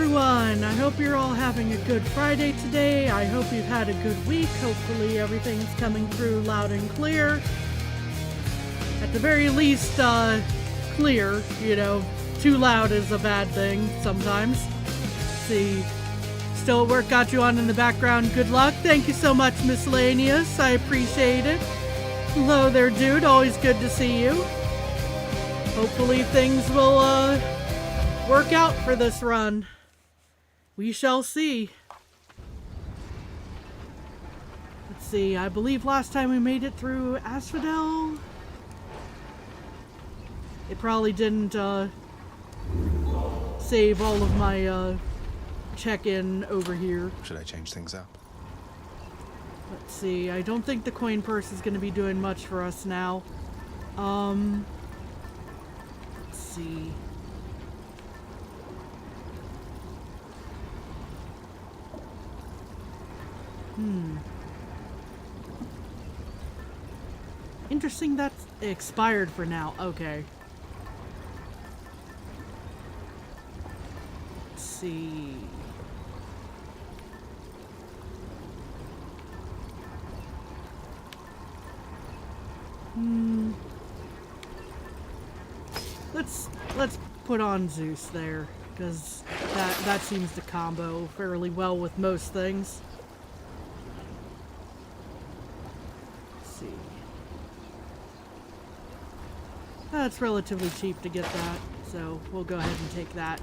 everyone! I hope you're all having a good Friday today. I hope you've had a good week. Hopefully everything's coming through loud and clear. At the very least, clear. You know, too loud is a bad thing sometimes. See, still at work, got you on in the background. Good luck. Thank you so much, Miscellaneous. I appreciate it. Hello there, dude. Always good to see you. Hopefully things will, work out for this run. We shall see. Let's see, I believe last time we made it through Asphodel. It probably didn't save all of my check-in over here. Should I change things up? Let's see, I don't think the coin purse is going to be doing much for us now. Let's see. Interesting that's expired for now. Okay. Let's see. Let's put on Zeus there, because that seems to combo fairly well with most things. It's relatively cheap to get that, so we'll go ahead and take that.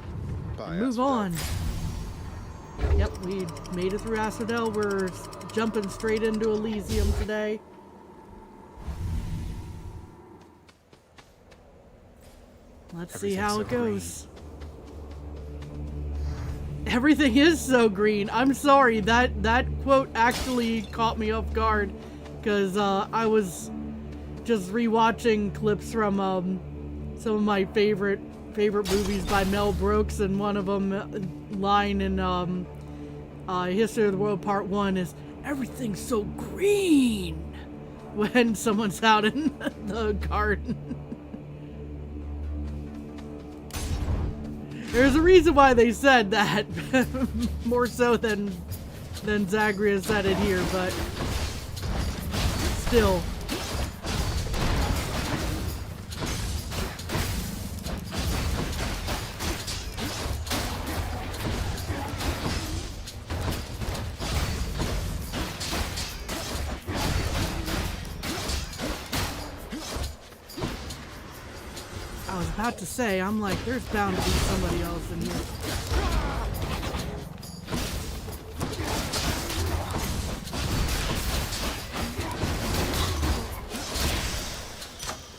And move on. Yep, we made it through Asphodel. We're jumping straight into Elysium today. Let's see how it goes. Everything is so green. I'm sorry, that quote actually caught me off guard, because I was just rewatching clips from some of my favorite movies by Mel Brooks, and one of them line in History of the World Part 1 is "Everything's so green" when someone's out in the garden. There's a reason why they said that, more so than Zagreus said it here, but still. I was about to say, I'm like, there's bound to be somebody else in here.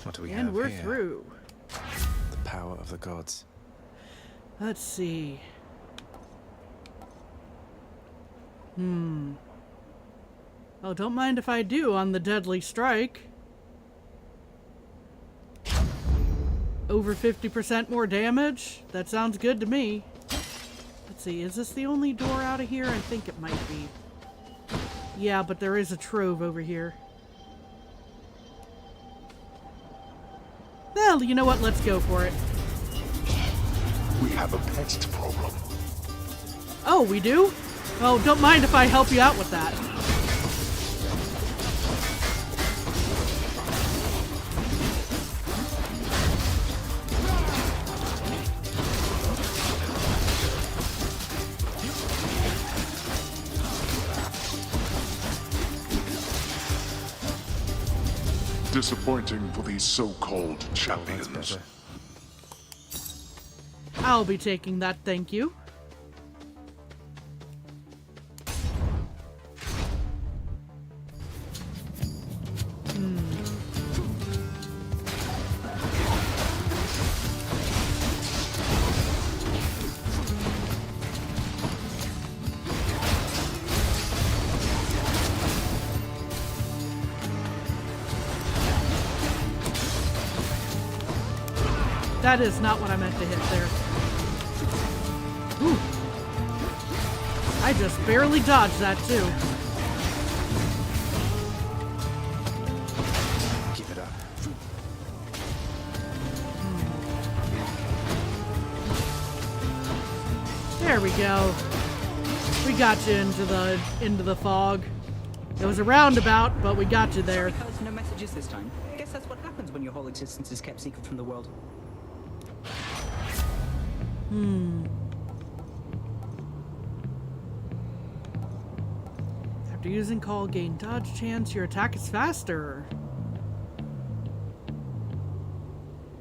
What do we and have we're here? through. The power of the gods. Let's see. Oh, don't mind if I do on the Deadly Strike. Over 50% more damage? That sounds good to me. Let's see, is this the only door out of here? I think it might be. Yeah, but there is a trove over here. Well, you know what? Let's go for it. We have a pest problem. Oh, we do? Well, don't mind if I help you out with that. Disappointing for these so-called champions. Better. I'll be taking that, thank you. That is not what I meant to hit there. Ooh. I just barely dodged that too. Keep it up. There we go. We got you into the fog. It was a roundabout, but we got you there. Sorry, cuz, no messages this time. Guess that's what happens when your whole existence is kept secret from the world. After using call, gain dodge chance, your attack is faster.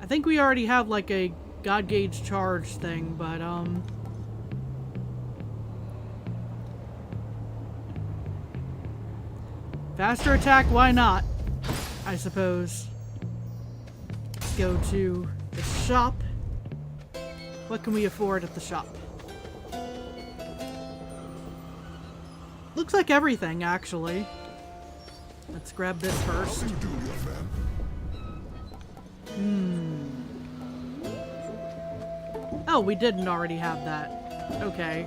I think we already have like a God Gauge charge thing, but faster attack, why not? I suppose. Let's go to the shop. What can we afford at the shop? Looks like everything, actually. Let's grab this first. How do you do, young man? Oh, we didn't already have that. Okay.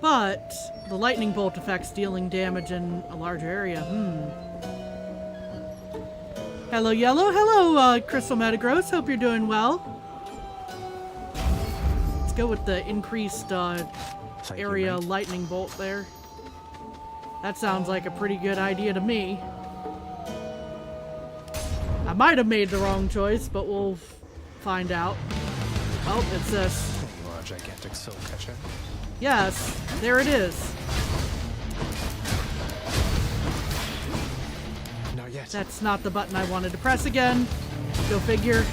But the lightning bolt effects dealing damage in a larger area. Hello, Yellow. Hello, Crystal Metagross. Hope you're doing well. Let's go with the increased area lightning bolt there. That sounds like a pretty good idea to me. I might have made the wrong choice, but we'll find out. Oh, it's this. You are a gigantic soul catcher. Yes, there it is. Not yet. That's not the button I wanted to press again. Go figure.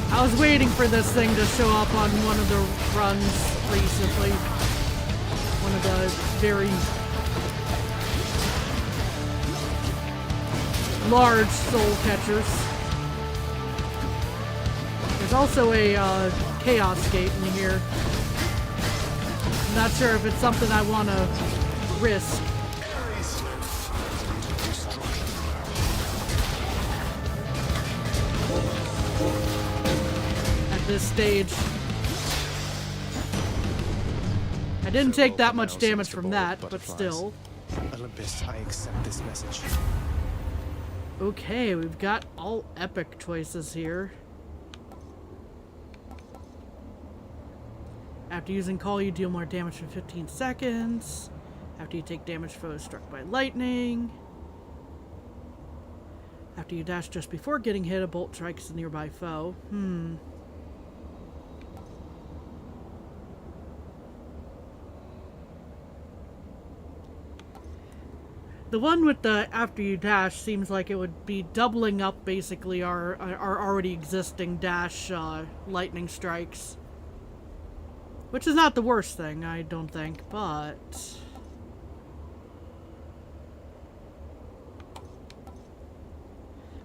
I was waiting for this thing to show up on one of the runs recently. One of the very large soul catchers. There's also a chaos gate in here. I'm not sure if it's something I want to risk. This stage. I didn't take that much damage from that, but still. Olympus, I accept this message. Okay, we've got all epic choices here. After using call, you deal more damage for 15 seconds. After you take damage, foes struck by lightning. After you dash just before getting hit, a bolt strikes a nearby foe. The one with the after you dash seems like it would be doubling up basically our already existing dash lightning strikes. Which is not the worst thing, I don't think, but...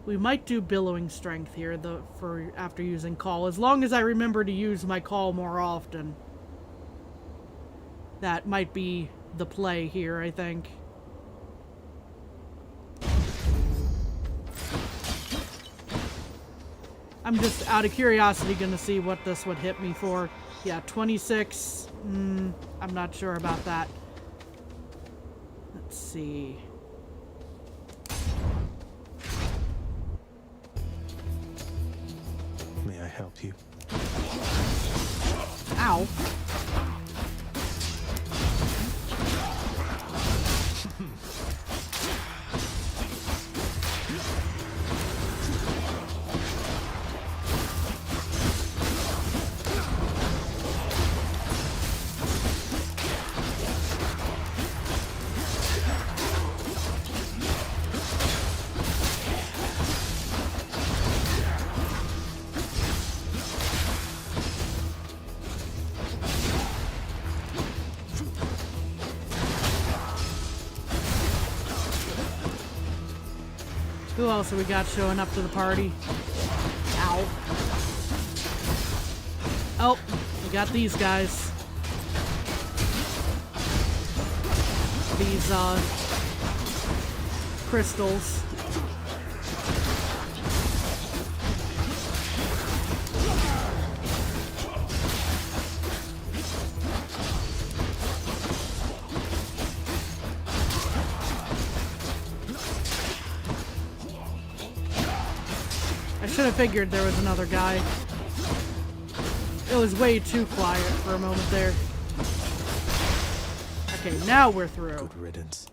we might do billowing strength here for after using call, as long as I remember to use my call more often. That might be the play here, I think. I'm just out of curiosity gonna see what this would hit me for. Yeah, 26. I'm not sure about that. Let's see. May I help you? Ow. Who else have we got showing up to the party? Ow. Oh, we got these guys. These, crystals. I should have figured there was another guy. It was way too quiet for a moment there. Okay, now we're through. Good riddance.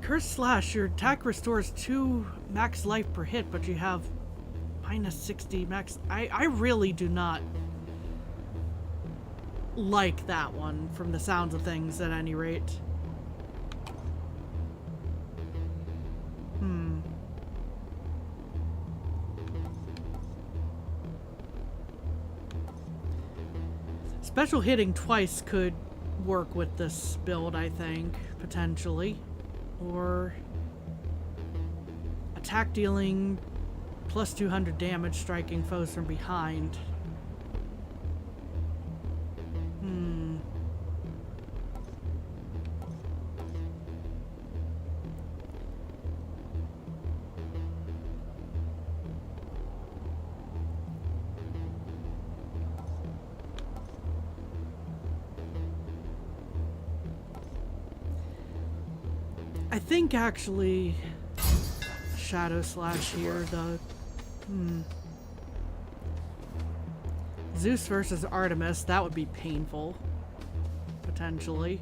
Curse Slash, your attack restores 2 max life per hit, but you have minus 60 max. I really do not like that one from the sounds of things at any rate. Special hitting twice could work with this build, I think, potentially. Or attack dealing plus 200 damage striking foes from behind. I think actually Shadow Slash here, Zeus versus Artemis, that would be painful, potentially.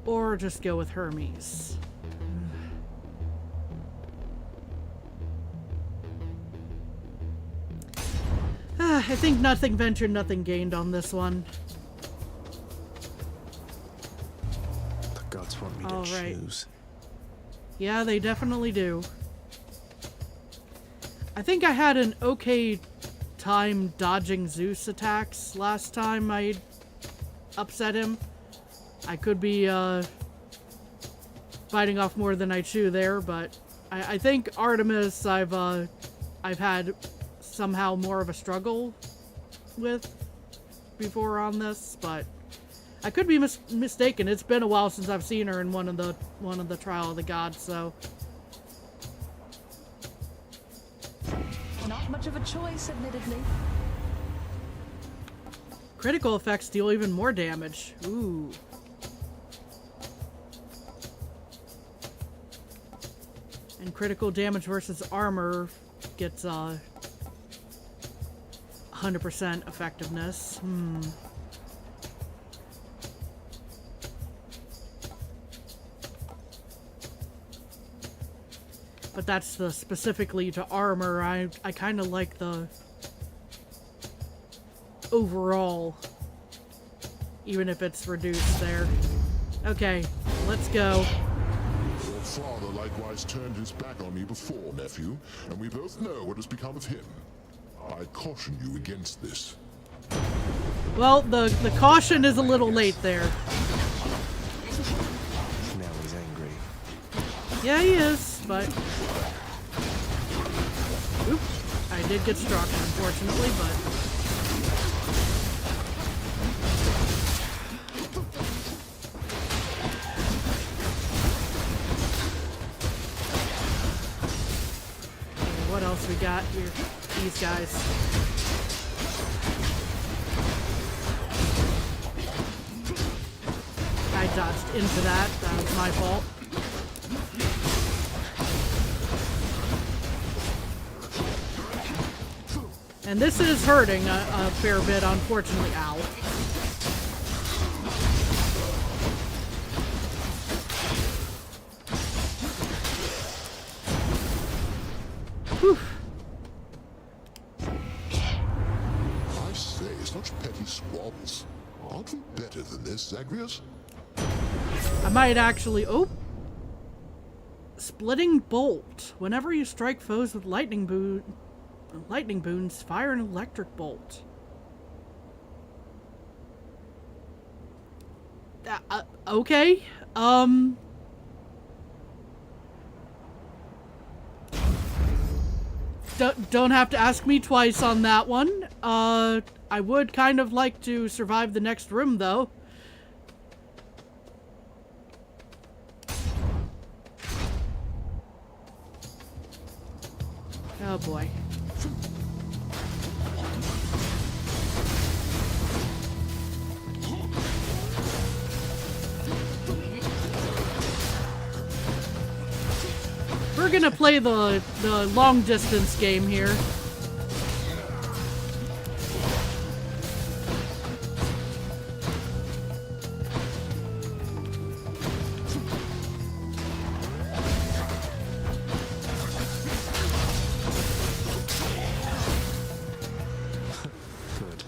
Or just go with Hermes. I think nothing ventured, nothing gained on this one. Gods want me All to right. choose. Yeah, they definitely do. I think I had an okay time dodging Zeus attacks last time I upset him. I could be biting off more than I chew there, but I think Artemis I've had somehow more of a struggle with before on this, but I could be mistaken. It's been a while since I've seen her in one of the Trial of the Gods, so. Not much of a choice, admittedly. Critical effects deal even more damage. Ooh. And critical damage versus armor gets 100% effectiveness. But that's specifically to armor. I kind of like the overall, even if it's reduced there. Okay, let's go. Your father likewise turned his back on me before, nephew, and we both know what has become of him. I caution you against this. Well, the caution is a little late there. Now he's angry. Yeah, he is, but... Oop, I did get struck, unfortunately, but... Okay, what else we got here? These guys. I dodged into that. That was my fault. And this is hurting a fair bit, unfortunately. Ow. Whew. I say, such petty squabbles. Aren't we better than this, Zagreus? I might actually... Oh! Splitting Bolt. Whenever you strike foes with lightning boons, fire an electric bolt. Okay. Don't have to ask me twice on that one. I would kind of like to survive the next room, though. Oh boy. We're gonna play the long distance game here. Good.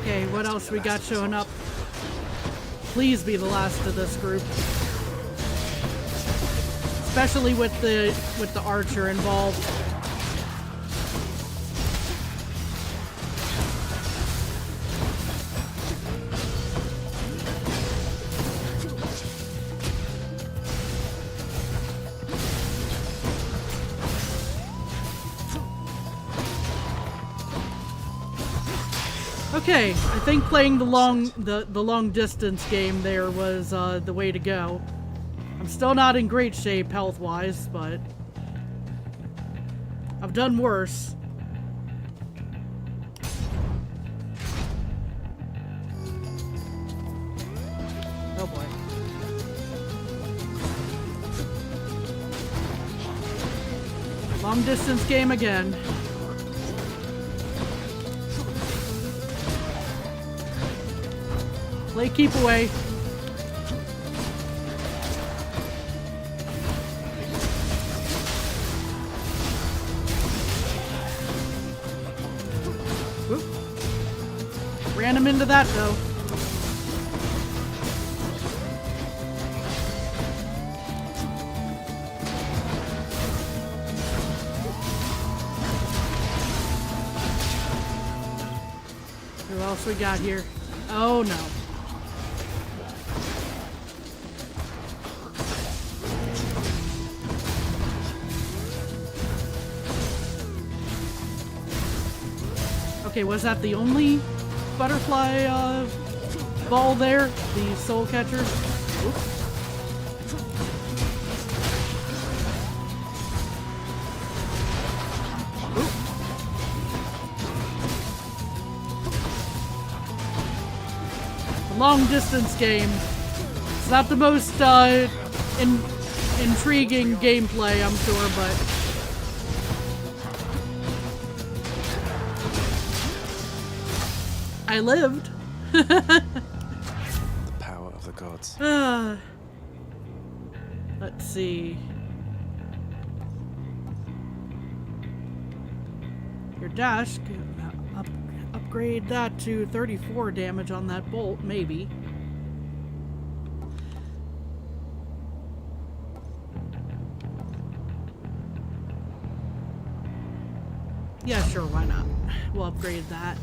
Okay, what else we got showing up? Please be the last of this group. Especially with the archer involved. Okay, I think playing the long distance game there was the way to go. I'm still not in great shape health-wise, but I've done worse. Oh boy. Long distance game again. Play keep away. Whoop. Ran him into that though. Who else we got here? Oh no. Okay, was that the only butterfly ball there? The soul catcher? Oops. Oop. The long distance game. It's not the most intriguing gameplay, I'm sure, but I lived. The power of the gods. Let's see. Your dash, upgrade that to 34 damage on that bolt, maybe. Yeah, sure, why not? We'll upgrade that.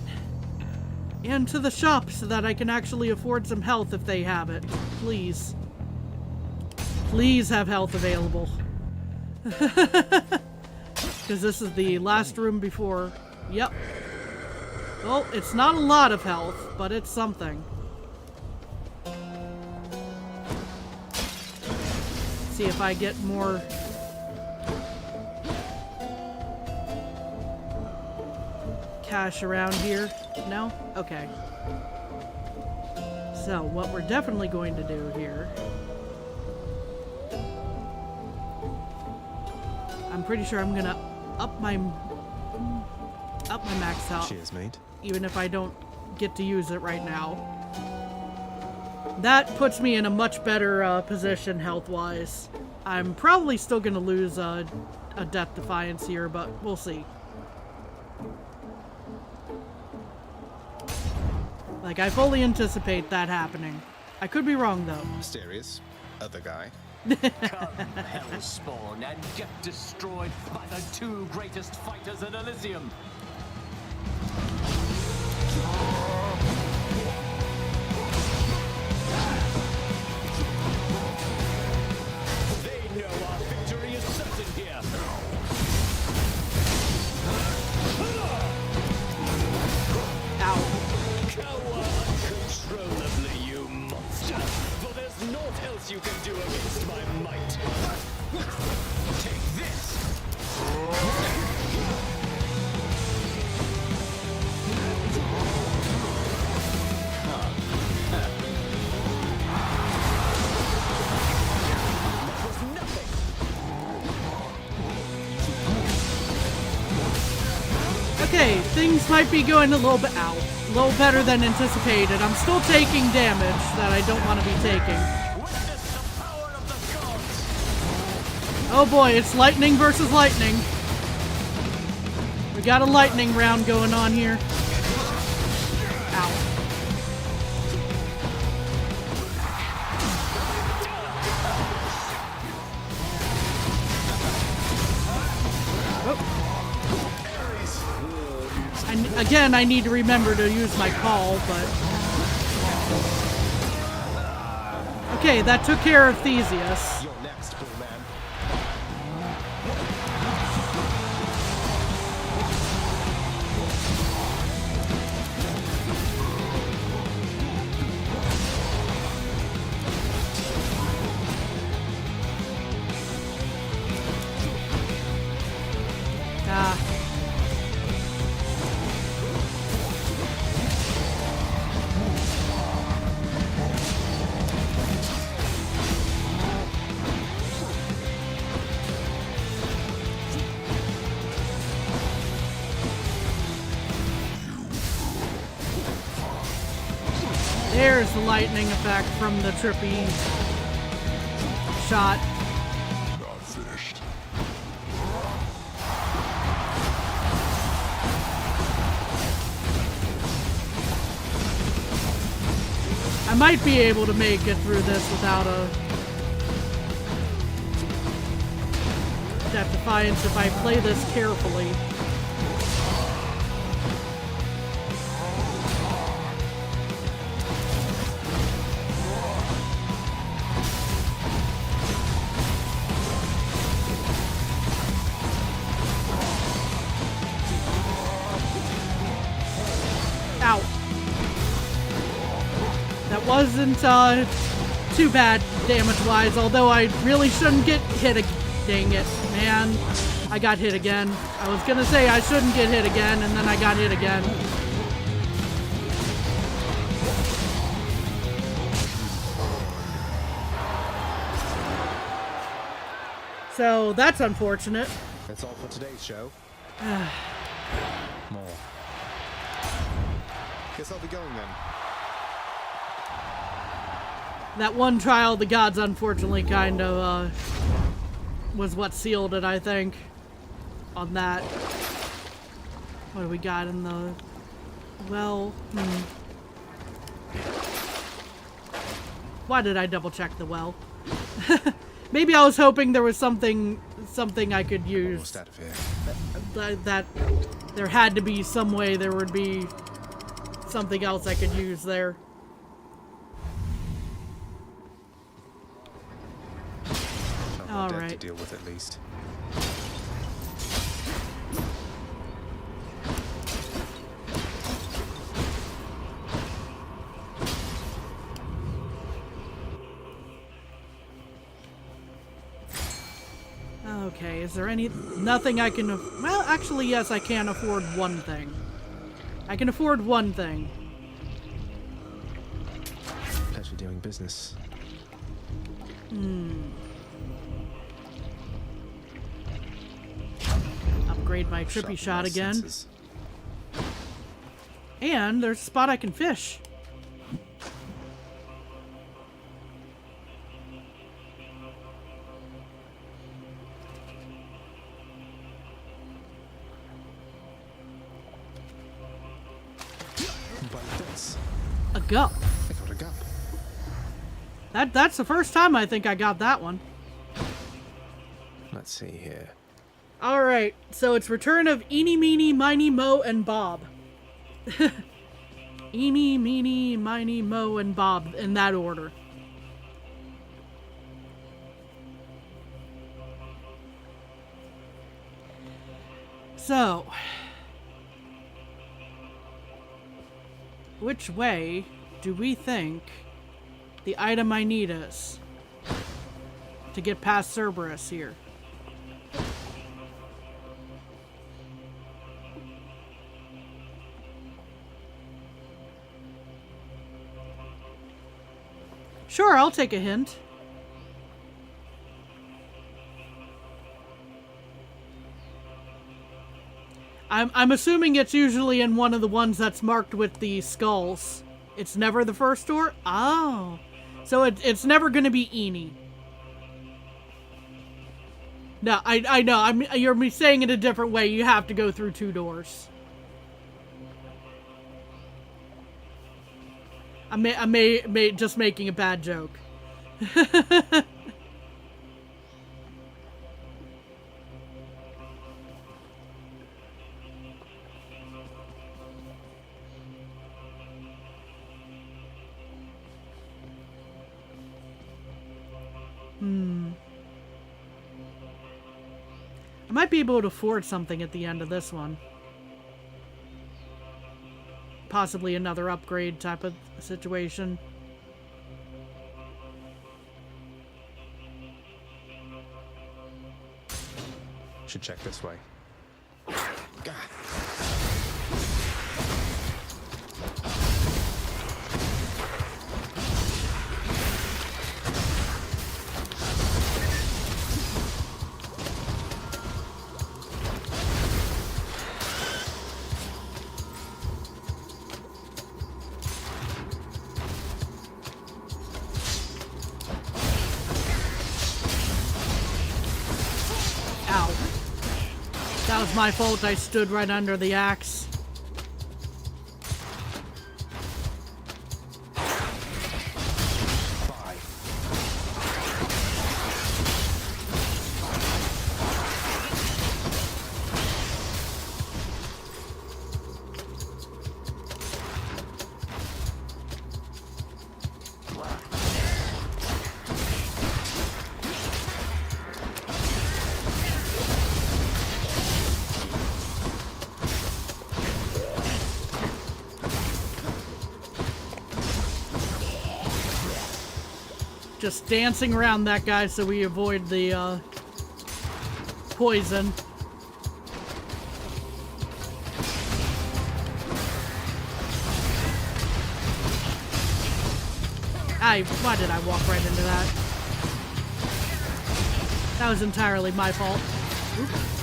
And to the shop so that I can actually afford some health if they have it. Please. Please have health available. Because this is the last room before... Yep. Well, it's not a lot of health, but it's something. See if I get more... cash around here. No? Okay. So, what we're definitely going to do here... I'm pretty sure I'm gonna up my max health. Cheers, mate. Even if I don't get to use it right now. That puts me in a much better position health-wise. I'm probably still gonna lose a Death Defiance here, but we'll see. Like, I fully anticipate that happening. I could be wrong, though. Mysterious. Other guy. Come, Hellspawn, and get destroyed by the two greatest fighters in Elysium. They know our victory is certain here. Ow. Cower uncontrollably, you monster, for there's naught else you can do against my might. Take this! things might be going a little bit out. A little better than anticipated. I'm still taking damage that I don't want to be taking. Oh boy, it's lightning versus lightning. We got a lightning round going on here. Ow. Again, I need to remember to use my call, but... Okay, that took care of Theseus. You're next, cool man. Ah. There's the lightning effect from the trippy shot. Not finished. I might be able to make it through this without a Death Defiance if I play this carefully. Ow. That wasn't too bad damage-wise, although I really shouldn't get hit again. Dang it, man. I got hit again. I was gonna say I shouldn't get hit again, and then I got hit again. So, that's unfortunate. That's all for today's show. More. Guess I'll be going then. That one trial of the gods, unfortunately, kind of, was what sealed it, I think, on that. What do we got in the... Well, Why did I double check the well? Maybe I was hoping there was something I could use. Almost out of here. That there had to be some way there would be something else I could use there. All right. To deal with at least. Okay, is there nothing I can... Well, actually, yes, I can afford one thing. I can afford one thing. Pleasure doing business. Upgrade my trippy shot again. And there's a spot I can fish. A gup. I got a gap. That's the first time I think I got that one. Let's see here. Alright, so it's return of Eeny, Meeny, Miny, Mo, and Bob. Eeny, Meeny, Miny, Mo, and Bob, in that order. So... which way do we think the item I need is to get past Cerberus here? Sure, I'll take a hint. I'm assuming it's usually in one of the ones that's marked with the skulls. It's never the first door? Oh. So it's never going to be Eni. No, I know. You're saying it a different way. You have to go through 2 doors. I may just making a bad joke. I might be able to afford something at the end of this one. Possibly another upgrade type of situation. Should check this way. Ow. That was my fault. I stood right under the axe. Just dancing around that guy so we avoid the poison. Why did I walk right into that? That was entirely my fault. Oops.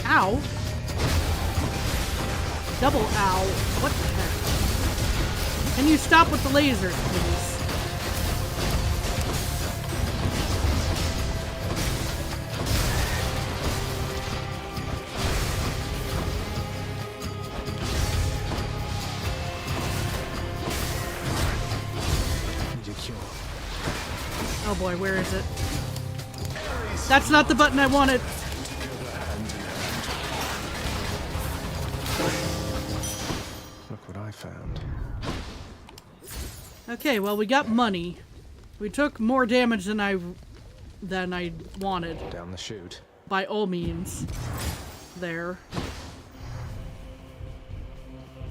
Ow. Double ow. What the heck? Can you stop with the lasers, please? Need a cure. Oh boy, where is it? That's not the button I wanted. Look what I found. Okay, well, we got money. We took more damage than I wanted, Down the chute. by all means. There.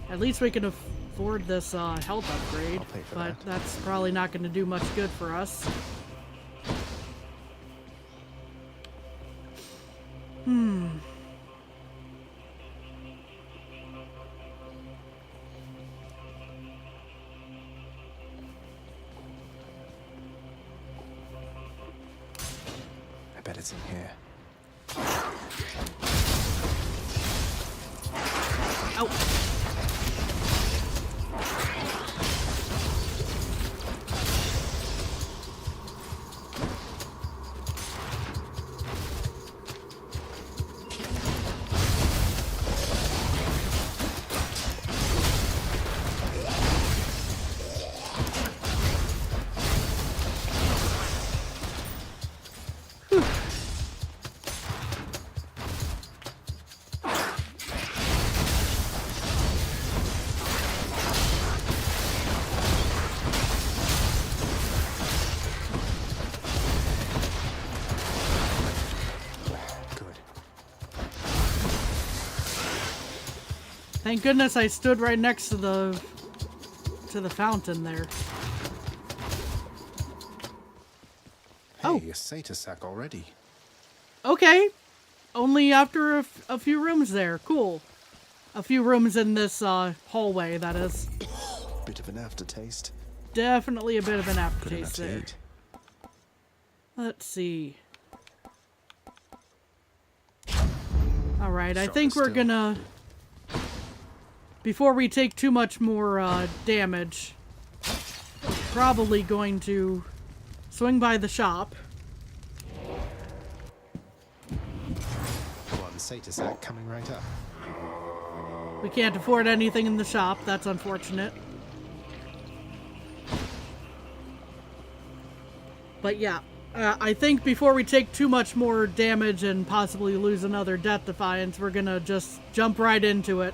At least we can afford this health upgrade, I'll pay for but that. that's probably not going to do much good for us. I bet it's in here. Oh. Thank goodness I stood right next to the fountain there. Hey, Oh. a Sata sack already. Okay. Only after a few rooms there. Cool. A few rooms in this hallway, that is. bit of an aftertaste. Definitely a bit of an Good aftertaste enough to there. eat. Let's see. Alright, I Sharper think we're still. gonna... Before we take too much more damage, we're probably going to swing by the shop. Well, the Satyr sack coming right up. We can't afford anything in the shop, that's unfortunate. But yeah, I think before we take too much more damage and possibly lose another Death Defiance, we're gonna just jump right into it.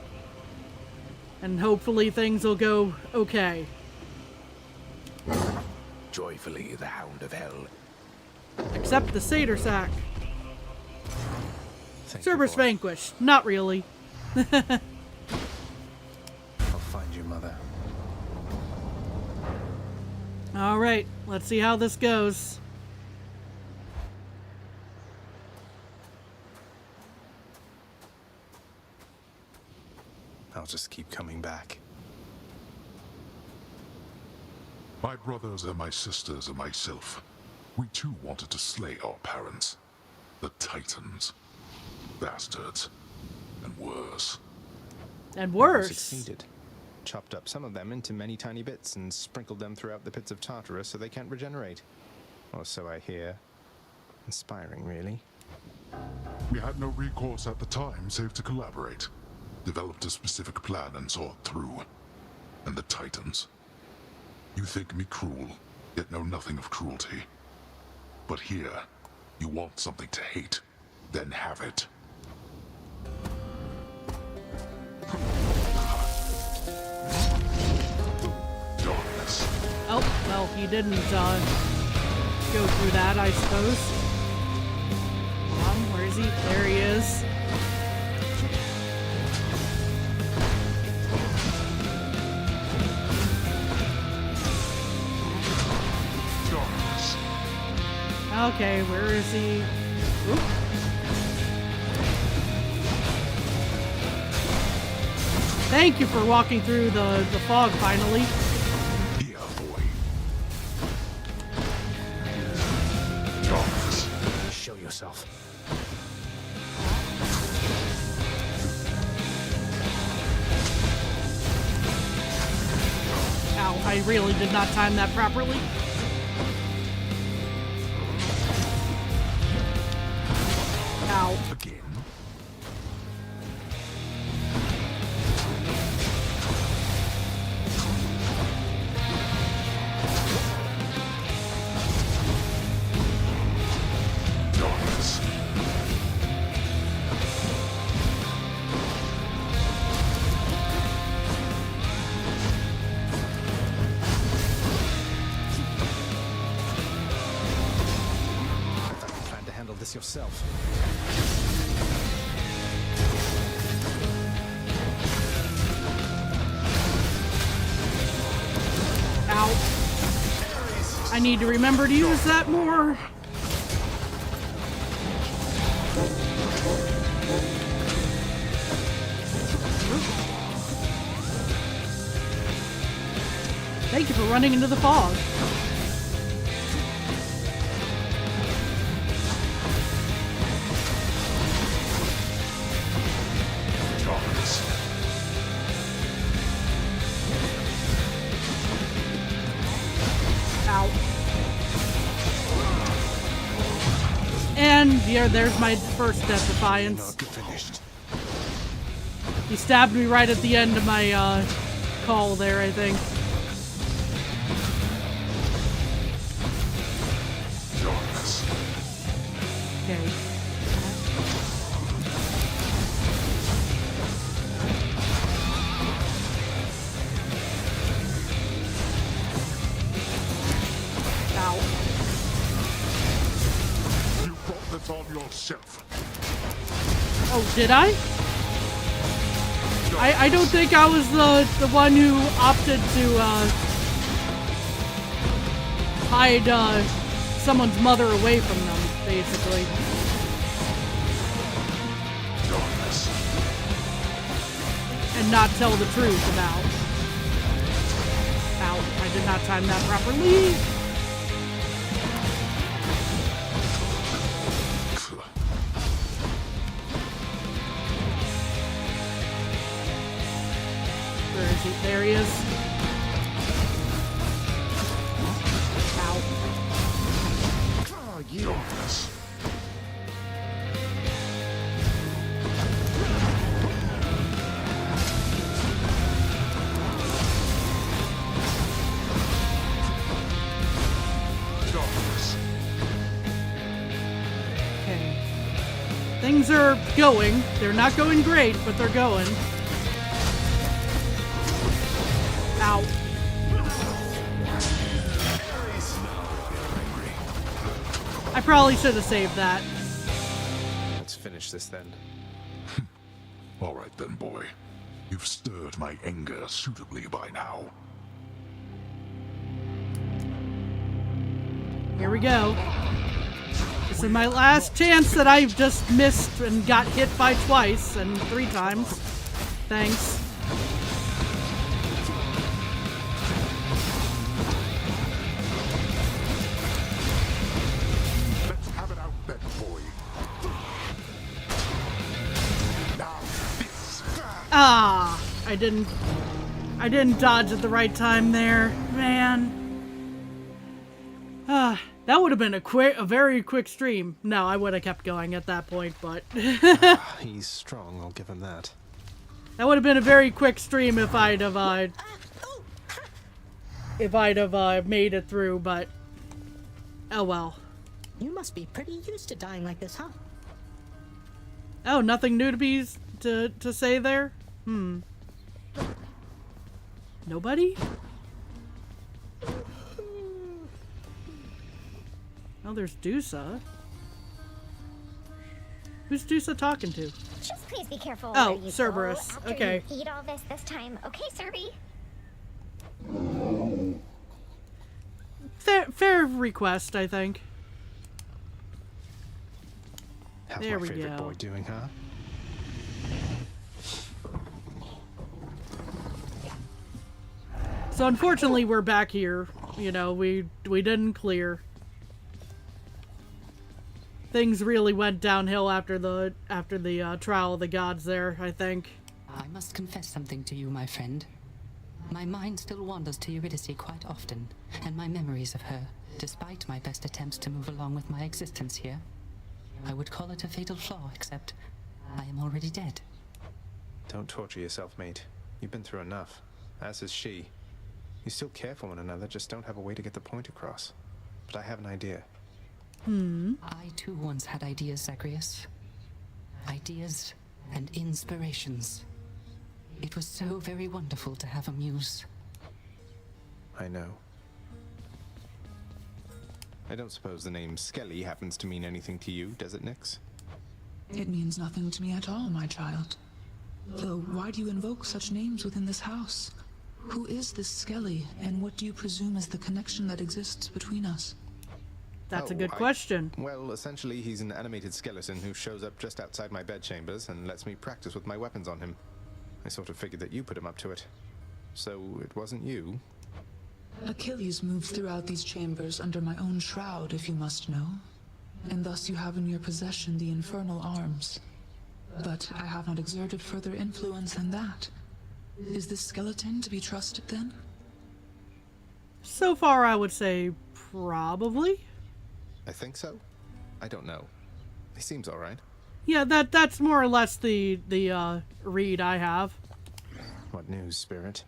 And hopefully things will go okay. Joyfully, the Hound of Hell. Except the Satyr sack. Thank you, Cerberus boy. vanquished. Not really. I'll find you, Mother. Alright, let's see how this goes. I'll just keep coming back. My brothers and my sisters and myself, we too wanted to slay our parents. The Titans. Bastards. And worse. And We worse. succeeded. Chopped up some of them into many tiny bits and sprinkled them throughout the pits of Tartarus so they can't regenerate. Or so I hear. Inspiring, really. We had no recourse at the time save to collaborate. Developed a specific plan and saw it through. And the Titans. You think me cruel, yet know nothing of cruelty. But here, you want something to hate, then have it. Darkness. Oh, well, he didn't go through that, I suppose. Where is he? There he is. Darkness. Okay, where is he? Oop. Thank you for walking through the fog finally. Yeah, boy. Darkness. Show yourself. Ow, I really did not time that properly. Ow. Again. Darkness. I thought you planned to handle this yourself. Ow. I need to remember to use that more. Thank you for running into the fog. Darkness. Ow. And yeah, there's my first Death Defiance. Not finished. He stabbed me right at the end of my call there, I think. Darkness. Okay. Ow. You brought this on yourself. Oh, did I? I don't think I was the one who opted to hide someone's mother away from them, basically. Darkness. And not tell the truth about. I did not time that properly. Where is he? There he is. Ow. Ah, yes. Okay. Things are going. They're not going great, but they're going. Ow. I probably should have saved that. Let's finish this then. All right then, boy. You've stirred my anger suitably by now. Here we go. This is my last chance that I've just missed and got hit by twice and 3 times. Thanks. Let's have it out then, boy. Now, this. Ah, I didn't dodge at the right time there, man. Ah, that would have been a very quick stream. No, I would have kept going at that point, but He's strong, I'll give him that. that would have been a very quick stream if I'd have made it through. But oh well. You must be pretty used to dying like this, huh? Oh, nothing new to say there. Nobody? Oh, there's Dusa. Who's Dusa talking to? Just please be careful. Oh, where you Cerberus. go after Okay. You eat all this time, okay, Serby? Fair request, I think. How's There my we favorite go. boy doing, huh? So unfortunately, we're back here. You know, we didn't clear. Things really went downhill after the trial of the gods there, I think. I must confess something to you, my friend. My mind still wanders to Eurydice quite often, and my memories of her, despite my best attempts to move along with my existence here. I would call it a fatal flaw, except I am already dead. Don't torture yourself, mate. You've been through enough, as has she. You still care for one another, just don't have a way to get the point across. But I have an idea. I too once had ideas, Zagreus. Ideas and inspirations. It was so very wonderful to have a muse. I know. I don't suppose the name Skelly happens to mean anything to you, does it, Nyx? It means nothing to me at all, my child. Though, why do you invoke such names within this house? Who is this Skelly, and what do you presume is the connection that exists between us? That's a good question. Well, essentially, he's an animated skeleton who shows up just outside my bedchambers and lets me practice with my weapons on him. I sort of figured that you put him up to it. So, it wasn't you? Achilles moved throughout these chambers under my own shroud, if you must know. And thus you have in your possession the infernal arms. But I have not exerted further influence than that. Is this skeleton to be trusted, then? So far, I would say probably. I think so. I don't know. He seems alright. Yeah, that's more or less the read I have. What news, Spirit?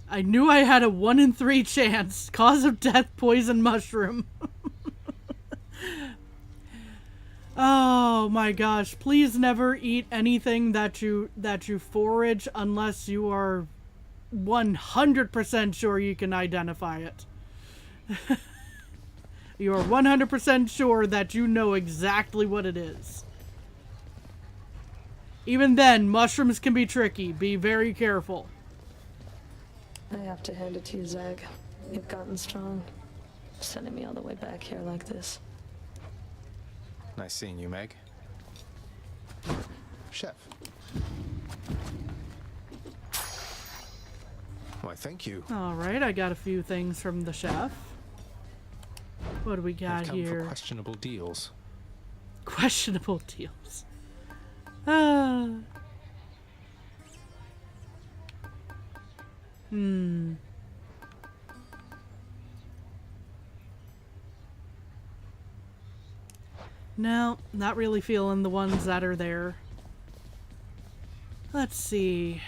I knew I had a 1 in 3 chance. Cause of death, poison mushroom. Oh my gosh, please never eat anything that you forage unless you are 100% sure you can identify it. You are 100% sure that you know exactly what it is. Even then, mushrooms can be tricky. Be very careful. I have to hand it to you, Zag. You've gotten strong. Sending me all the way back here like this. Nice seeing you, Meg. Chef. Why, thank you. Alright, I got a few things from the chef. What do we got I've come here? for questionable deals. Questionable deals. Ah. No, not really feeling the ones that are there. Let's see.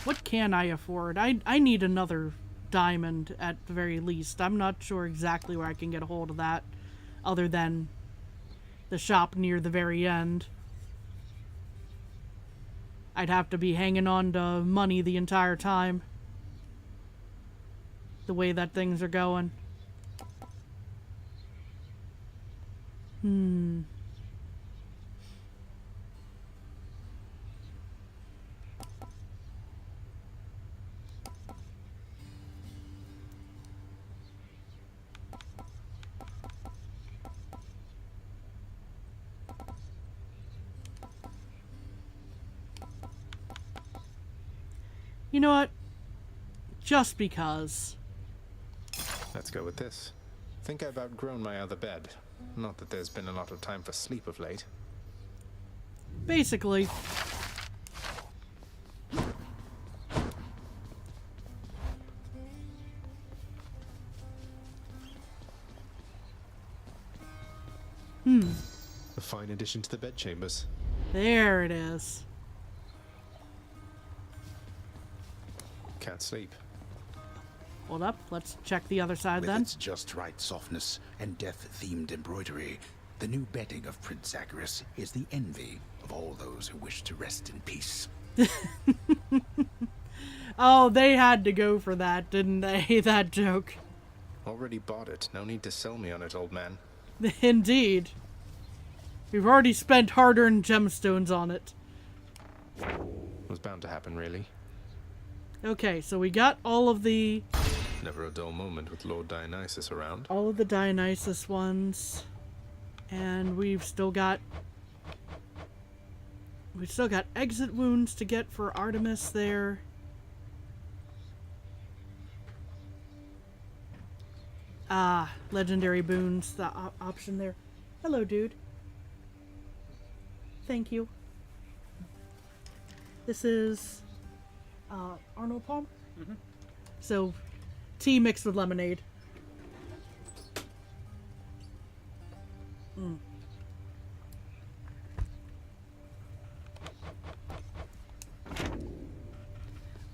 What can I afford? I need another diamond at the very least. I'm not sure exactly where I can get a hold of that other than the shop near the very end. I'd have to be hanging on to money the entire time. The way that things are going. You know what? Just because. Let's go with this. Think I've outgrown my other bed. Not that there's been a lot of time for sleep of late. Basically. A fine addition to the bedchambers. There it is. Can't sleep. Hold up, let's check the other side With then. its just right softness and death-themed embroidery, the new bedding of Prince Zagreus is the envy of all those who wish to rest in peace. Oh, they had to go for that, didn't they? That joke. Already bought it. No need to sell me on it, old man. Indeed. We've already spent hard-earned gemstones on it. Was bound to happen, really. Okay, so we got all of the... Never a dull moment with Lord Dionysus around. all of the Dionysus ones. And we've still got... we've still got exit wounds to get for Artemis there. Ah, legendary boons, the option there. Hello, dude. Thank you. This is Arnold Palm. So, tea mixed with lemonade.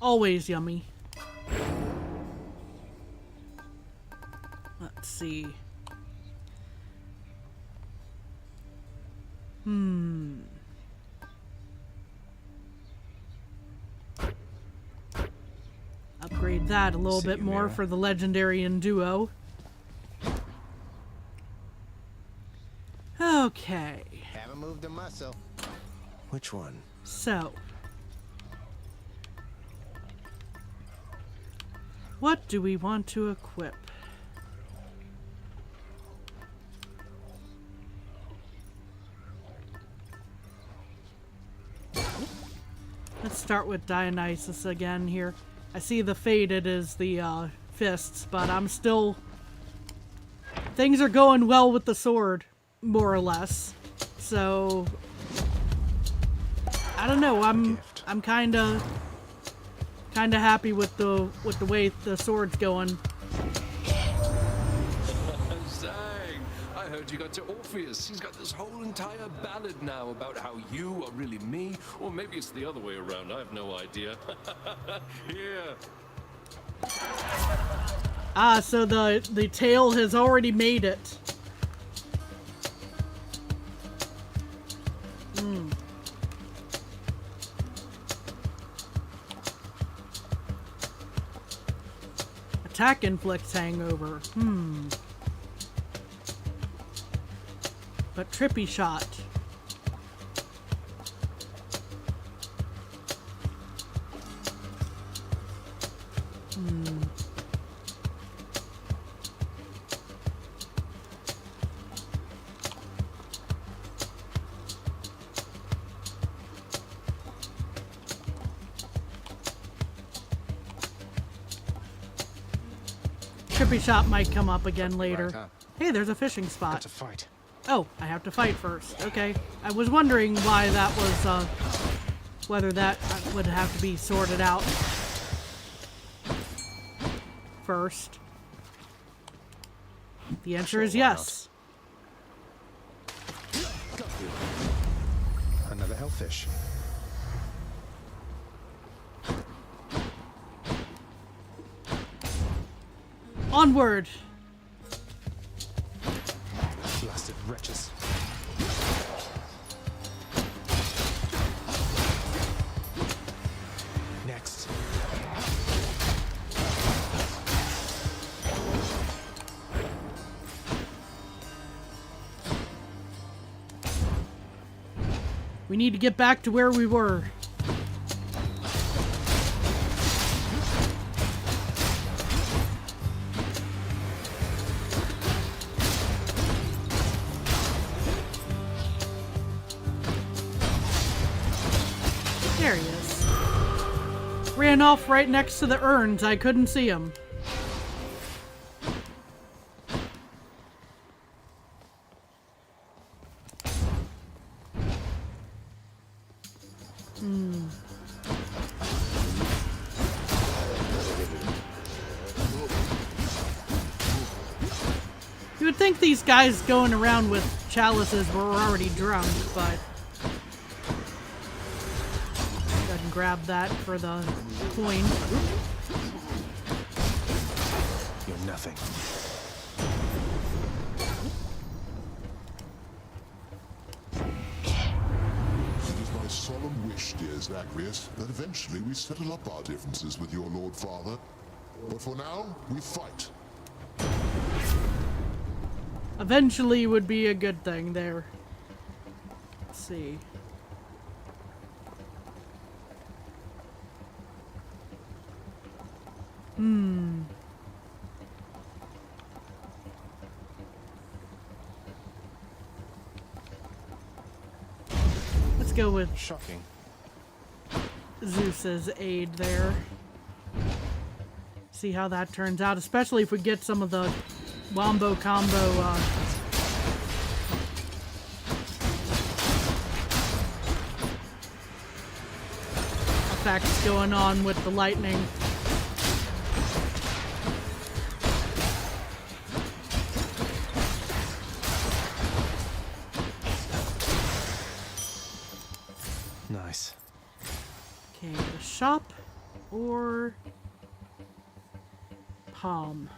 Always yummy. Let's see. Upgrade that a little See bit you, more Mira. for the legendary and duo. Okay, Haven't moved a muscle. Which one? so. What do we want to equip? Let's start with Dionysus again here. I see the faded is the fists, but I'm still... things are going well with the sword, more or less. So... I don't know, I'm kinda happy with the way the sword's going. Zang, I heard you got to Orpheus. He's got this whole entire ballad now about how you are really me, or maybe it's the other way around. I have no idea. Here. Ah, so the tail has already made it. Attack inflicts hangover. But trippy shot. chippy shop might come up again later. Right, Hey, there's a fishing got spot. to fight. Oh, I have to fight first. Okay. I was wondering why that was, whether that would have to be sorted out first. The answer is yes. Another hellfish. Onward! Blasted wretches. Next. We need to get back to where we were. There he is. Ran off right next to the urns. I couldn't see him. You would think these guys going around with chalices were already drunk, but go ahead and grab that for the coin. You're nothing. It is my solemn wish, dear Zagreus, that eventually we settle up our differences with your Lord Father. But for now, we fight. Eventually would be a good thing there. Let's see. Let's go with Shocking. Zeus's aid there. See how that turns out, especially if we get some of the wombo combo effects going on with the lightning. Nice. Okay, the shop or palm.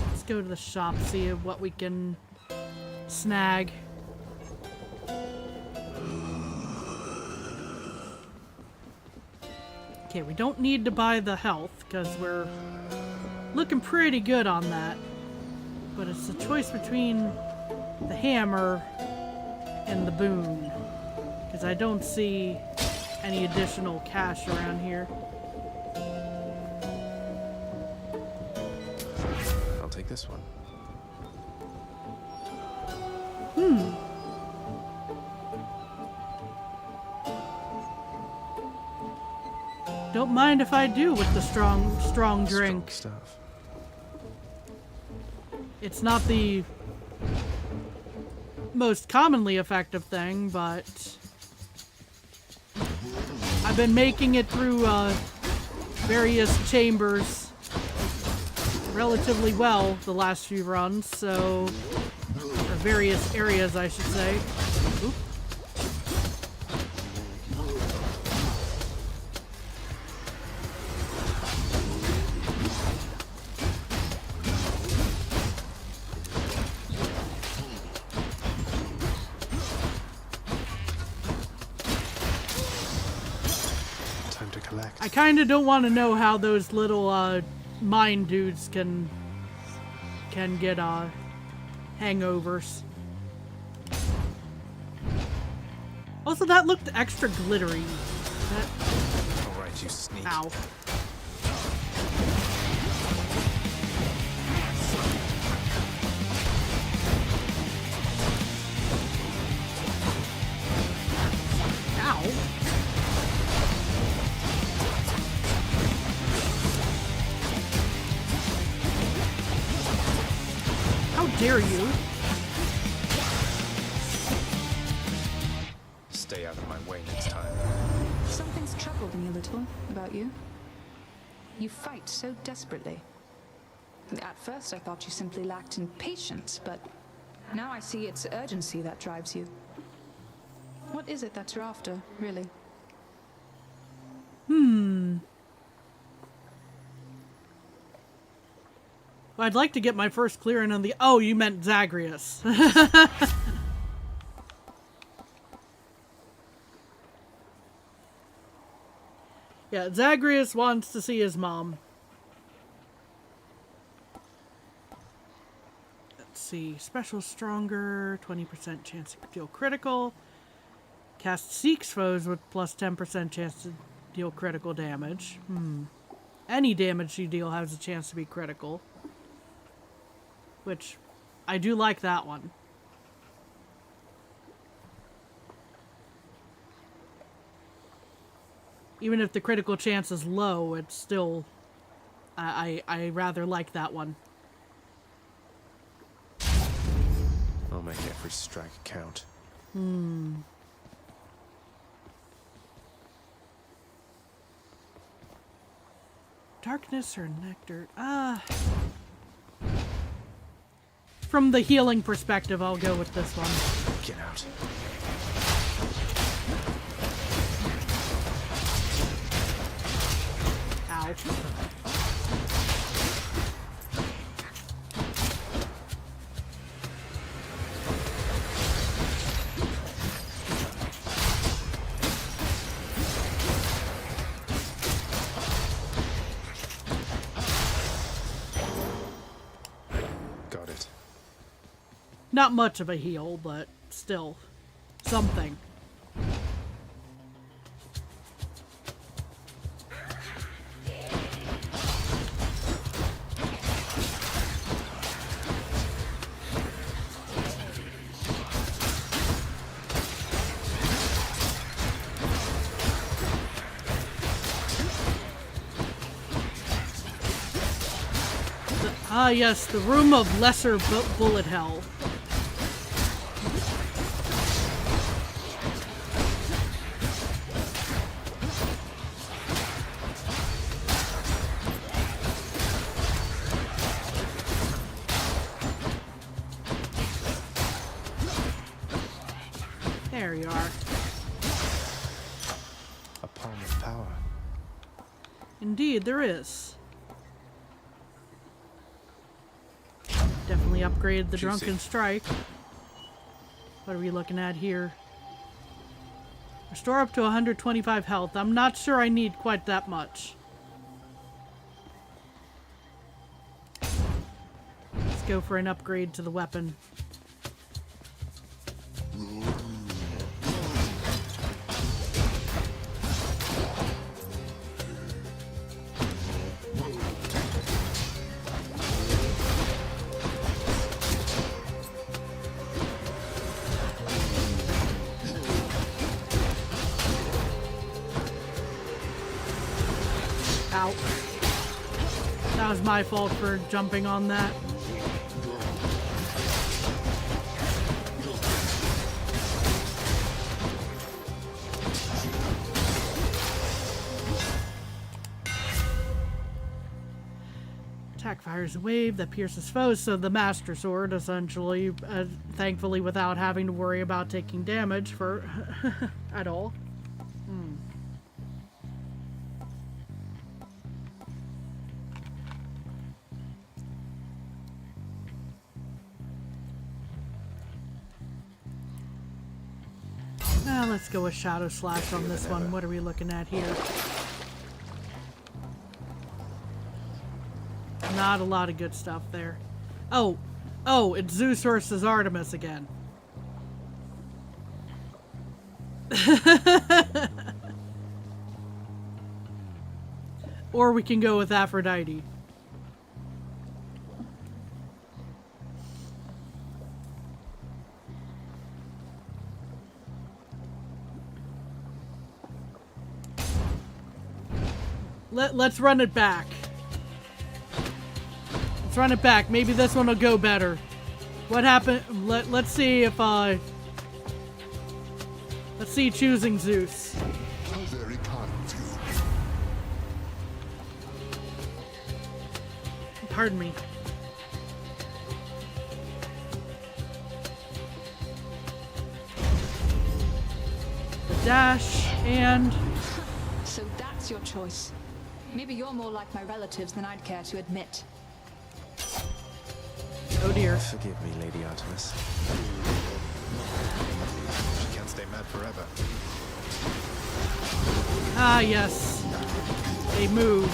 Let's go to the shop, see what we can snag. Okay, we don't need to buy the health because we're looking pretty good on that. But it's a choice between the hammer and the boon, because I don't see any additional cash around here. I'll take this one. Don't mind if I do with the strong drink. Strong stuff. It's not the most commonly effective thing, but I've been making it through various chambers relatively well the last few runs, so, or various areas I should say. Oop. Time to collect. I kind of don't want to know how those little mine dudes can get hangovers. Also, that looked extra glittery. All right, you sneak. Ow. Ow. dare you? Stay out of my way next time. Something's troubled me a little about you. You fight so desperately. At first I thought you simply lacked in patience, but now I see it's urgency that drives you. What is it that you're after, really? Well, I'd like to get my first clearing on the... Oh, you meant Zagreus. Yeah, Zagreus wants to see his mom. Let's see. Special stronger. 20% chance to deal critical. Cast seeks foes with plus 10% chance to deal critical damage. Any damage you deal has a chance to be critical. Which, I do like that one. Even if the critical chance is low, it's still... I rather like that one. I'll make every strike count. Darkness or nectar? From the healing perspective, I'll go with this one. Get out. Ow. Got it. Not much of a heal, but still something. Yes, the Room of Lesser Bullet Hell. There you are. A palm of power. Indeed, there is. Definitely upgraded the Drunken Strike. What are we looking at here? Restore up to 125 health. I'm not sure I need quite that much. Let's go for an upgrade to the weapon. Ow. That was my fault for jumping on that. Attack fires a wave that pierces foes, so the Master Sword, essentially, thankfully without having to worry about taking damage for at all. Let's go with Shadow Slash on this one. What are we looking at here? Not a lot of good stuff there. Oh, it's Zeus versus Artemis again. Or we can go with Aphrodite. Let's run it back. Let's run it back. Maybe this one will go better. What happened? Let's see if let's see choosing Zeus. How very kind of you. Pardon me. The dash and So that's your choice. Maybe you're more like my relatives than I'd care to admit. oh dear. Forgive me, Lady Artemis. She can't stay mad forever. Ah yes. They move.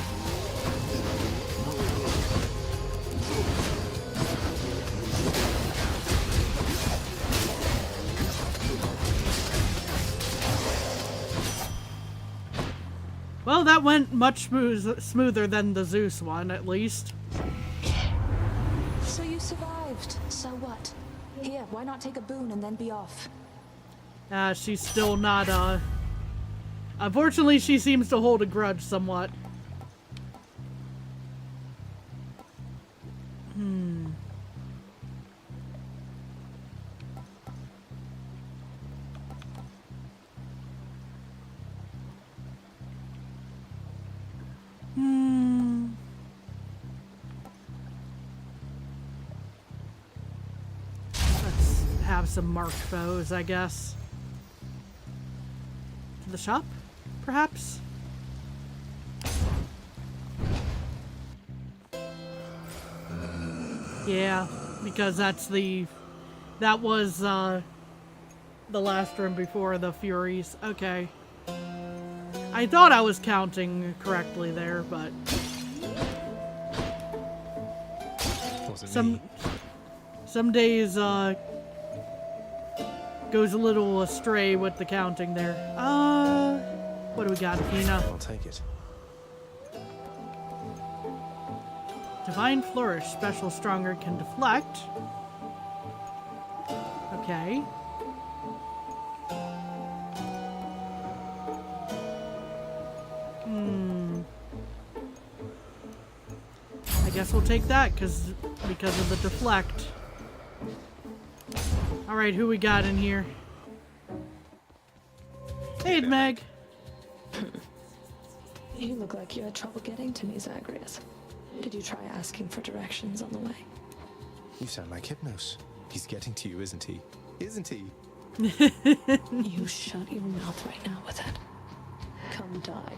Well, that went much smoother than the Zeus one, at least. So you survived. So what? Here, why not take a boon and then be off? She's still not, unfortunately, she seems to hold a grudge somewhat. Let's have some marked foes, I guess. To the shop, perhaps? Yeah, because that was the last room before the Furies. Okay. I thought I was counting correctly there, but some days goes a little astray with the counting there. What do we got, Athena? I'll take it. Divine Flourish, special stronger, can deflect. Okay. I guess we'll take that because of the deflect. Alright, who we got in here? Hey, Meg. You look like you had trouble getting to me, Zagreus. Did you try asking for directions on the way? You sound like Hypnos. He's getting to you, isn't he? Isn't he? You shut your mouth right now with it. Come die.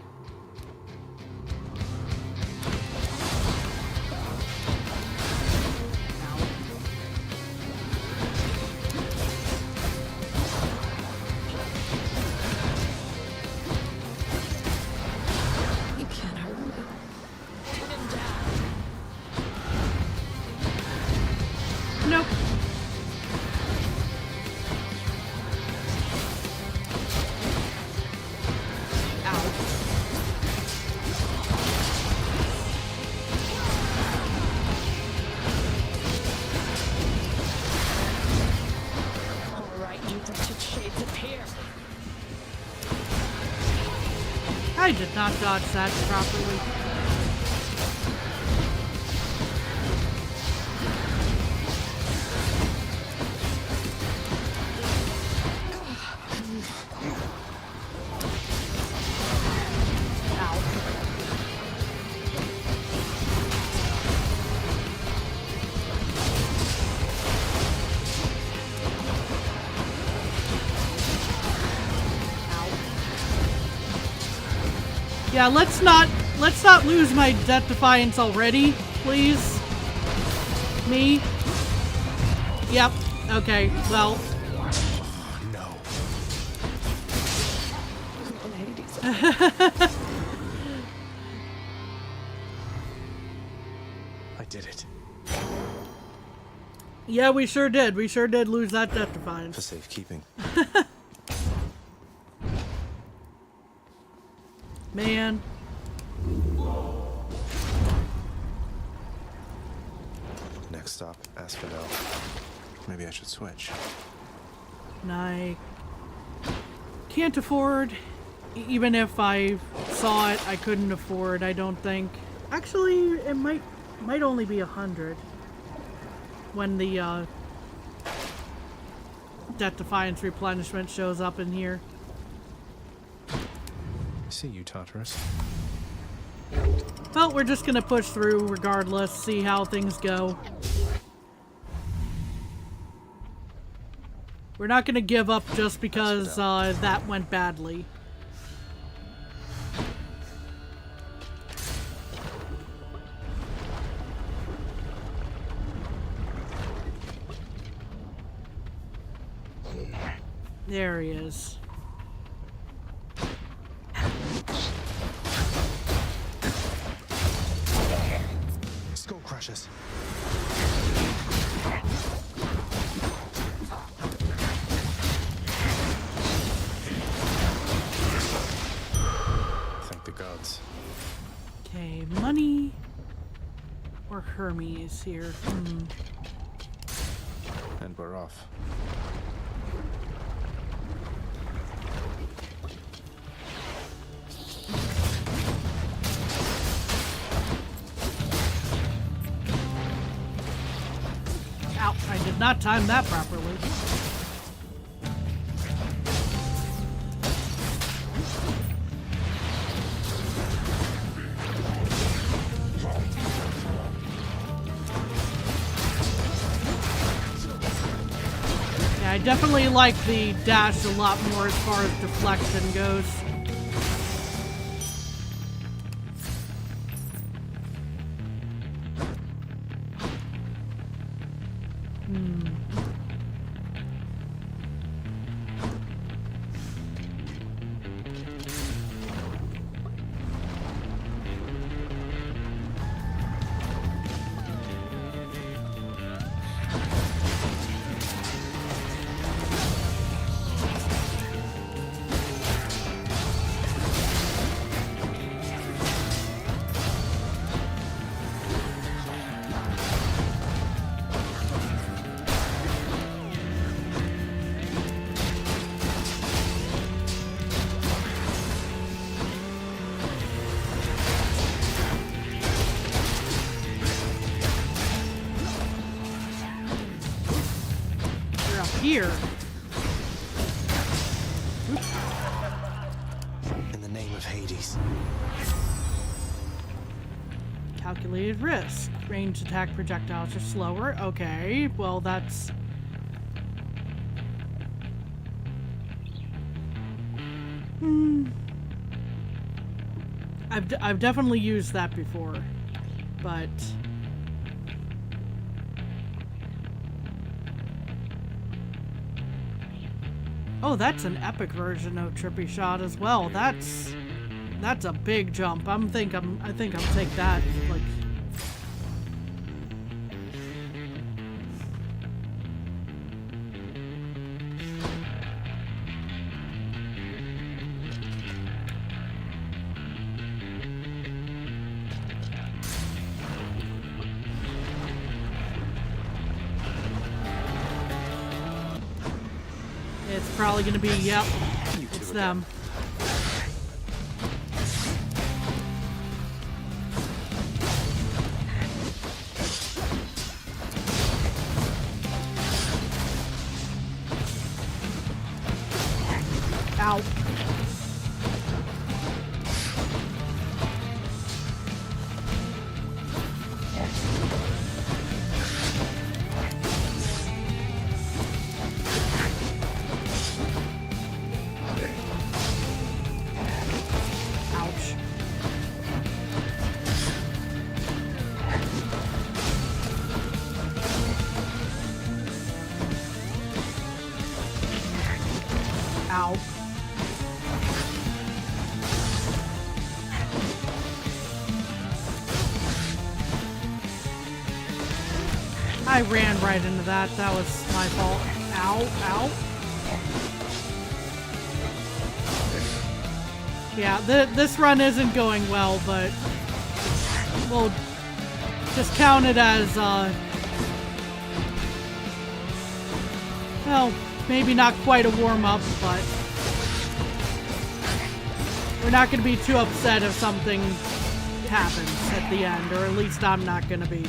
You can't hurt me. Pin him down. Nope. I did not dodge that properly. Yeah, let's not lose my Death Defiance already, please. Me? Yep. Okay. Well. No. I did it. Yeah, we sure did. We sure did lose that Death Defiance. For safekeeping. Man. Next stop, Asphodel. Maybe I should switch. And I can't afford, even if I saw it, I couldn't afford, I don't think. Actually, it might only be 100 when the Death Defiance replenishment shows up in here. See you, Tartarus. But we're just gonna push through regardless, see how things go. We're not gonna give up just because that went badly. There he is. Skull crushers. Thank the gods. Okay, money or Hermes here. And we're off. Ow, I did not time that properly. Yeah, I definitely like the dash a lot more as far as deflection goes. Here. In the name of Hades. Calculated risk. Ranged attack projectiles are slower. Okay, well that's... I've definitely used that before, but... Oh, that's an epic version of Trippy Shot as well. That's a big jump. I think I'll take that. Like, it's probably gonna be, yep, it's them. Ow. Ouch. Ow. I ran right into that. That was my fault. Ow, ow. Yeah, this run isn't going well, but we'll just count it as, well, maybe not quite a warm-up, but we're not going to be too upset if something happens at the end, or at least I'm not going to be.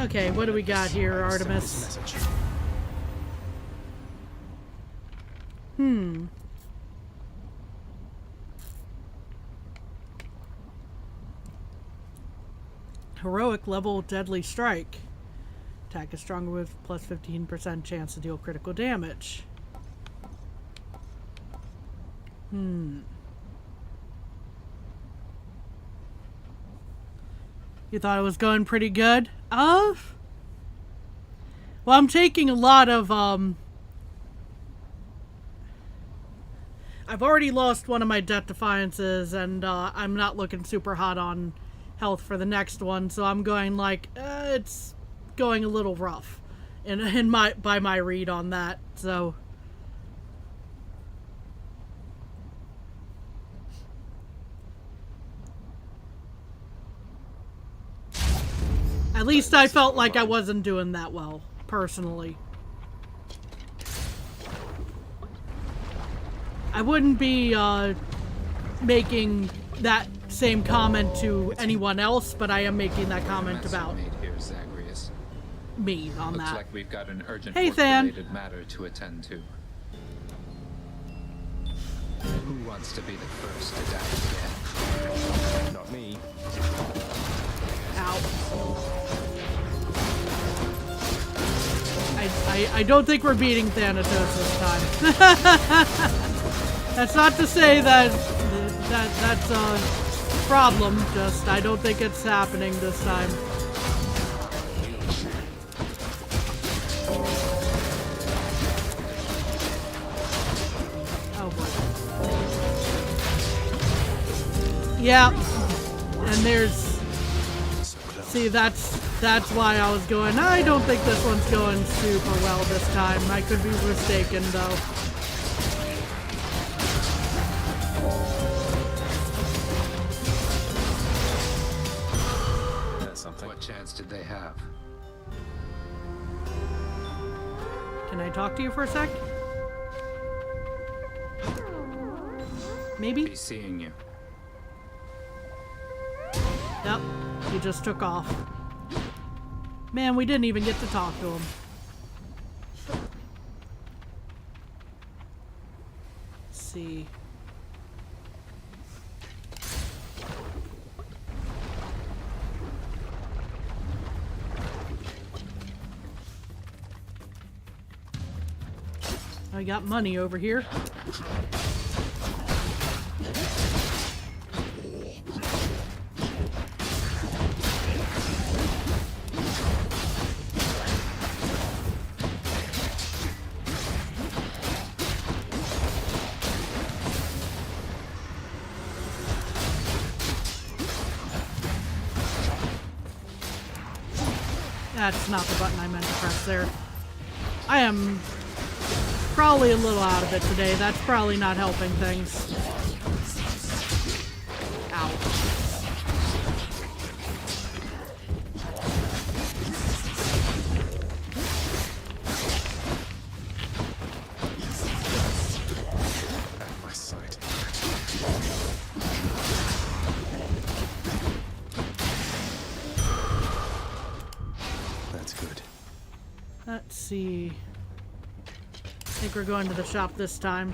Okay, what do we got here, Send Artemis? this message. Heroic level deadly strike. Attack is stronger with plus 15% chance to deal critical damage. You thought it was going pretty good? Well, I'm taking a lot of, I've already lost one of my death defiances, and I'm not looking super hot on health for the next one, so I'm going like, it's going a little rough by my read on that, so. At least I felt like I wasn't doing that well, personally. I wouldn't be making that same comment to anyone else, but I am making that comment about me on Looks that. like we've got an urgent Hey, Than. work-related matter to attend to. Who wants to be the first to die again? Not me. Ow. I don't think we're beating Thanatos this time. That's not to say that's a problem, just I don't think it's happening this time. Oh boy. Yeah. And there's... See, that's why I was going, I don't think this one's going super well this time. I could be mistaken, though. That's something. What chance did they have? Can I talk to you for a sec? Maybe? Be seeing you. Yep, he just took off. Man, we didn't even get to talk to him. Let's see. I got money over here. That's not the button I meant to press there. I am probably a little out of it today. That's probably not helping things. Ow. My sight. That's good. Let's see. I think we're going to the shop this time.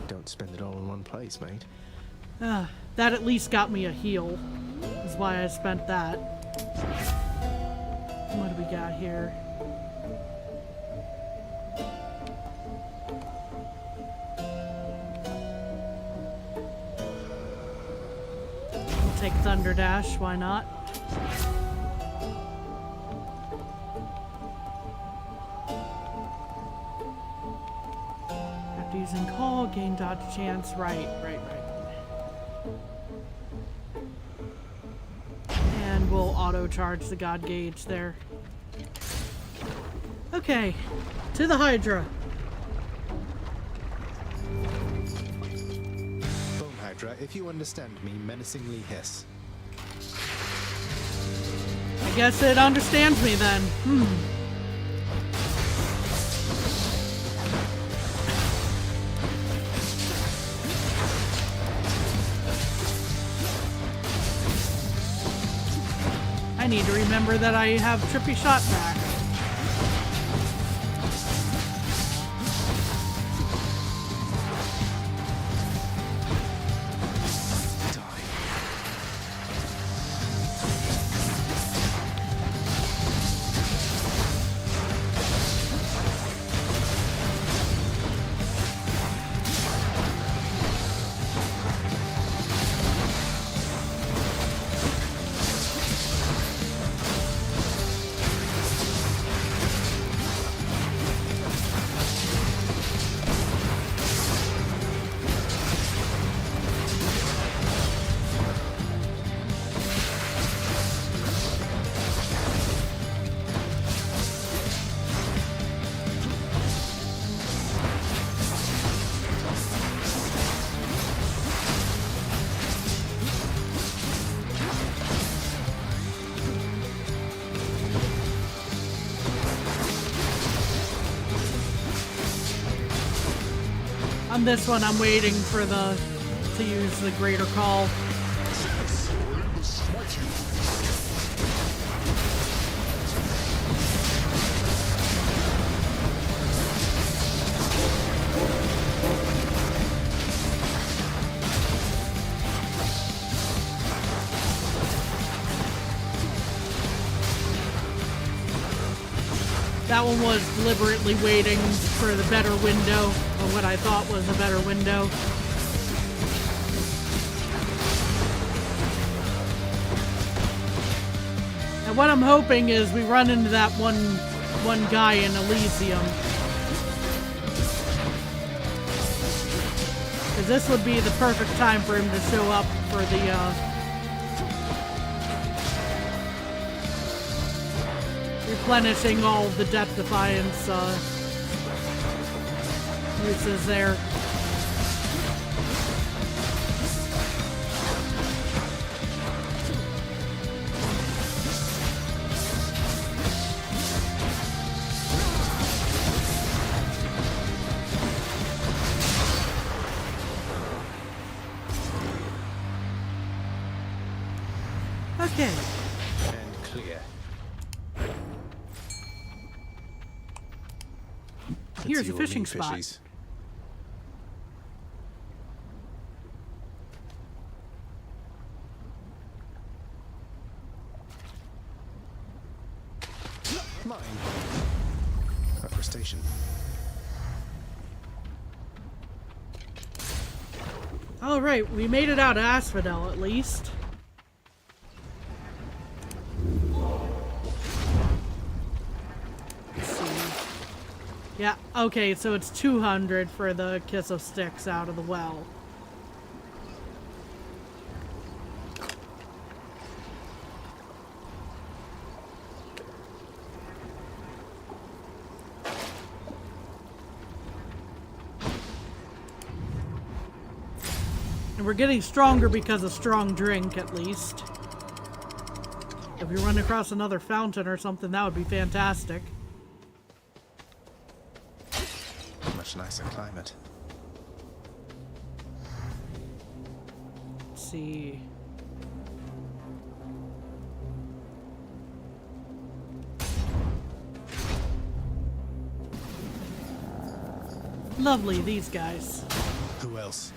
Don't spend it all in one place, mate. That at least got me a heal. Is why I spent that. What do we got here? We'll take Thunder Dash, why not? After using call, gain dodge chance. Right. And we'll auto-charge the God Gauge there. Okay, to the Hydra. Bone Hydra, if you understand me, menacingly hiss. I guess it understands me then. I need to remember that I have Trippy Shot back. On this one, I'm waiting for to use the greater call. That one was deliberately waiting for the better window, or what I thought was a better window. And what I'm hoping is we run into that one guy in Elysium. Because this would be the perfect time for him to show up for the replenishing all the Death Defiance uses there. Okay. And clear. Here's a fishing spot. Fishies. Mine. A crustacean. All right, we made it out of Asphodel at least. Yeah, okay, so it's 200 for the Kiss of Sticks out of the well. And we're getting stronger because of strong drink, at least. If we run across another fountain or something, that would be fantastic. Much nicer climate. Let's see. Lovely, these guys. Who else?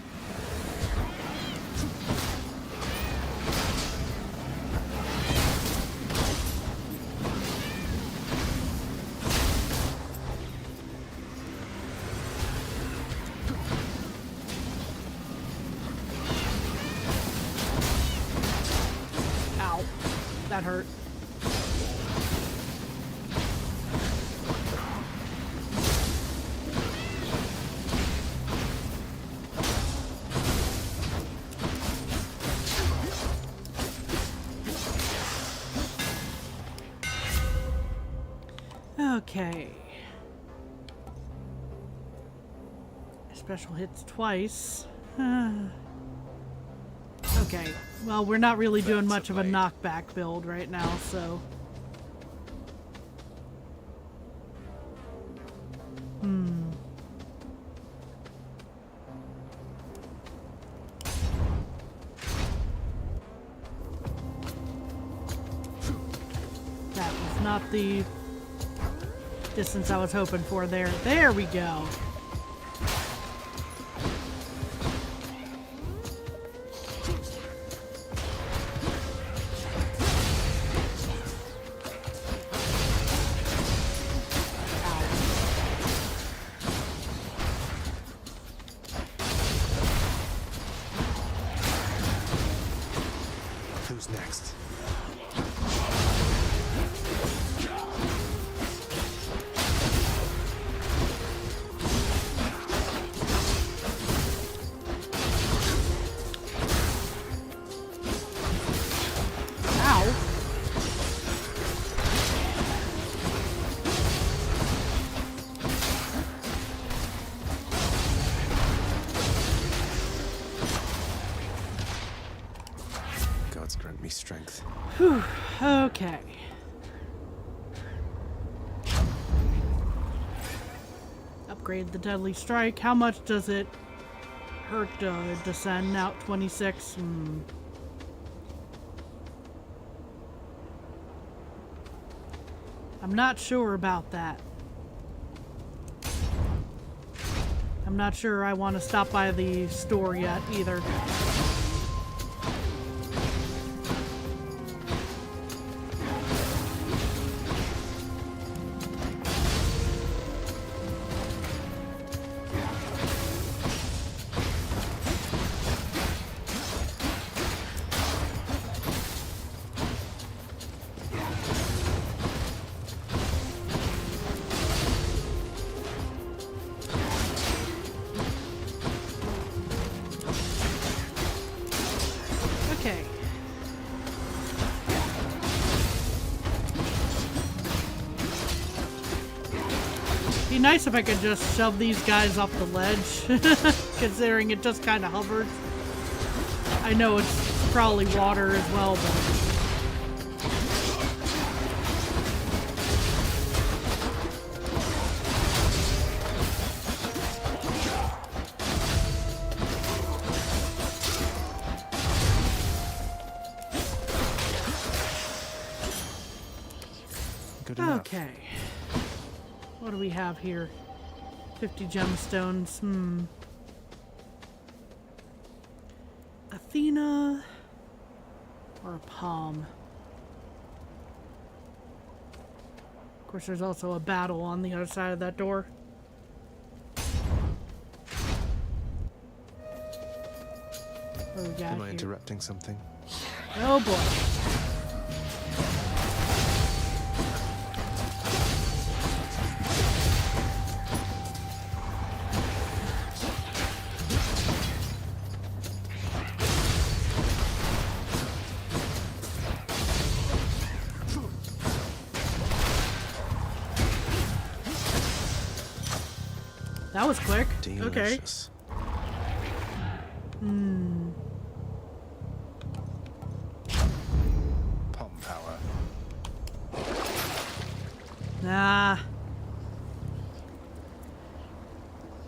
That hurt. Okay. Special hits twice. Okay, well, we're not really doing much of a knockback build right now, so... not the distance I was hoping for there. There we go. Who's next? God's grant me strength. Whew. Okay. Upgrade the deadly strike. How much does it hurt to descend out? 26. I'm not sure about that. I'm not sure I want to stop by the store yet either. Okay. Be nice if I could just shove these guys off the ledge, considering it just kind of hovered. I know it's probably water as well, but... Good enough. Okay. What do we have here? 50 gemstones. Athena or a palm? Of course, there's also a battle on the other side of that door. What do we got Am I here? interrupting something? Oh boy. That was quick. Delicious. Okay. Palm power. Nah.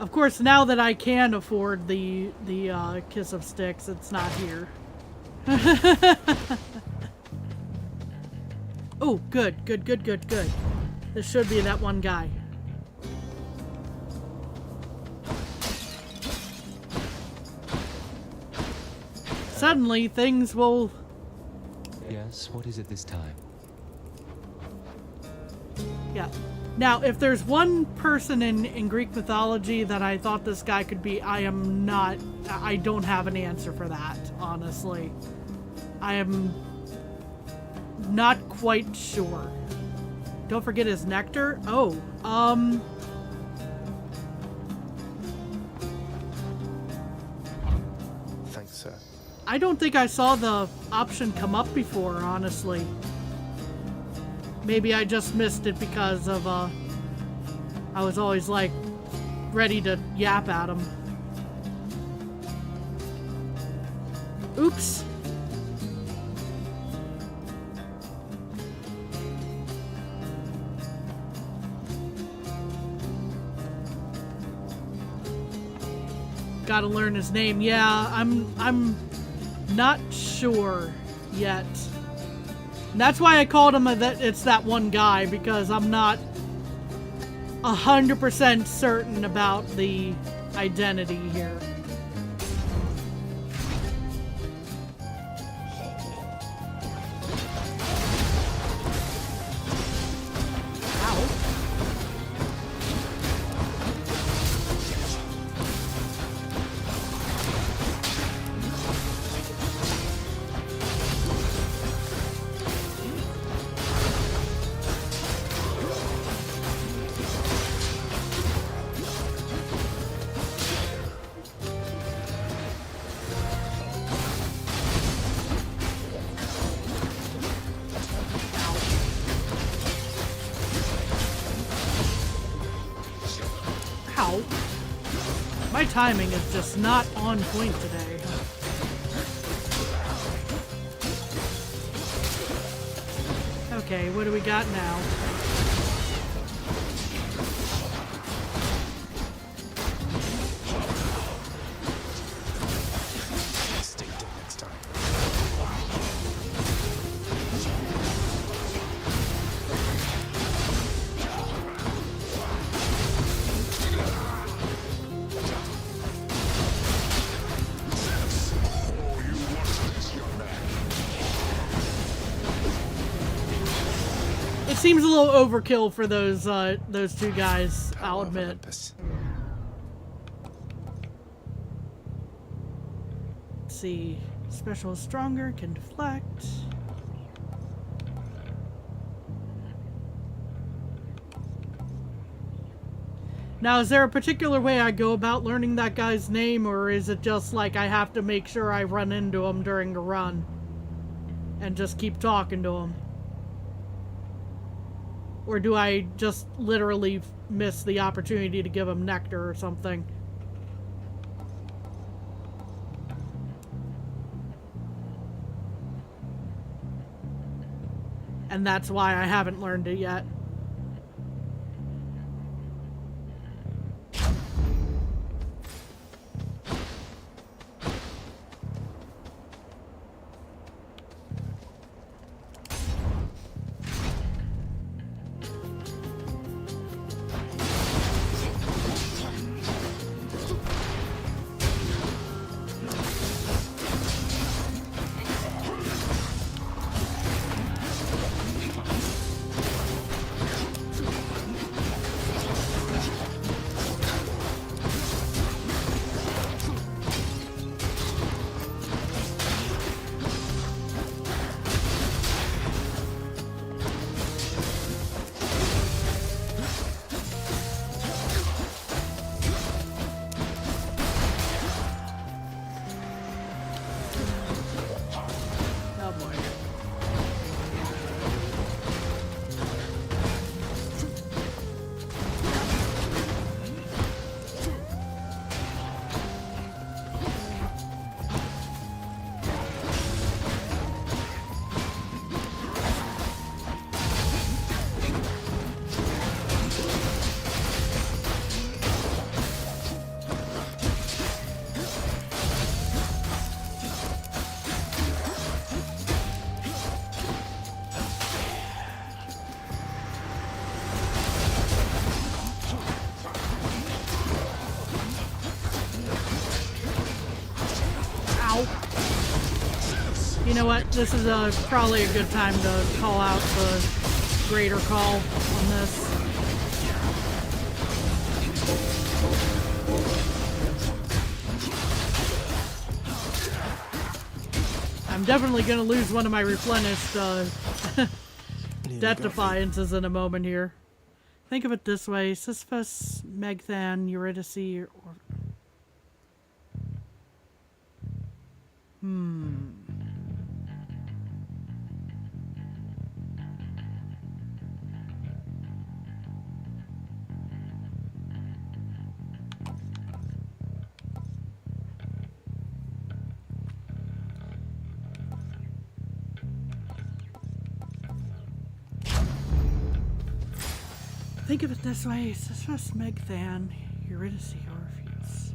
Of course, now that I can afford the Kiss of Sticks, it's not here. Oh, good. This should be that one guy. Suddenly, things will... Yes, what is it this time? Yeah. Now, if there's one person in Greek mythology that I thought this guy could be, I don't have an answer for that, honestly. I am not quite sure. Don't forget his nectar. Oh, Thanks, sir. I don't think I saw the option come up before, honestly. Maybe I just missed it because of, I was always, like, ready to yap at him. Oops. Gotta learn his name. Yeah, I'm not sure yet. And that's why I called him it's that one guy, because I'm not 100% certain about the identity here. My timing is just not on point today. Okay, what do we got now? Stay dead next time. It seems a little overkill for those two guys, I'll admit. Let's see. Special is stronger, can deflect. Now, is there a particular way I go about learning that guy's name, or is it just like I have to make sure I run into him during the run and just keep talking to him? Or do I just literally miss the opportunity to give him nectar or something? And that's why I haven't learned it yet. You know what? This is probably a good time to call out the greater call on this. I'm definitely going to lose one of my replenished Death Defiances in a moment here. Think of it this way. Sisyphus, Megthan, Eurydice, or... Think of it this way. Sisyphus, Megthan, Eurydice, Orpheus.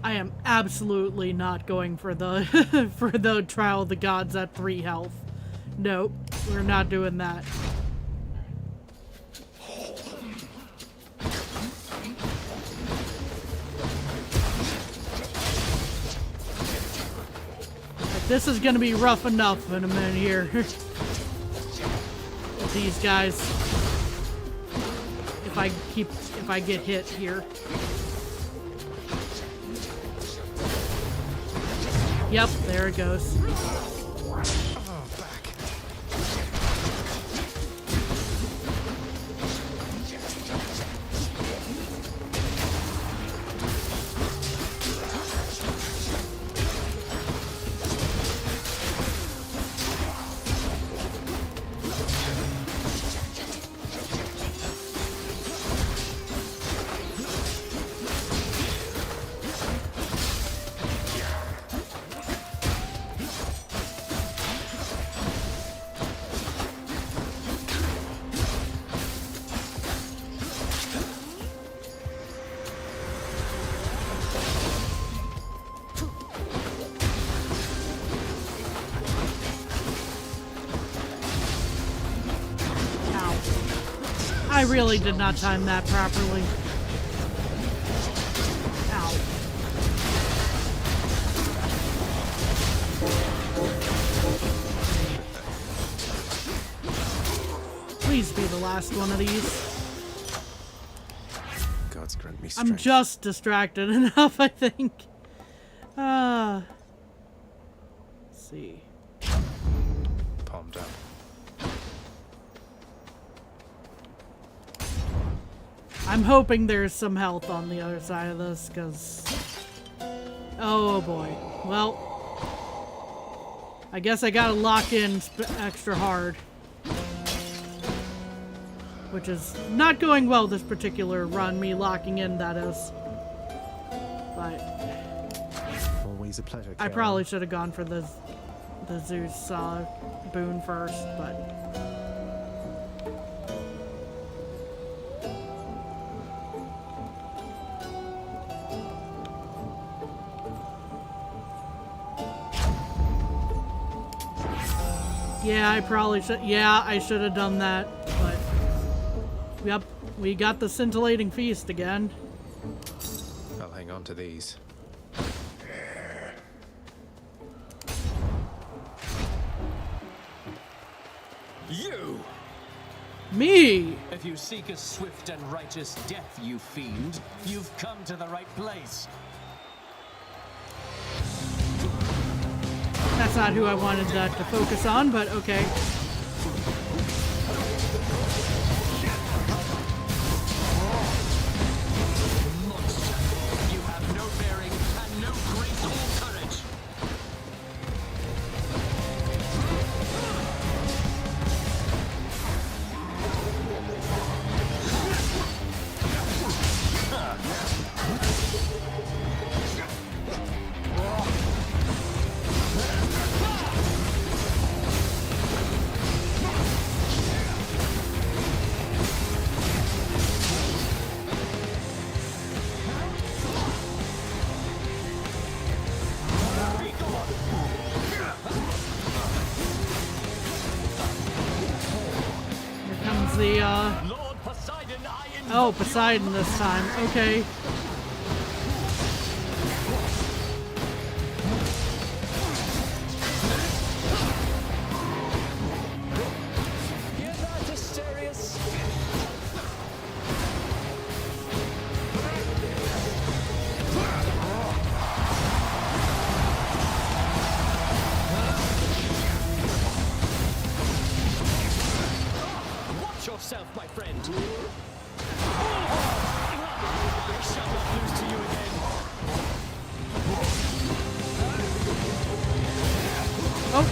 I am absolutely not going for the for the Trial of the Gods at 3 health. Nope, we're not doing that. But this is gonna be rough enough in a minute here. With these guys. If I get hit here. Yep, there it goes. I really did not time that properly. Ow. Please be the last one of these. God's grant me strength. I'm just distracted enough, I think. Let's see. Palmed up. I'm hoping there's some health on the other side of this, because... Oh boy. Well... I guess I gotta lock in extra hard. Which is not going well this particular run, me locking in, that is. But... Always a pleasure, I probably should have gone for the Zeus boon first, but... Yeah, I probably should. Yeah, I should have done that. But, yep, we got the scintillating feast again. I'll hang on to these. You! Me! If you seek a swift and righteous death, you fiend, you've come to the right place. That's not who I wanted that to focus on, but okay. Monster, you have no bearing and no grace or courage. Lord Poseidon, oh, Poseidon this time. Okay. Hear that, Asterius? Watch yourself, my friend. I shall not lose to you again. Oh,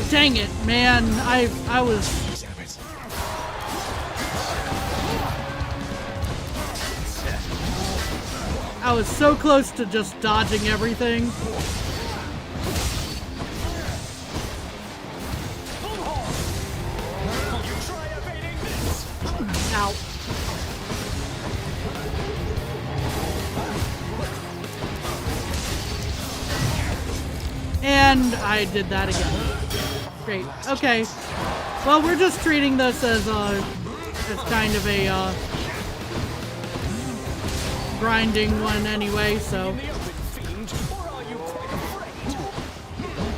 dang it, man. I was... I was so close to just dodging everything. Ow. And I did that again. Great. Okay. Well, we're just treating this as kind of a grinding one anyway, so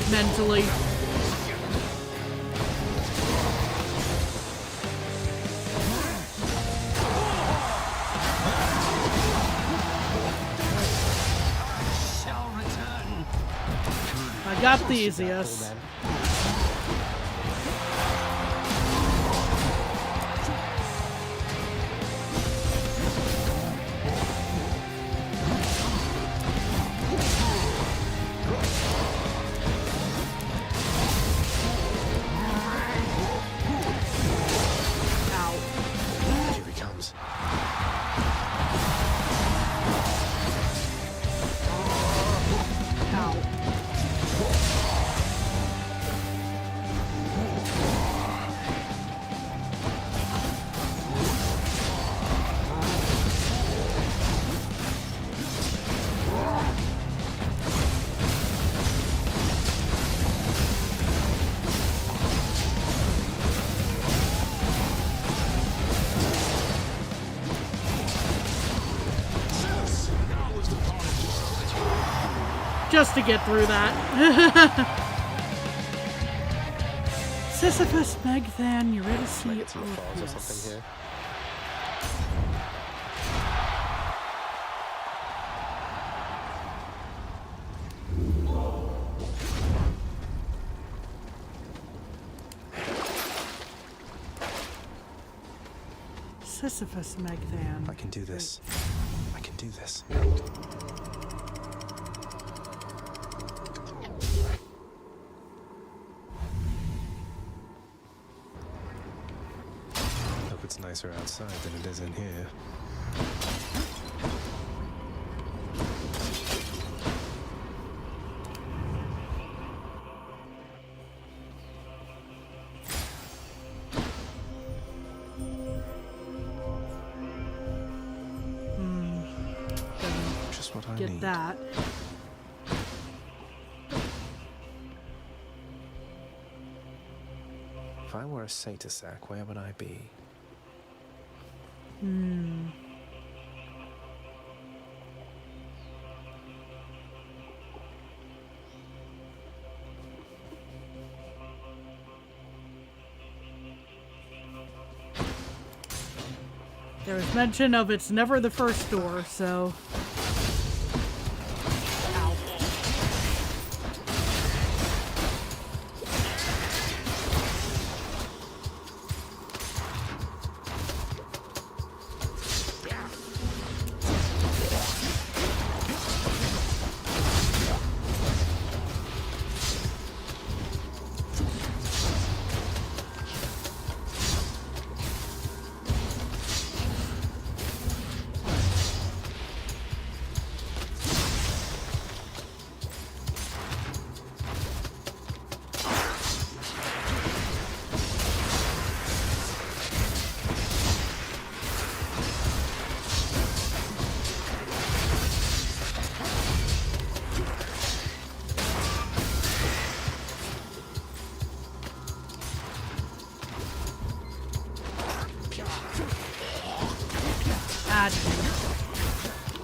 mentally. I got the easiest. Just to get through that. Sisyphus, Megthan, Eurydice, Orpheus. Sisyphus, Megthan. I can do this. I can do this. Hope it's nicer outside than it is in here. Just what I Get need. that. If I were a satyr sack, where would I be? There was mention of it's never the first door, so... Ow.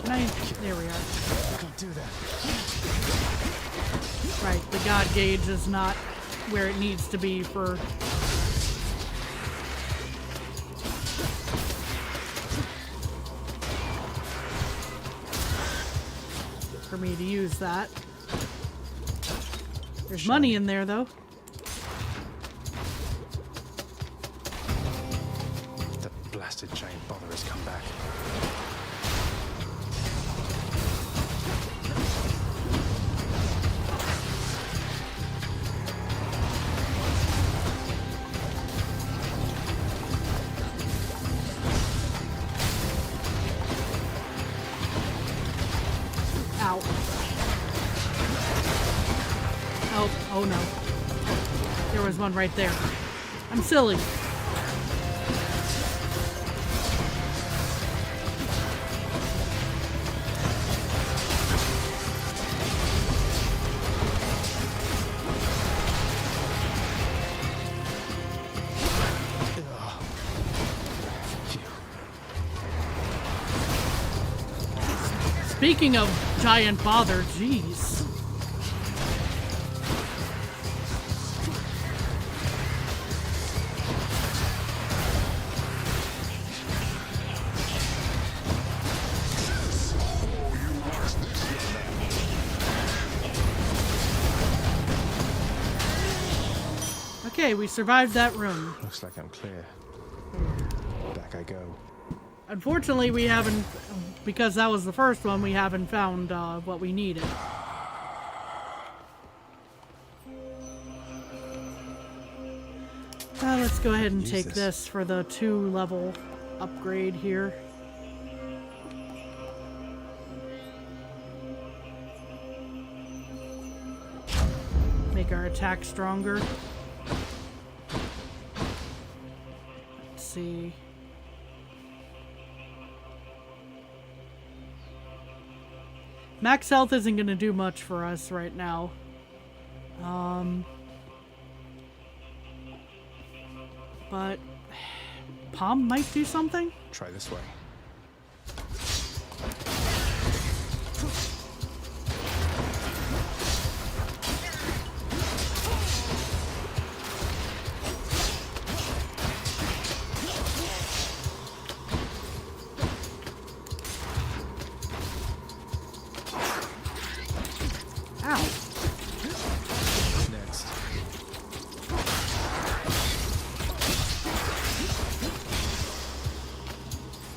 Can I? There we are. Don't do that. Right, the god gauge is not where it needs to be for... for me to use that. There's money in there, though. The blasted giant bother has come back. Ow. Oh, oh no. There was one right there. I'm silly. Speaking of giant bother, jeez. Okay, we survived that room. Looks like I'm clear. Back I go. Unfortunately, we haven't, because that was the first one, we haven't found what we needed. Let's go ahead and take this for the 2-level upgrade here. Make our attack stronger. Let's see. Max health isn't going to do much for us right now. But Palm might do something? Try this way.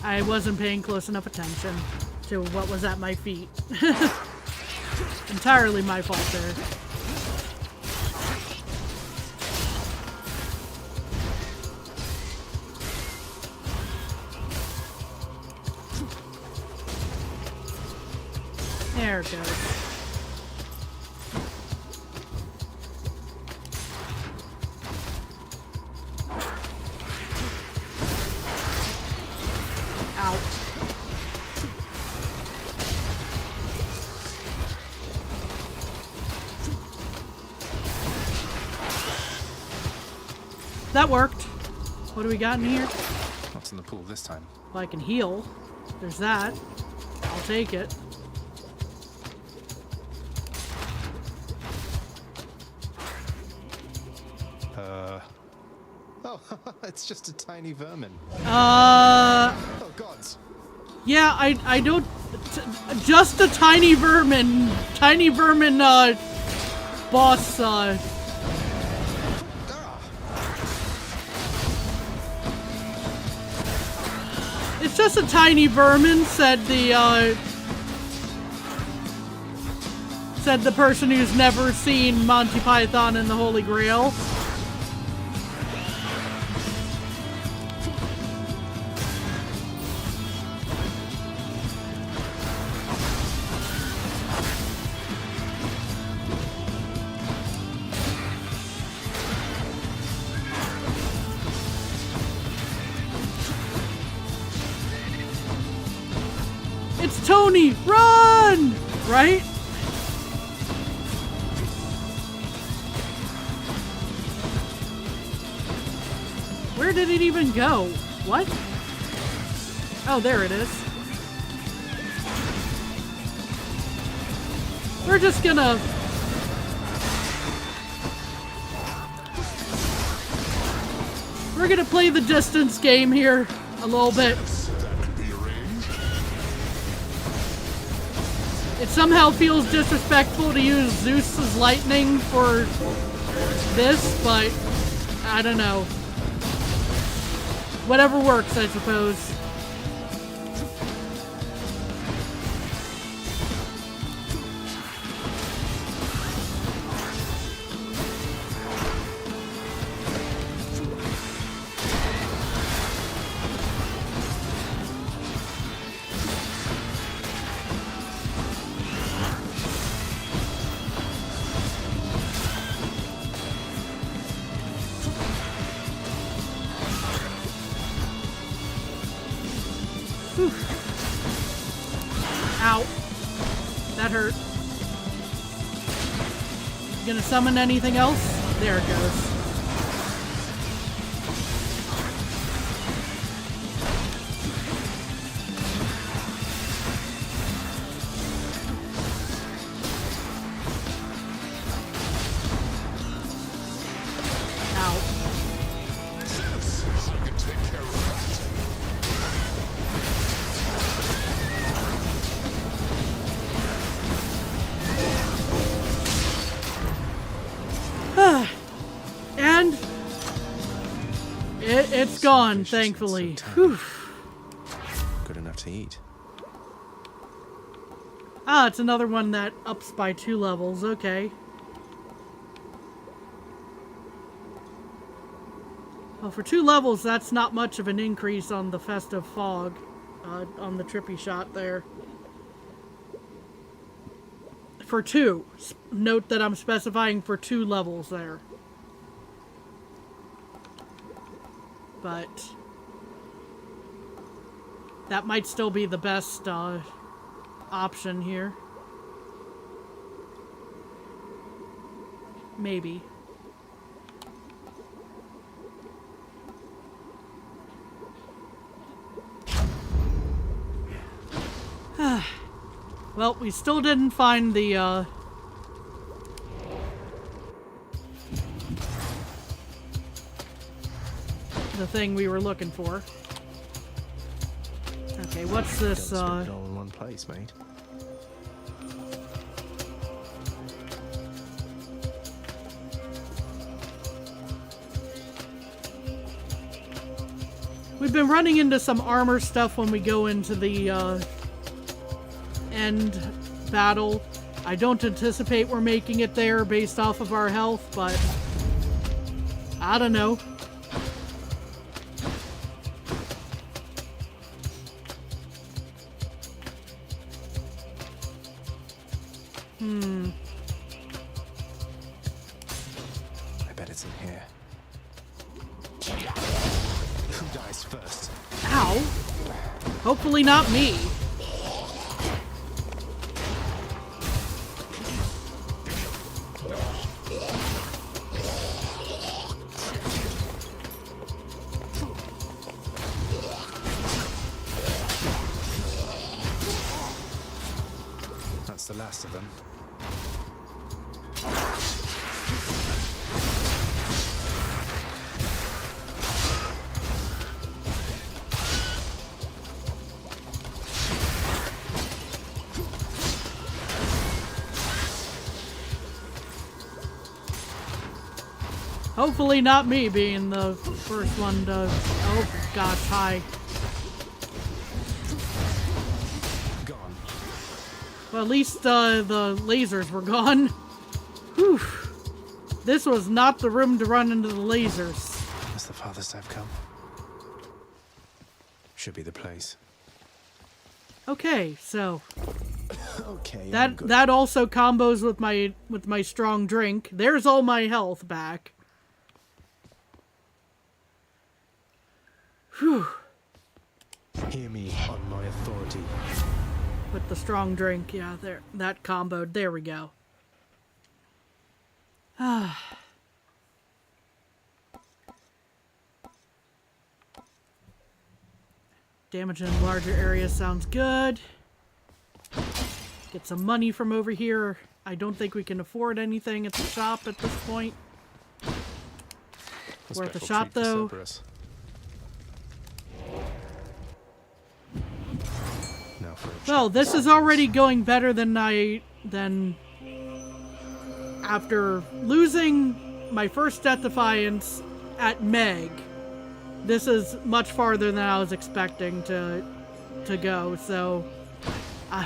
I wasn't paying close enough attention to what was at my feet. Entirely my fault there. There it goes. That worked. What do we got in here? What's in the pool this time? Well, I can heal. There's that. I'll take it. Oh, it's just a tiny vermin. Oh, gods. Yeah, I don't... just a tiny vermin. Tiny vermin, boss, It's just a tiny vermin, said the person who's never seen Monty Python and the Holy Grail. It's Tony! Run! Right? Where did it even go? What? Oh, there it is. We're just gonna... we're gonna play the distance game here a little bit. It somehow feels disrespectful to use Zeus's lightning for this, but I don't know. Whatever works, I suppose. Ow. That hurt. Gonna summon anything else? There it goes. out. I can take care of And it's gone, thankfully. Whew. Good enough to eat. Ah, it's another one that ups by 2 levels. Okay. Well, for 2 levels, that's not much of an increase on the Festive Fog, on the trippy shot there. For 2. Note that I'm specifying for 2 levels there. But that might still be the best option here. Maybe. Well, we still didn't find the thing we were looking for. Okay, what's this? Don't spend it all in one place, mate. We've been running into some armor stuff when we go into the end battle. I don't anticipate we're making it there based off of our health, but I don't know. I bet it's in here. Who dies first? Ow. Hopefully not me. That's the last of them. Hopefully not me being the first one to... Oh gosh, hi. Gone. Well, at least the lasers were gone. Whew. This was not the room to run into the lasers. That's the farthest I've come. Should be the place. Okay, so Okay. that also combos with my strong drink. There's all my health back. Whew. Hear me on my authority. With the strong drink, yeah, there, that comboed. There we go. Damage in larger areas sounds good. Get some money from over here. I don't think we can afford anything at the shop at this point. Worth a shot, though. Well, this is already going better than after losing my first Death Defiance at Meg. This is much farther than I was expecting to go, so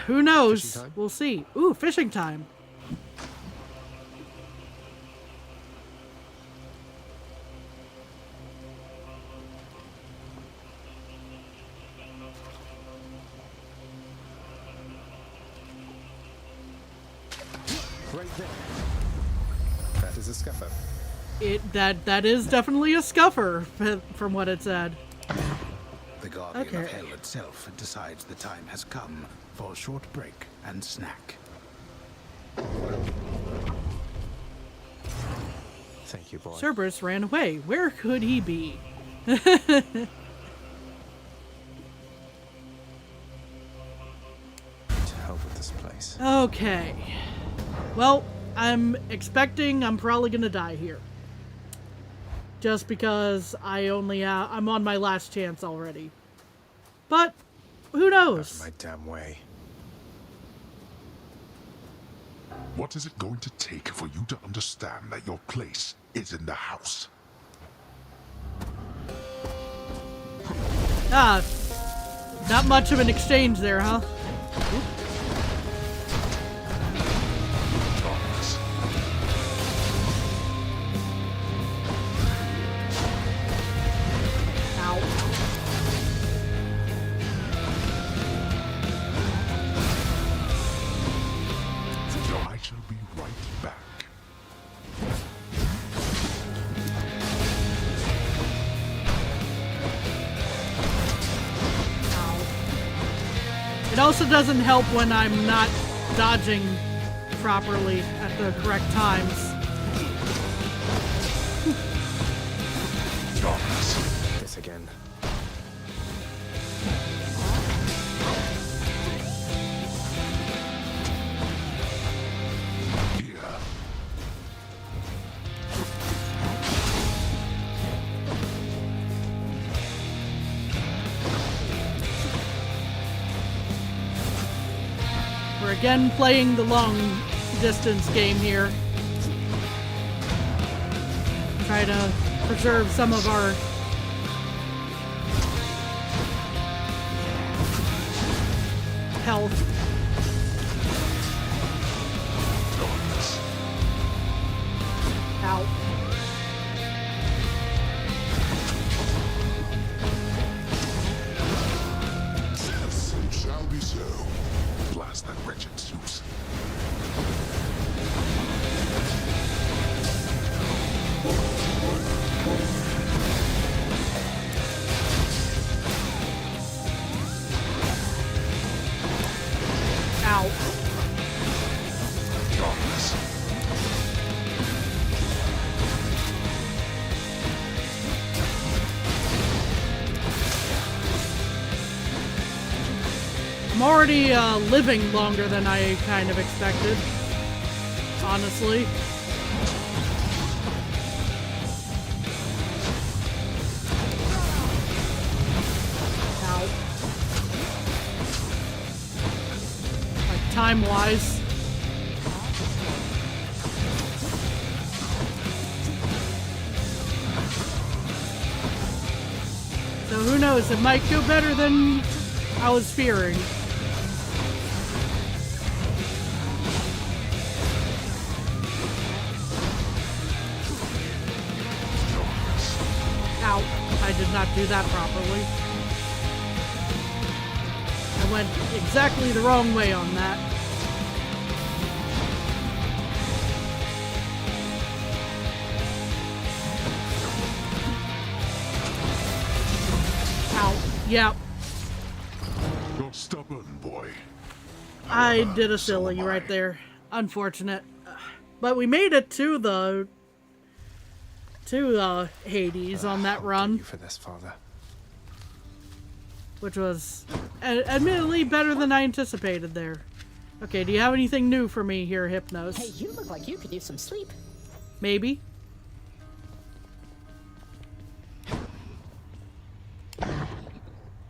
who knows? We'll see. Ooh, fishing time. Right there. That is a scuffer. That is definitely a scuffer, from what it said. The Guardian of Hell itself decides the time has come for a short break and snack. Thank you, boy. Cerberus ran away. Where could he be? To hell with this place. Okay. Well, I'm probably gonna die here. just because I'm on my last chance already. But who knows? Out of my damn way. What is it going to take for you to understand that your place is in the house? Ah, not much of an exchange there, huh? I shall be right back. It also doesn't help when I'm not dodging properly at the correct times. This again. We're again playing the long distance game here. Try to preserve some of our health. Ow. Yes, it shall be so. Blast that wretched Zeus. Ow. Darkness. I'm already living longer than I kind of expected, honestly. Ow. Like time-wise. So who knows, it might go better than I was fearing. Ow, I did not do that properly. I went exactly the wrong way on that. Ow, yep. You're stubborn, boy. I did a silly right there. Unfortunate. But we made it to the Hades on that run. Thank you for this, Father. Which was admittedly better than I anticipated there. Okay, do you have anything new for me here, Hypnos? Hey, you look like you could use some sleep. Maybe.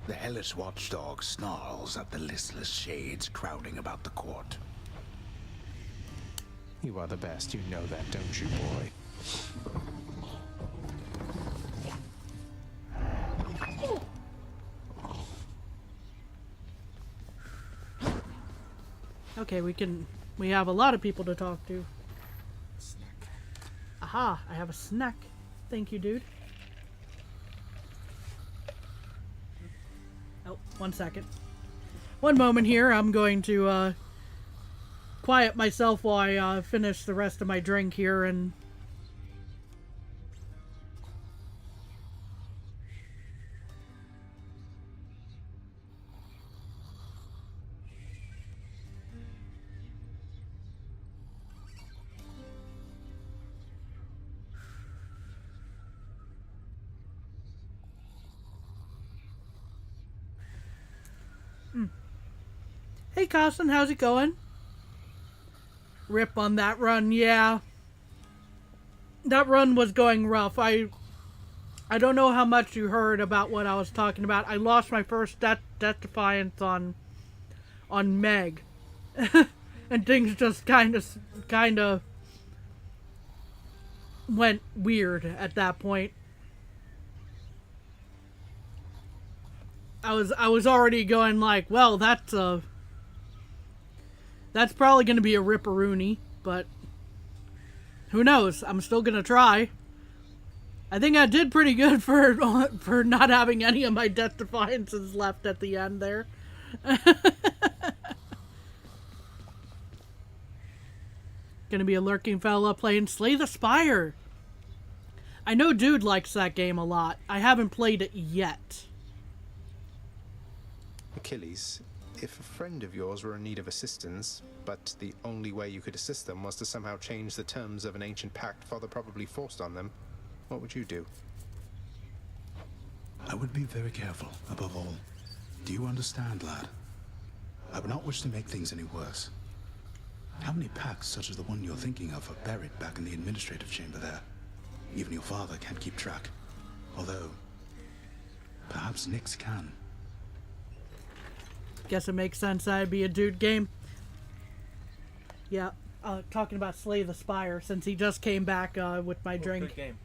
The hellish watchdog snarls at the listless shades crowding about the court. You are the best, you know that, don't you, boy? Okay, we have a lot of people to talk to. Aha, I have a snack. Thank you, dude. Oh, 1 second. One moment here, I'm going to quiet myself while I finish the rest of my drink here and Hey, Carson, how's it going? Rip on that run, yeah. That run was going rough. I I don't know how much you heard about what I was talking about. I lost my first death defiance on Meg. And things just kind of went weird at that point. I was already going like, well, that's probably going to be a ripperoonie, but who knows? I'm still going to try. I think I did pretty good for not having any of my death defiances left at the end there. Gonna be a lurking fella playing Slay the Spire. I know Dude likes that game a lot. I haven't played it yet. Achilles, if a friend of yours were in need of assistance, but the only way you could assist them was to somehow change the terms of an ancient pact Father probably forced on them, what would you do? I would be very careful, above all. Do you understand, lad? I would not wish to make things any worse. How many pacts such as the one you're thinking of are buried back in the administrative chamber there? Even your father can't keep track. Although, perhaps Nyx can. Guess it makes sense that'd be a Dude game. Yeah, talking about Slay the Spire, since he just came back with my drink. Good game.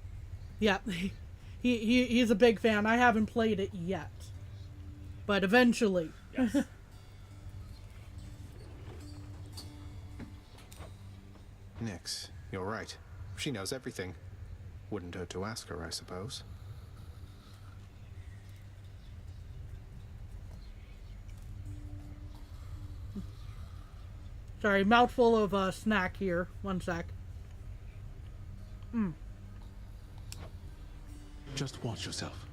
Yeah, he's a big fan. I haven't played it yet, but eventually. Yes. Nyx, you're right. She knows everything. Wouldn't hurt to ask her, I suppose. Sorry, mouthful of snack here. One sec. Just watch yourself.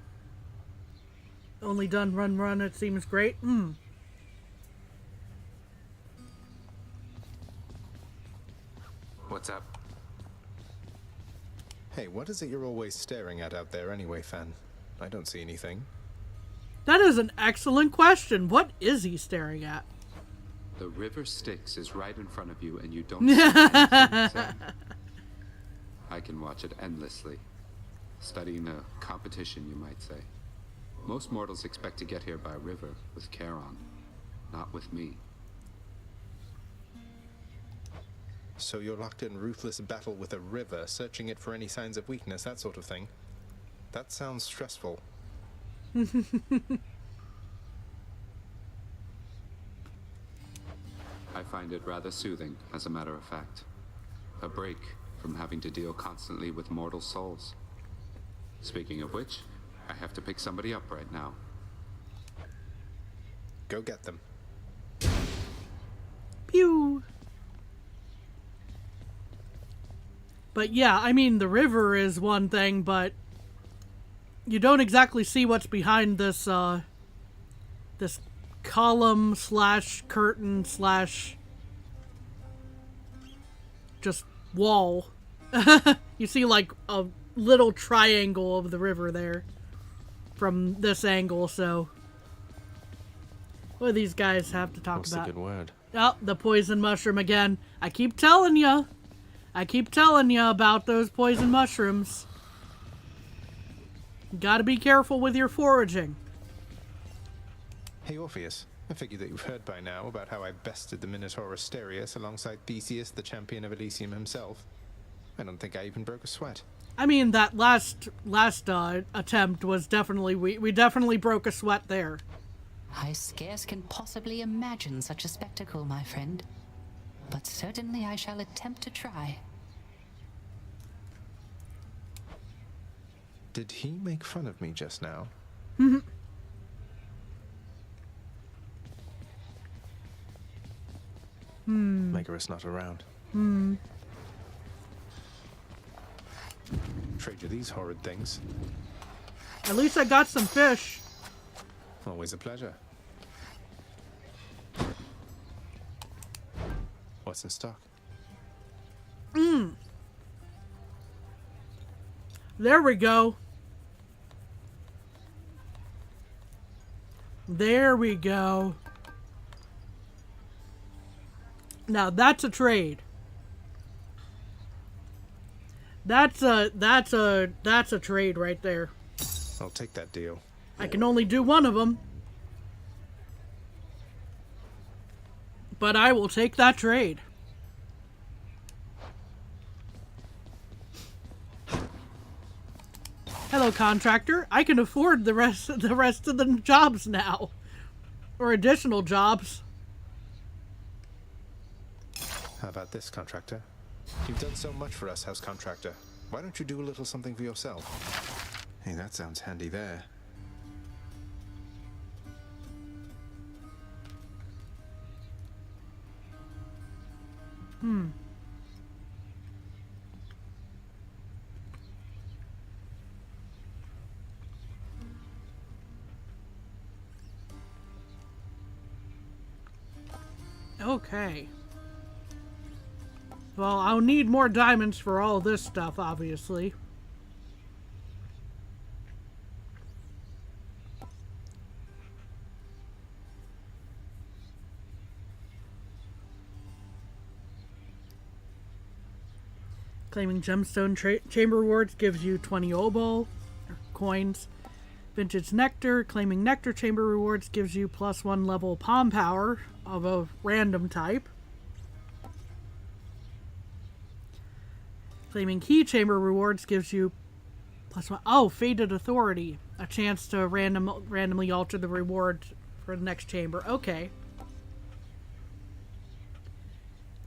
Only done run. It seems great. What's up? Hey, what is it you're always staring at out there anyway, Fan? I don't see anything. That is an excellent question. What is he staring at? The river Styx is right in front of you and you don't see anything. I can watch it endlessly. Studying a competition, you might say. Most mortals expect to get here by river with Charon, not with me. So you're locked in ruthless battle with a river, searching it for any signs of weakness, that sort of thing. That sounds stressful. I find it rather soothing, as a matter of fact. A break from having to deal constantly with mortal souls. Speaking of which, I have to pick somebody up right now. Go get them. Pew! But yeah, I mean, the river is one thing, but you don't exactly see what's behind this, this column slash curtain slash just wall. You see like a little triangle of the river there from this angle, so what do these guys have to talk What's about? a good word? Oh, the poison mushroom again. I keep telling you about those poison mushrooms. You gotta be careful with your foraging. Hey, Orpheus. I figure that you've heard by now about how I bested the Minotaur Asterius alongside Theseus, the champion of Elysium himself. I don't think I even broke a sweat. I mean, that last attempt was definitely... We definitely broke a sweat there. I scarce can possibly imagine such a spectacle, my friend. But certainly I shall attempt to try. Did he make fun of me just now? Megariss not around. Trade you these horrid things. At least I got some fish. Always a pleasure. What's in stock? There we go. There we go. Now that's a trade. That's a trade right there. I'll take that deal. I can only do one of them. But I will take that trade. Hello, contractor. I can afford the rest of the jobs now. Or additional jobs. How about this, contractor? You've done so much for us, house contractor. Why don't you do a little something for yourself? Hey, that sounds handy there. Okay. Well, I'll need more diamonds for all this stuff, obviously. Claiming gemstone chamber rewards gives you 20 obol coins. Vintage nectar. Claiming nectar chamber rewards gives you +1 level palm power of a random type. Claiming key chamber rewards gives you +1. Oh, Faded Authority. A chance to randomly alter the reward for the next chamber. Okay.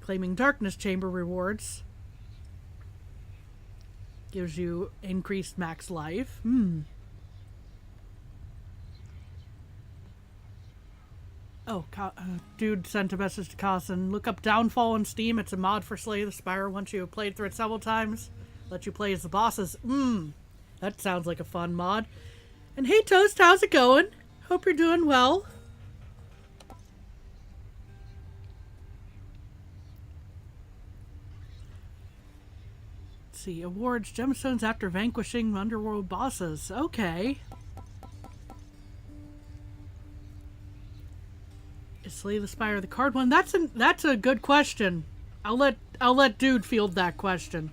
Claiming Darkness chamber rewards gives you increased max life. Oh, dude sent a message to Carson. Look up Downfall on Steam. It's a mod for Slay the Spire. Once you have played through it several times, let you play as the bosses. That sounds like a fun mod. And hey, Toast, how's it going? Hope you're doing well. Let's see. Awards gemstones after vanquishing underworld bosses. Okay. Is Slay the Spire the card one? That's a good question. I'll let Dude field that question.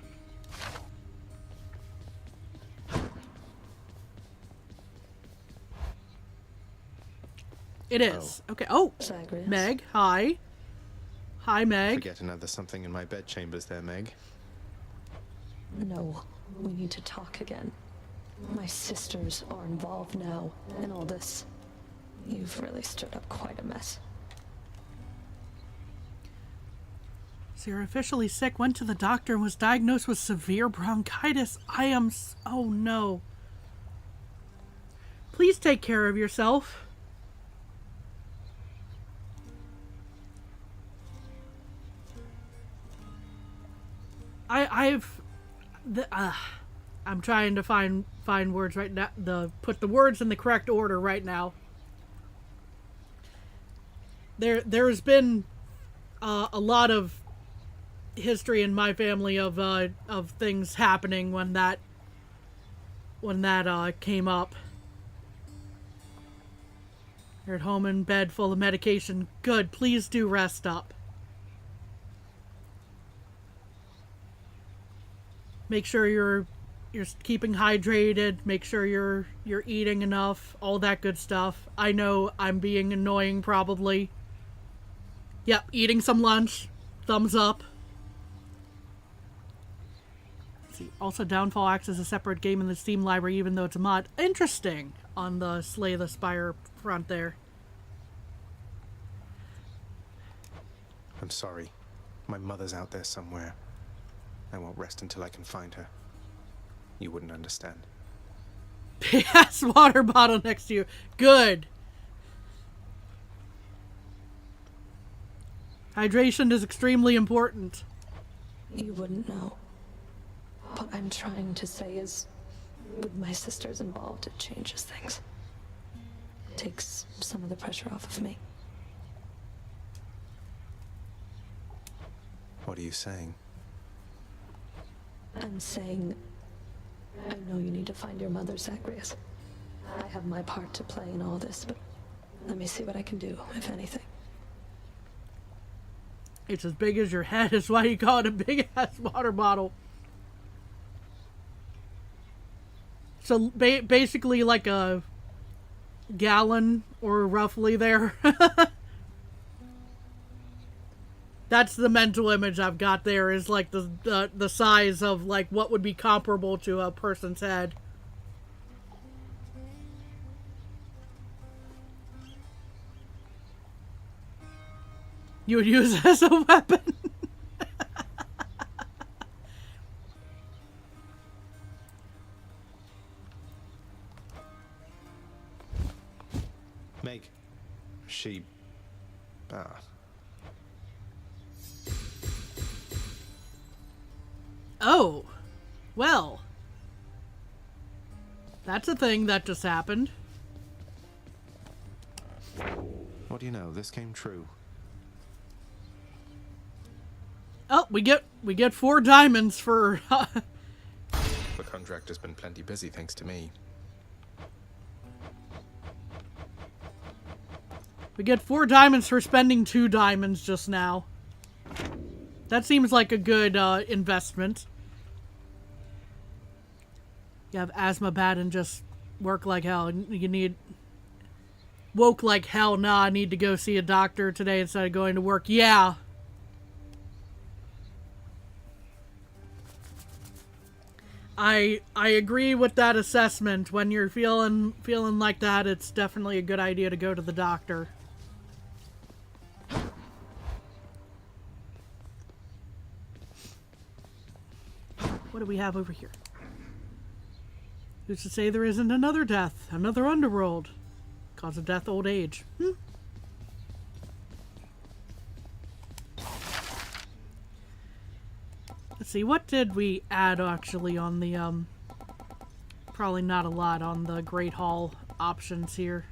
It is. Oh. Okay. Oh, Zagreus. Meg. Hi. Hi, Meg. Forget another something in my bedchambers there, Meg. No, we need to talk again. My sisters are involved now in all this. You've really stirred up quite a mess. So you're officially sick, went to the doctor, and was diagnosed with severe bronchitis. Oh no. Please take care of yourself. I'm trying to find words right now. Put the words in the correct order right now. There's been a lot of history in my family of things happening when that came up. You're at home in bed full of medication. Good. Please do rest up. Make sure you're keeping hydrated. Make sure you're eating enough. All that good stuff. I know I'm being annoying probably. Yep, eating some lunch. Thumbs up. Let's see. Also, Downfall acts as a separate game in the Steam library, even though it's a mod. Interesting on the Slay the Spire front there. I'm sorry. My mother's out there somewhere. I won't rest until I can find her. You wouldn't understand. P.S. water bottle next to you. Good. Hydration is extremely important. You wouldn't know. What I'm trying to say is, with my sisters involved, it changes things. It takes some of the pressure off of me. What are you saying? I'm saying, I know you need to find your mother, Zagreus. I have my part to play in all this, but let me see what I can do, if anything. It's as big as your head, is why you call it a big-ass water bottle. So basically like a gallon or roughly there. That's the mental image I've got there, is like the size of like what would be comparable to a person's head. You would use it as a weapon. Meg. She... Oh. Well. That's a thing that just happened. What do you know? This came true. Oh, we get 4 diamonds for... The contractor's been plenty busy, thanks to me. We get 4 diamonds for spending 2 diamonds just now. That seems like a good investment. You have asthma bad and just work like hell. You need... Woke like hell. Nah, I need to go see a doctor today instead of going to work. Yeah. I agree with that assessment. When you're feeling like that, it's definitely a good idea to go to the doctor. What do we have over here? Who's to say there isn't another death? Another underworld. Cause of death, old age. Let's see, what did we add actually on the, probably not a lot on the Great Hall options here.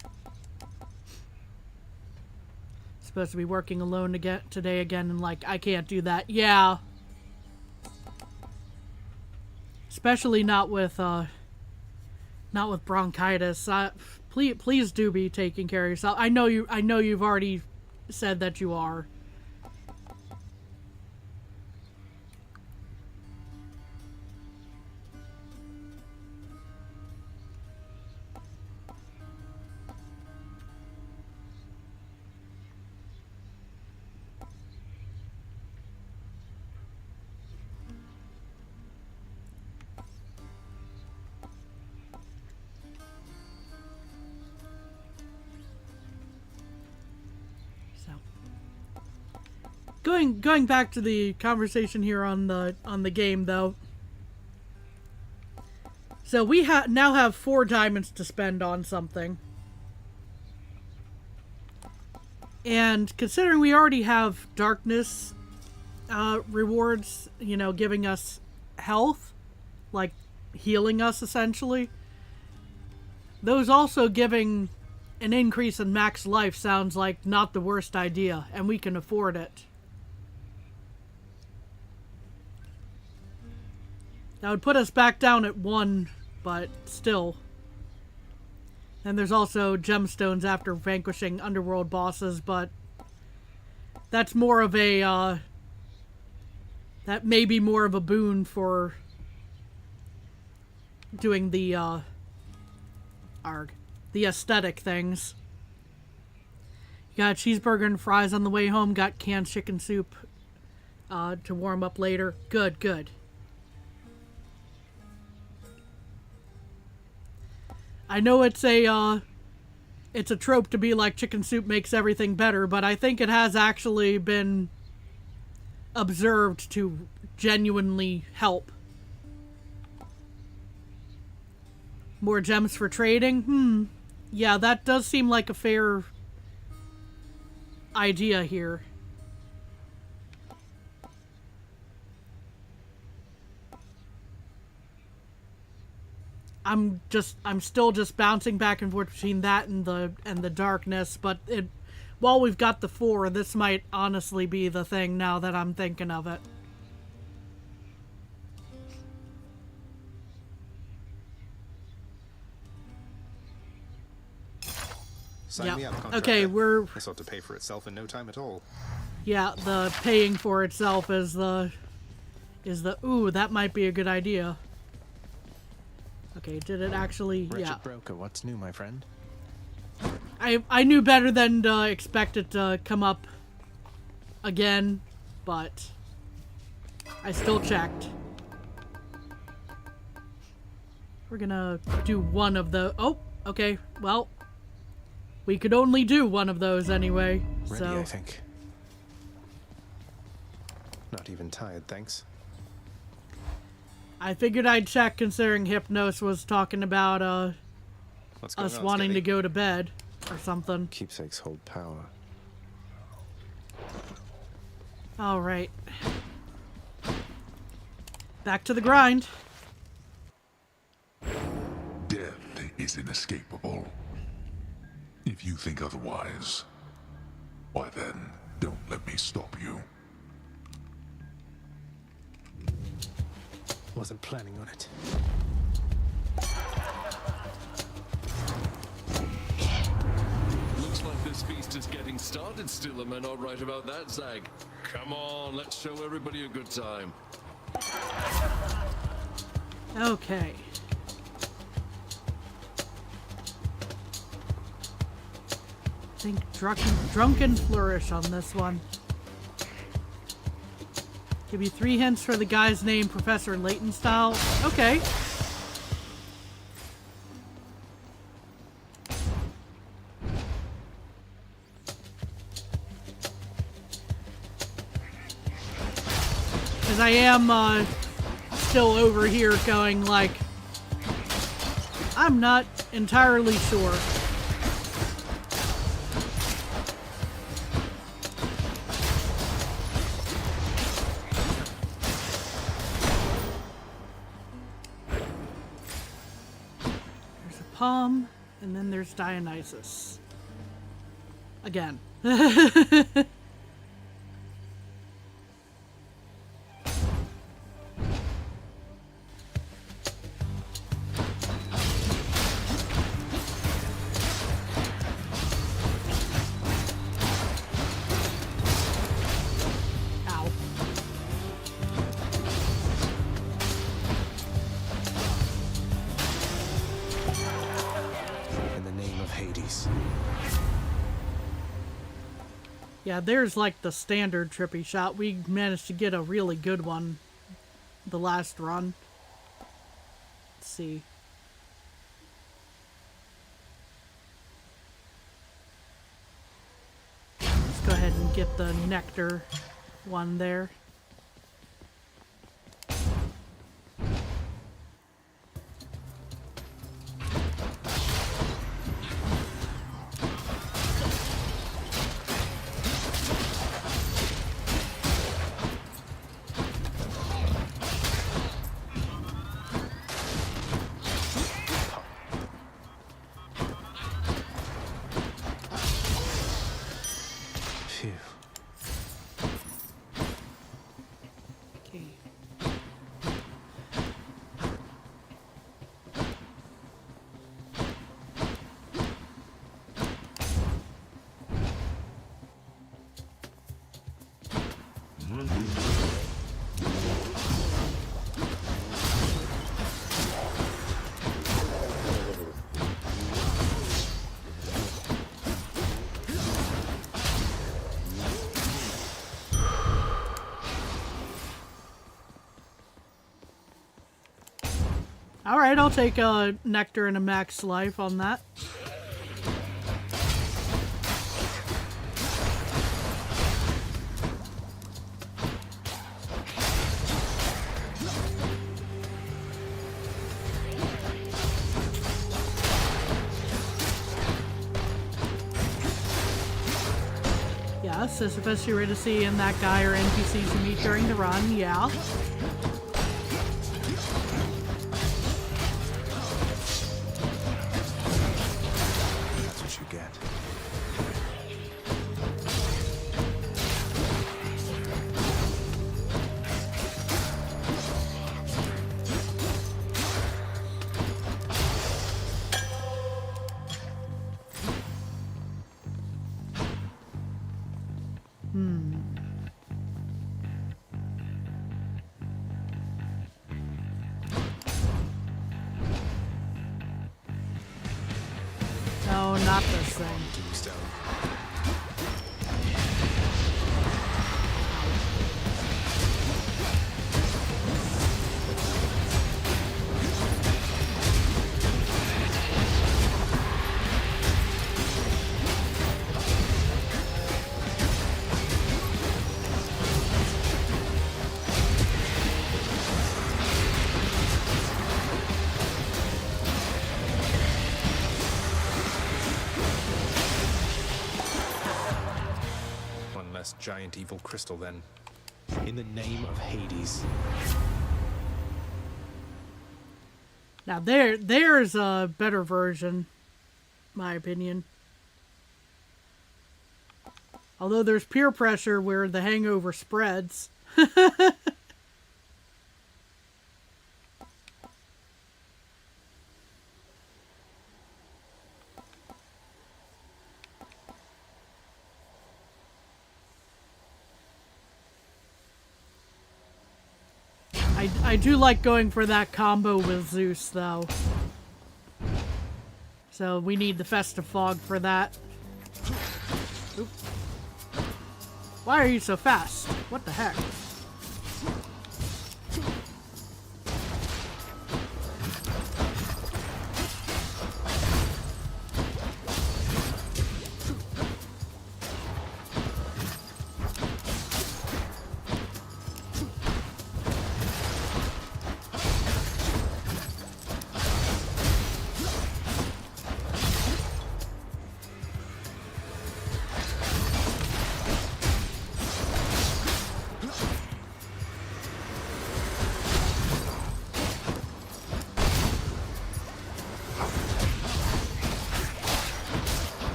Supposed to be working alone again today again, and like, I can't do that. Yeah. Especially not with bronchitis. Please do be taking care of yourself. I know you've already said that you are. Going back to the conversation here on the game though. So we now have 4 diamonds to spend on something. And considering we already have darkness rewards, you know, giving us health, like healing us essentially. Those also giving an increase in max life sounds like not the worst idea, and we can afford it. That would put us back down at 1, but still. And there's also gemstones after vanquishing underworld bosses, but that's more of a, that may be more of a boon for doing the, the aesthetic things. You got a cheeseburger and fries on the way home, got canned chicken soup, to warm up later. Good, good. I know it's a trope to be like chicken soup makes everything better, but I think it has actually been observed to genuinely help. More gems for trading? Yeah, that does seem like a fair idea here. I'm still just bouncing back and forth between that and the darkness, but while we've got the 4, this might honestly be the thing now that I'm thinking of it. Sign me up, contractor. Okay, This ought to pay for itself in no time at all. Yeah, the paying for itself is the ooh, that might be a good idea. Okay, did it actually? Wretched Yeah. broker, what's new, my friend? I knew better than to expect it to come up again, but I still checked. We're gonna do one of the. Oh, okay. Well, we could only do one of those anyway. Ready, So I think. Not even tired, thanks. I figured I'd check, considering Hypnos was talking about What's going us on, wanting Skelly? to go to bed or something. Keepsakes hold power. All right. Back to the grind. Death is inescapable. If you think otherwise, why then, don't let me stop you. Wasn't planning on it. Looks like this feast is getting started still, am I not right about that, Zag? Come on, let's show everybody a good time. Okay. I think drunken flourish on this one. Give you 3 hints for the guy's name, Professor Layton style. Okay. Because I am still over here going like, I'm not entirely sure. There's a palm, and then there's Dionysus. Again. Ow. In the name of Hades. Yeah, there's like the standard trippy shot. We managed to get a really good one the last run. Let's see. Let's go ahead and get the nectar one there. Phew. Okay. Alright, I'll take a nectar and a max life on that. Yeah, Sisyphus, Eurydice, and that guy are NPCs you meet during the run, yeah. That's what you get. No, not this thing. Tombstone. Giant evil crystal, then. In the name of Hades. Now there's a better version, my opinion. Although there's peer pressure where the hangover spreads. I do like going for that combo with Zeus, though. So we need the Festive Fog for that. Oop. Why are you so fast? What the heck?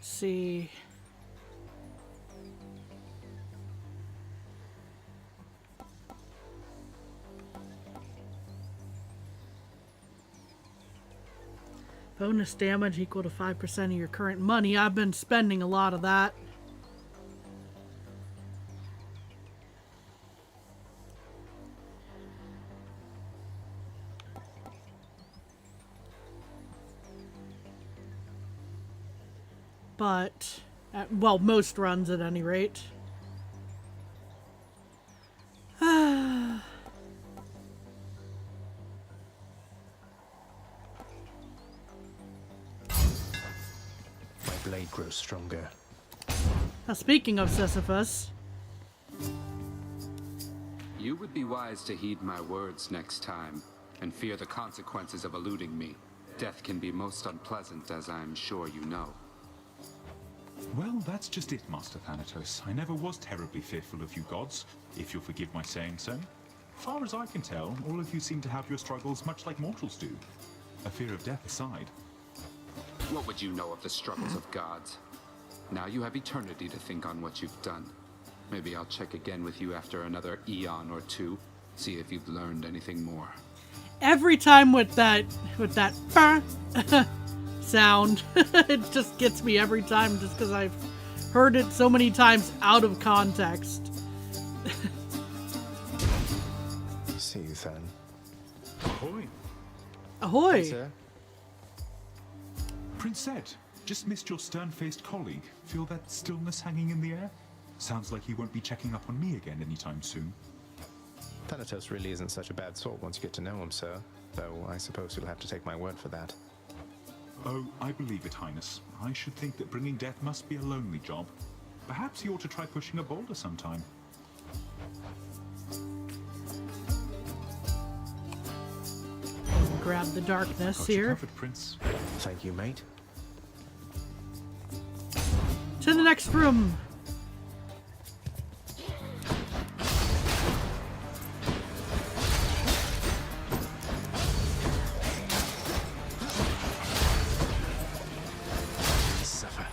See. Bonus damage equal to 5% of your current money. I've been spending a lot of that. But, well, most runs at any rate. My blade grows stronger. Now, speaking of Sisyphus. You would be wise to heed my words next time, and fear the consequences of eluding me. Death can be most unpleasant, as I'm sure you know. Well, that's just it, Master Thanatos. I never was terribly fearful of you gods, if you'll forgive my saying so. Far as I can tell, all of you seem to have your struggles much like mortals do. A fear of death aside. What would you know of the struggles of gods? Now you have eternity to think on what you've done. Maybe I'll check again with you after another eon or two, see if you've learned anything more. Every time with that sound, it just gets me every time just because I've heard it so many times out of context. See you then. Ahoy. Ahoy. Hey, sir. Prince Ed, just missed your stern-faced colleague. Feel that stillness hanging in the air? Sounds like he won't be checking up on me again anytime soon. Thanatos really isn't such a bad sort once you get to know him, sir. Though I suppose you'll have to take my word for that. Oh, I believe it, Highness. I should think that bringing death must be a lonely job. Perhaps you ought to try pushing a boulder sometime. Grab the darkness Got you here. covered, Prince. Thank you, mate. To the next room. Suffer.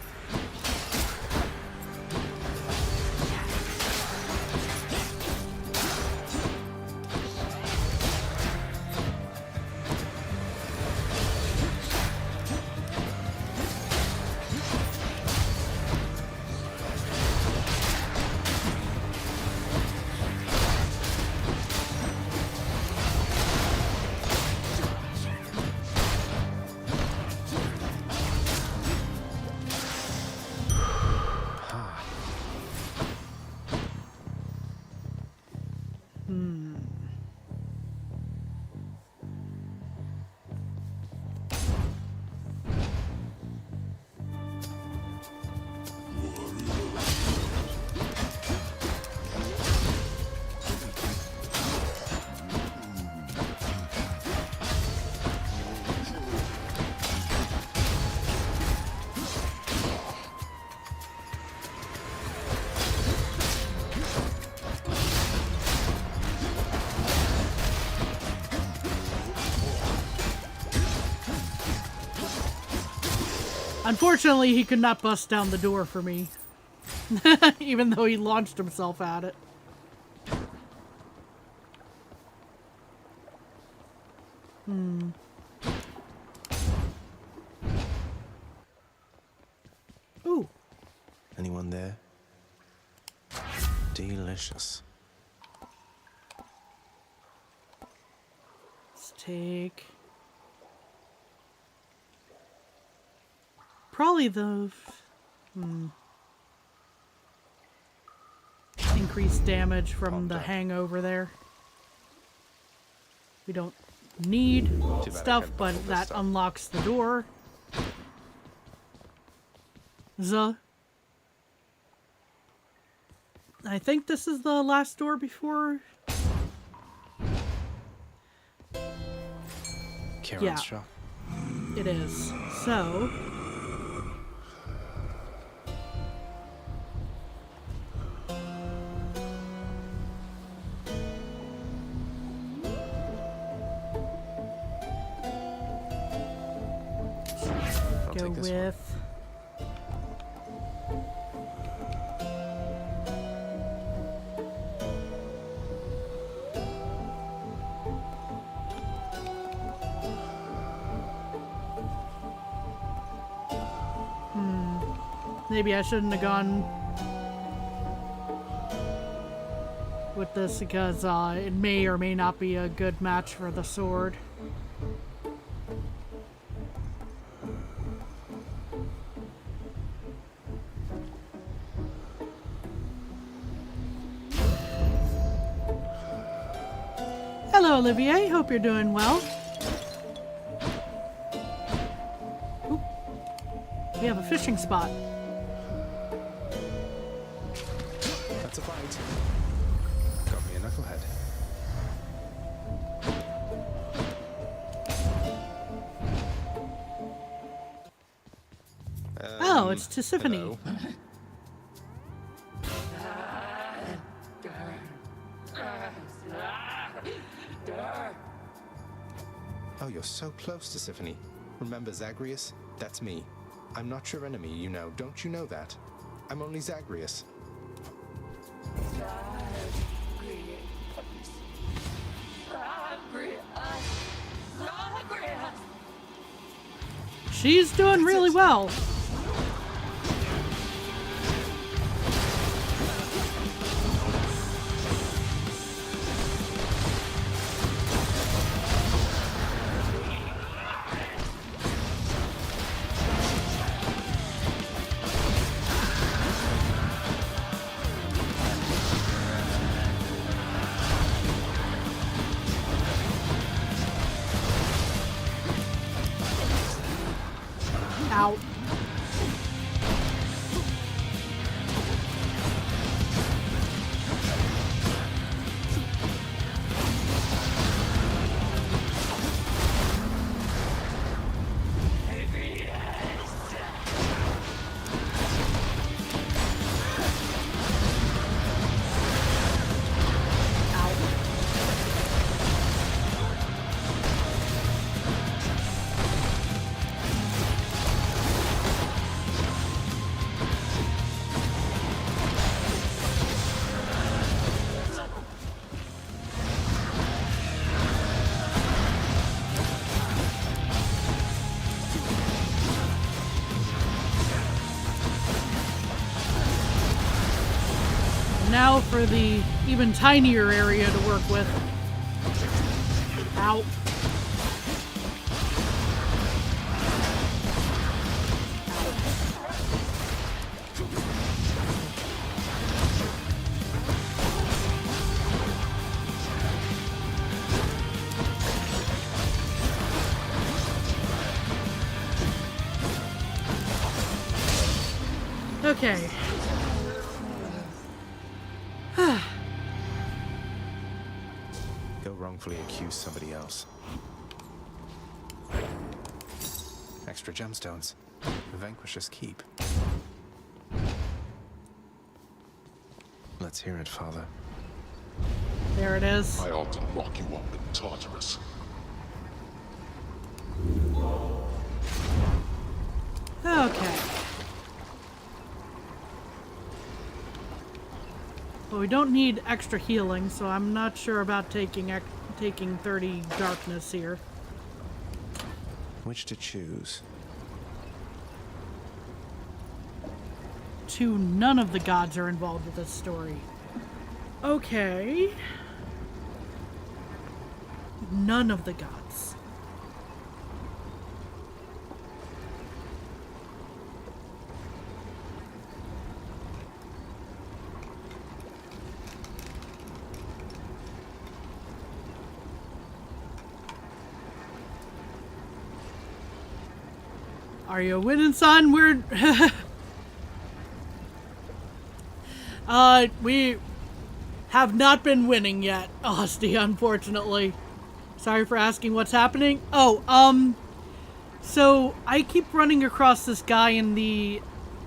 Unfortunately, he could not bust down the door for me. Even though he launched himself at it. Ooh. Anyone there? Delicious. Let's take... Probably the... Increased damage from the hangover there. We don't need stuff, but that unlocks the door. I think this is the last door before... Kieran's shop. It is. So... go with... Maybe I shouldn't have gone with this because it may or may not be a good match for the sword. Hello, Olivier. Hope you're doing well. Ooh. We have a fishing spot. That's a bite. Got me a knucklehead. Oh, it's Tisiphone. Hello. Oh, you're so close to Tisiphone. Remember Zagreus? That's me. I'm not your enemy, you know. Don't you know that? I'm only Zagreus. She's doing really well. Ow. Now for the even tinier area to work with. Ow. Okay. Go wrongfully accuse somebody else. Extra gemstones. Vanquish's keep. Let's hear it, Father. There it is. I ought to lock you up in Tartarus. Okay. But we don't need extra healing, so I'm not sure about taking 30 darkness here. Which to choose? None of the gods are involved with this story. Okay. None of the gods. Are you winning, son? We're... we have not been winning yet, Osty, unfortunately. Sorry for asking what's happening. Oh, so I keep running across this guy in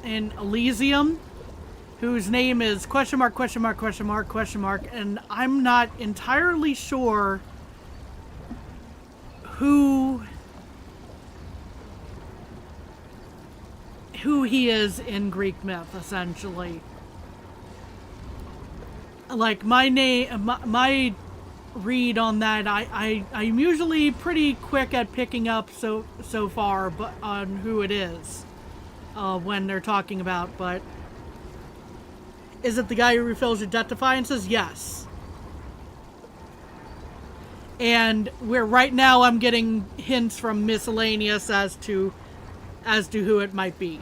Elysium, whose name is question mark, and I'm not entirely sure who he is in Greek myth, essentially. Like, my read on that, I'm usually pretty quick at picking up so far, but on who it is when they're talking about. But is it the guy who refills your debt defiances? Yes. And right now I'm getting hints from miscellaneous as to who it might be.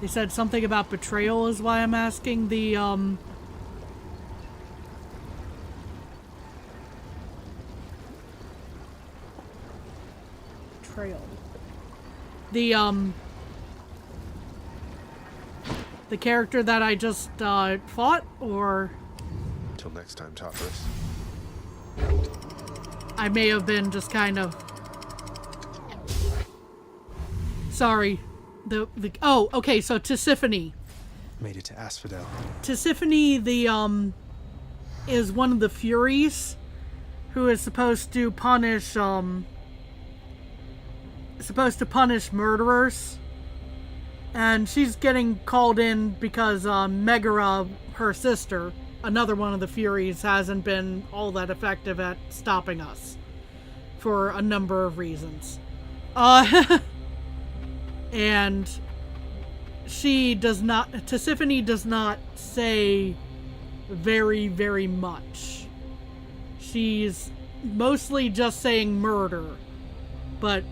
They said something about betrayal is why I'm asking the, betrayal. The character that I just, fought, or... Till next time, Tartarus. I may have been just kind of... Sorry. Oh, okay, so Tisiphone. Made it to Asphodel. Tisiphone, is one of the Furies who is supposed to punish murderers. And she's getting called in because Megara, her sister, another one of the Furies, hasn't been all that effective at stopping us for a number of reasons. And Tisiphone does not say very, very much. She's mostly just saying murder. But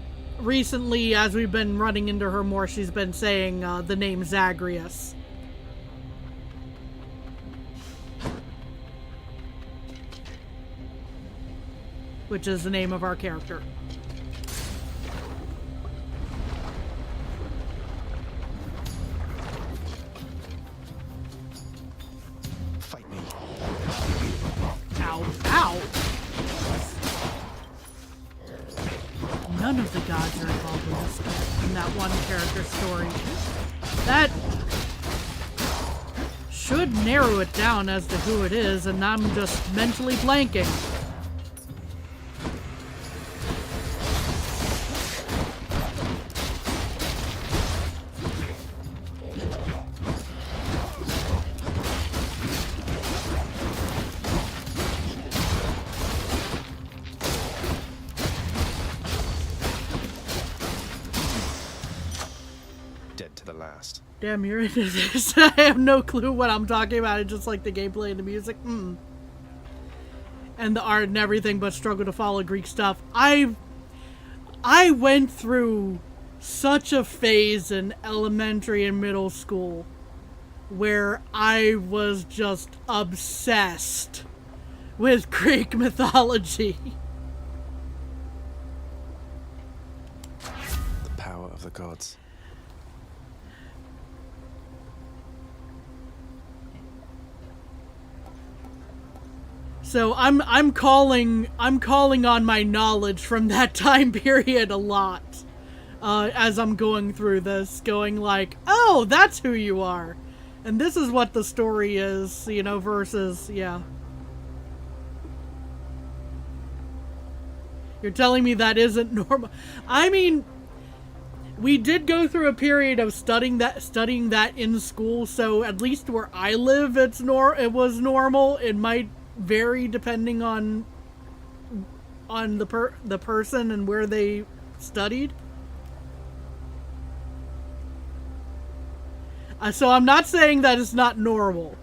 recently, as we've been running into her more, she's been saying the name Zagreus. Which is the name of our character. Ow. None of the gods are involved in that one character story. That should narrow it down as to who it is, and I'm just mentally blanking. Damn, you're into this. I have no clue what I'm talking about. It's just like the gameplay and the music. And the art and everything, but struggle to follow Greek stuff. I went through such a phase in elementary and middle school where I was just obsessed with Greek mythology. The power of the gods. So I'm calling on my knowledge from that time period a lot, as I'm going through this, going like, oh, that's who you are, and this is what the story is, versus, yeah. You're telling me that isn't normal? I mean, we did go through a period of studying that in school, so at least where I live, it was normal. It might vary depending on the person and where they studied. So I'm not saying that it's not normal.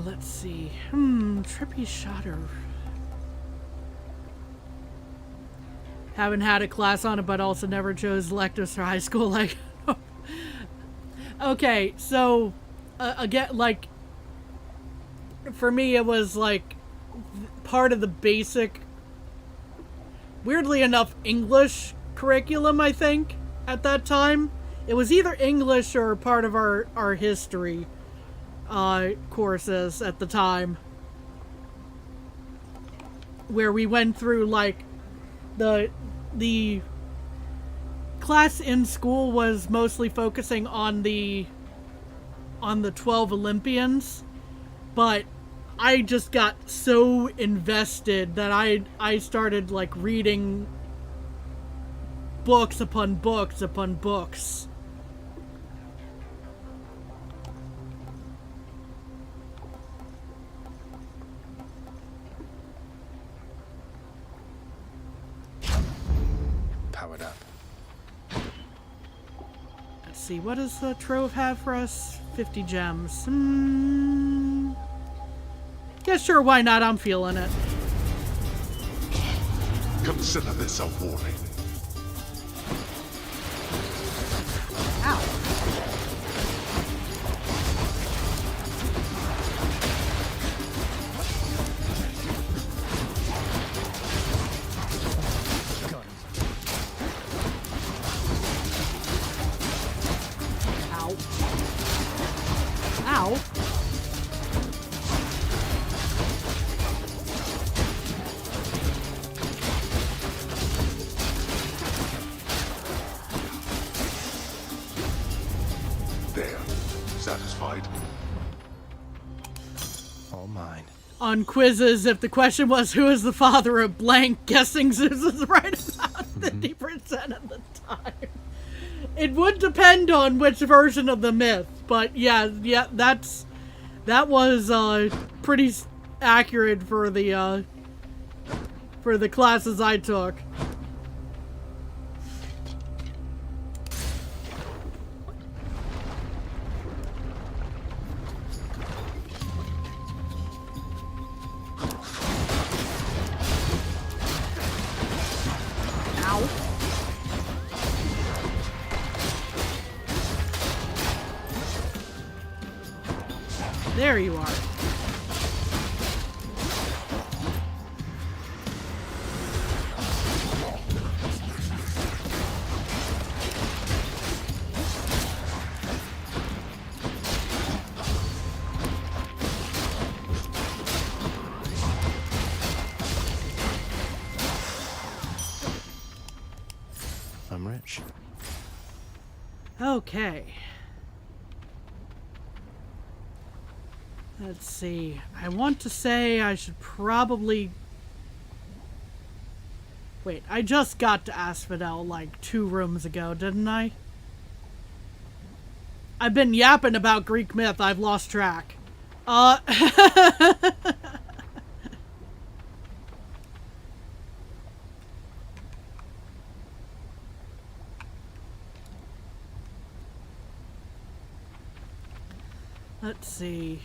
Let's see. Trippy Shotter. Haven't had a class on it, but also never chose electives for high school. Like, okay, so again, like, for me, it was like part of the basic, weirdly enough, English curriculum. I think at that time, it was either English or part of our history courses at the time, where we went through like the class in school was mostly focusing on the 12 Olympians, but I just got so invested that I started like reading books upon books upon books. Powered up. Let's see, what does the trove have for us? 50 gems. Yeah, sure, why not? I'm feeling it. Consider this a warning. Ow. Ow. There. Satisfied? All mine. On quizzes, if the question was who is the father of blank, guessing Zeus is right about 50% of the time. It would depend on which version of the myth, but yeah, that was pretty accurate for the classes I took. Ow. There you are. I'm rich. Okay. Let's see. I want to say I should probably... Wait, I just got to Asphodel like 2 rooms ago, didn't I? I've been yapping about Greek myth. I've lost track. Let's see.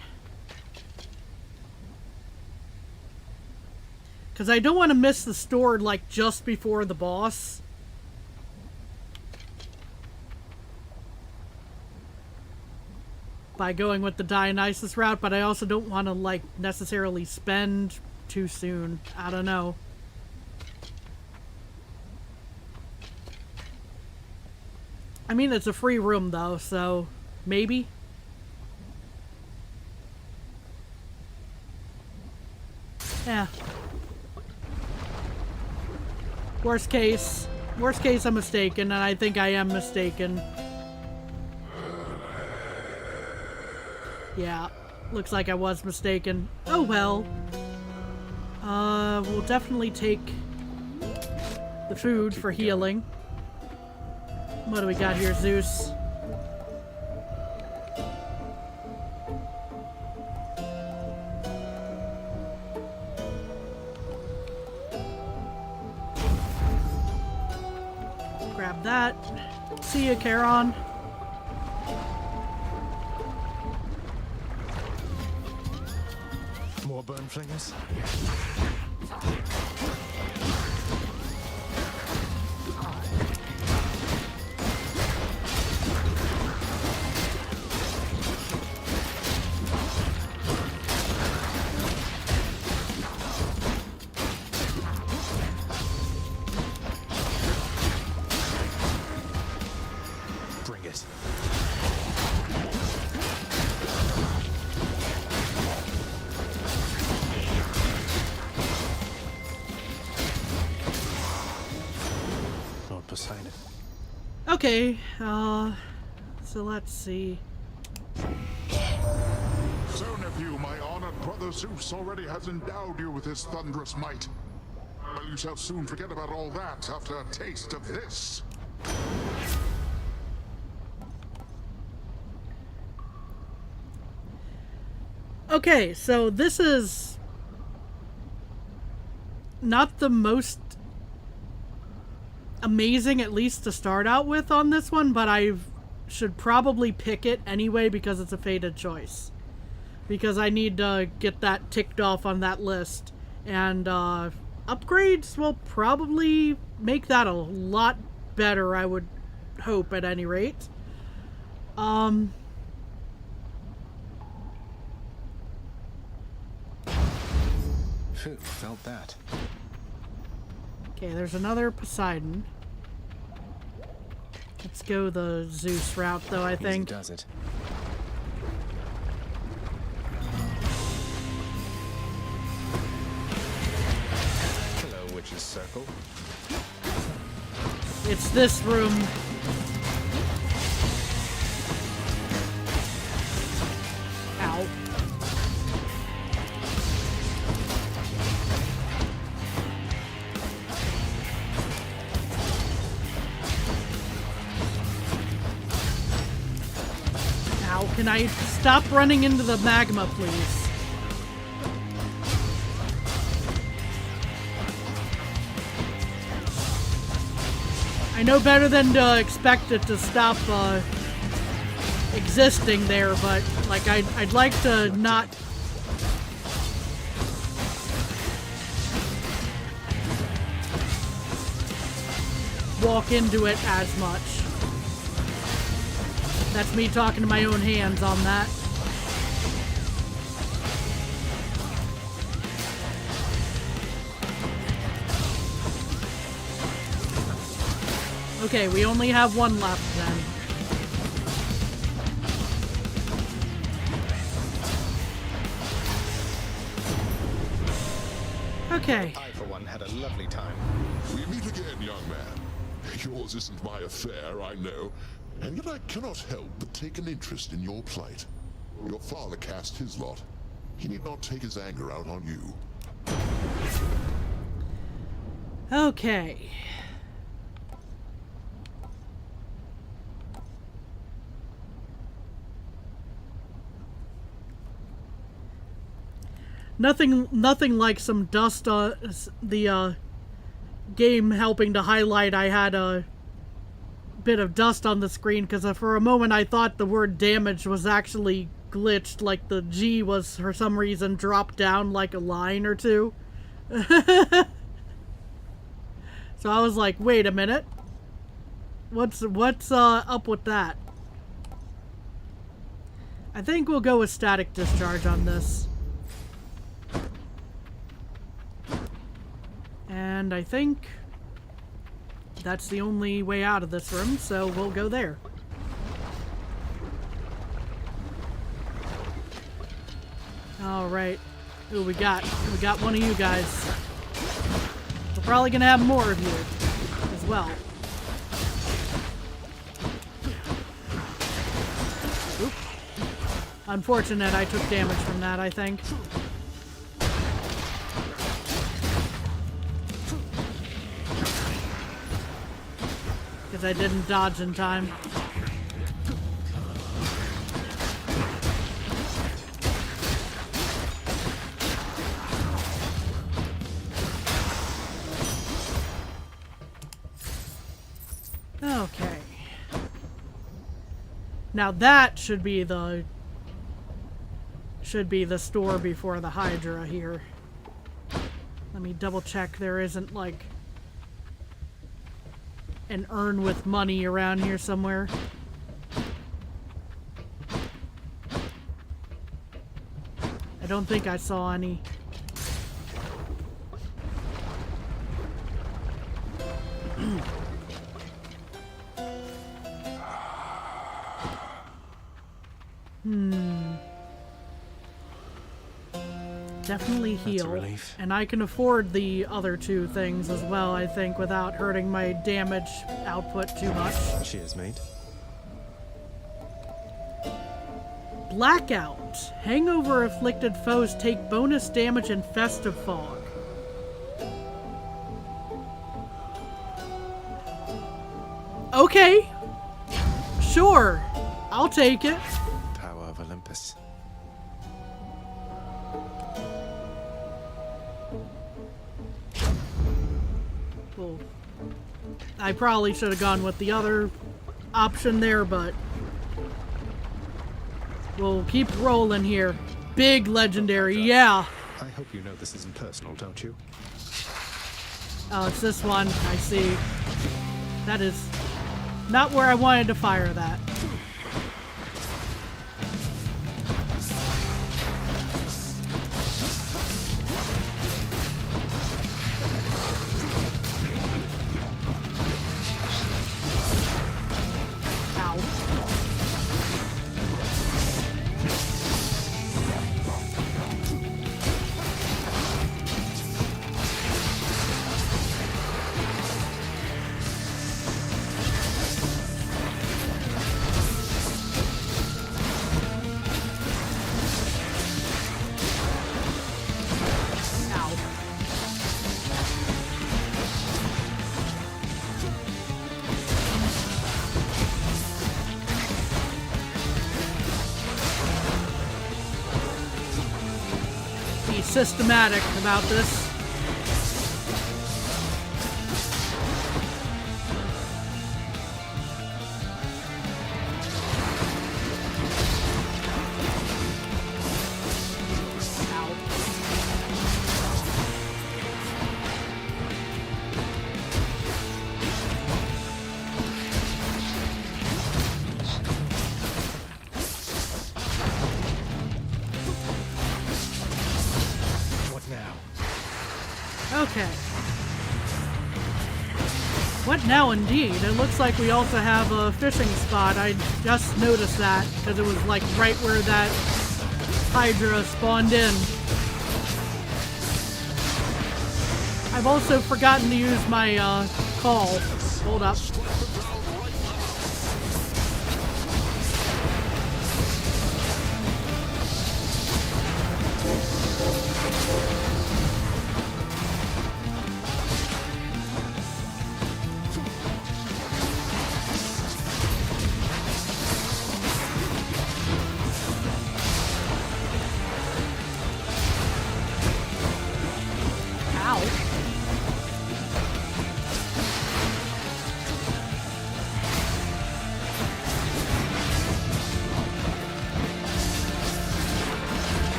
Because I don't want to miss the store, like, just before the boss. By going with the Dionysus route, but I also don't want to, like, necessarily spend too soon. I don't know. I mean, it's a free room, though, so maybe. Worst case I'm mistaken, and I think I am mistaken. Yeah, looks like I was mistaken. Oh well. We'll definitely take the food for healing. What do we got here, Zeus? Grab that. See ya, Charon. More burn flingers? Bring it. Lord Poseidon. Okay, so let's see. So, nephew, my honored brother Zeus already has endowed you with his thunderous might. Well, you shall soon forget about all that after a taste of this. Okay, so this is not the most amazing, at least to start out with on this one, but I should probably pick it anyway because it's a fated choice. Because I need to get that ticked off on that list. And upgrades will probably make that a lot better, I would hope, at any rate. Phew, felt that. Okay, there's another Poseidon. Let's go the Zeus route, though, I think. Easy does it. Hello, Witch's Circle. It's this room. Ow. Ow, can I stop running into the magma, please? I know better than to expect it to stop existing there, but like I'd like to not walk into it as much. That's me talking to my own hands on that. Okay, we only have one left then. Okay. I, for one, had a lovely time. We meet again, young man. Yours isn't my affair, I know. And yet I cannot help but take an interest in your plight. Your father cast his lot. He need not take his anger out on you. Okay. Nothing like some dust on the game helping to highlight. I had a bit of dust on the screen because for a moment I thought the word damage was actually glitched, like the G was for some reason dropped down like a line or two. So I was like, wait a minute. What's up with that? I think we'll go with static discharge on this. And I think that's the only way out of this room, so we'll go there. All right. Who we got? We got one of you guys. Probably gonna have more of you as well. Oop. Unfortunate I took damage from that, I think. Because I didn't dodge in time. Okay. Now that should be the store before the Hydra here. Let me double check there isn't like an urn with money around here somewhere. I don't think I saw any. Definitely heal. And I can afford the other two things as well, I think, without hurting my damage output too much. Cheers, mate. Blackout. Hangover afflicted foes take bonus damage in Festive Fog. Okay. Sure. I'll take it. Power of Olympus. Well, I probably should have gone with the other option there, but we'll keep rolling here. Big legendary, yeah. I hope you know this isn't personal, don't you? Oh, it's this one. I see. That is not where I wanted to fire that. Systematic about this. Okay. What now indeed? It looks like we also have a fishing spot. I just noticed that because it was like right where that Hydra spawned in. I've also forgotten to use my call. Hold up.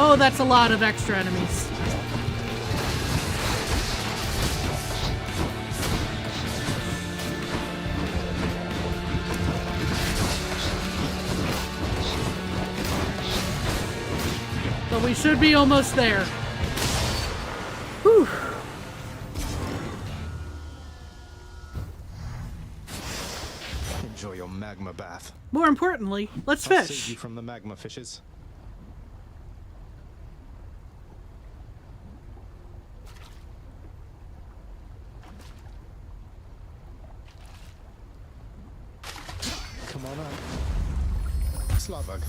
Oh, that's a lot of extra enemies. But we should be almost there. Whew. Enjoy your magma bath. More importantly, let's I'll fish. save you from the magma fishes. Come on up. Slotbug.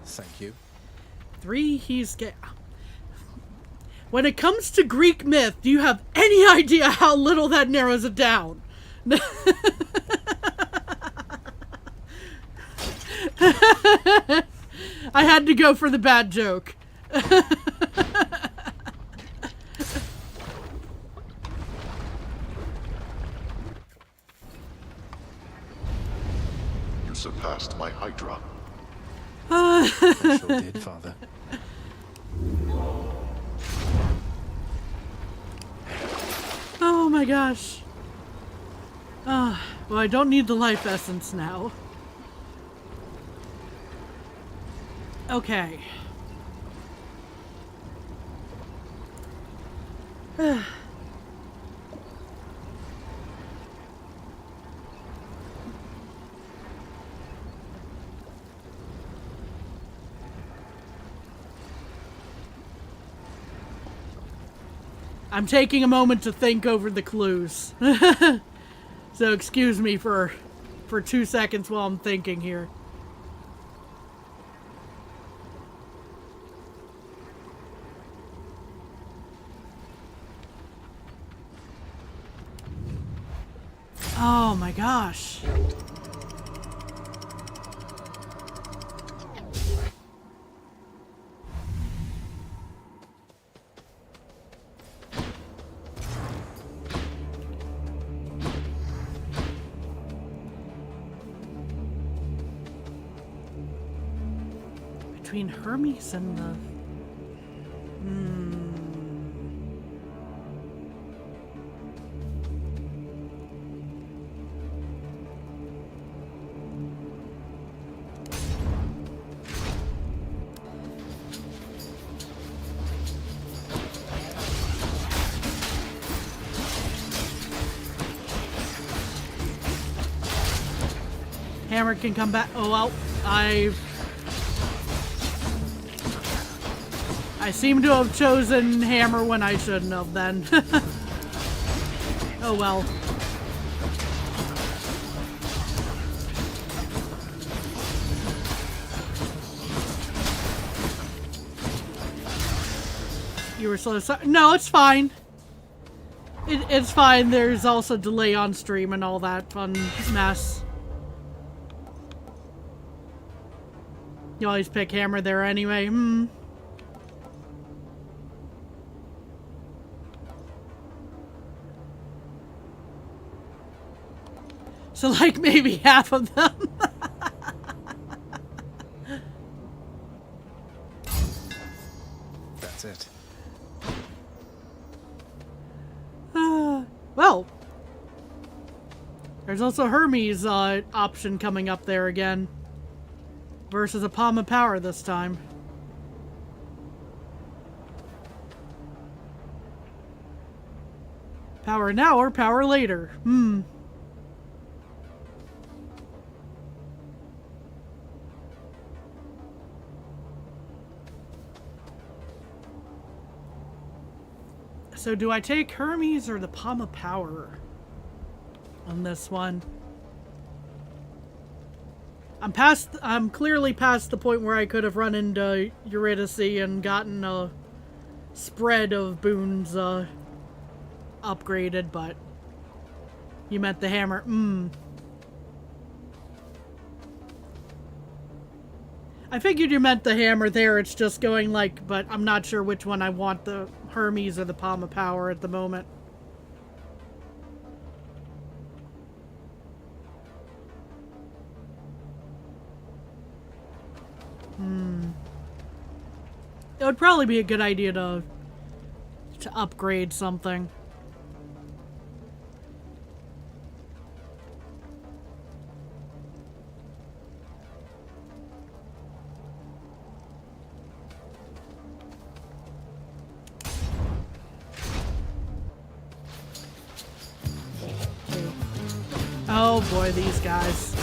Thank you. 3, he's When it comes to Greek myth, do you have any idea how little that narrows it down? I had to go for the bad joke. You surpassed my Hydra. I sure did, Father. Oh my gosh. Well, I don't need the life essence now. Okay. I'm taking a moment to think over the clues. So excuse me for 2 seconds while I'm thinking here. Oh my gosh. Between Hermes and the... Hammer can come back. Oh well, I seem to have chosen Hammer when I shouldn't have then. Oh well. You were so sorry. No, it's fine. It's fine. There's also delay on stream and all that fun mess. You always pick Hammer there anyway. So like maybe half of them. That's it. Well. There's also Hermes option coming up there again. Versus a Palm of Power this time. Power now or power later? So do I take Hermes or the Palm of Power on this one? I'm clearly past the point where I could have run into Eurydice and gotten a spread of boons upgraded, but you meant the Hammer. I figured you meant the Hammer there. It's just going like, but I'm not sure which one I want, the Hermes or the Palm of Power at the moment. It would probably be a good idea to upgrade something. Oh boy, these guys.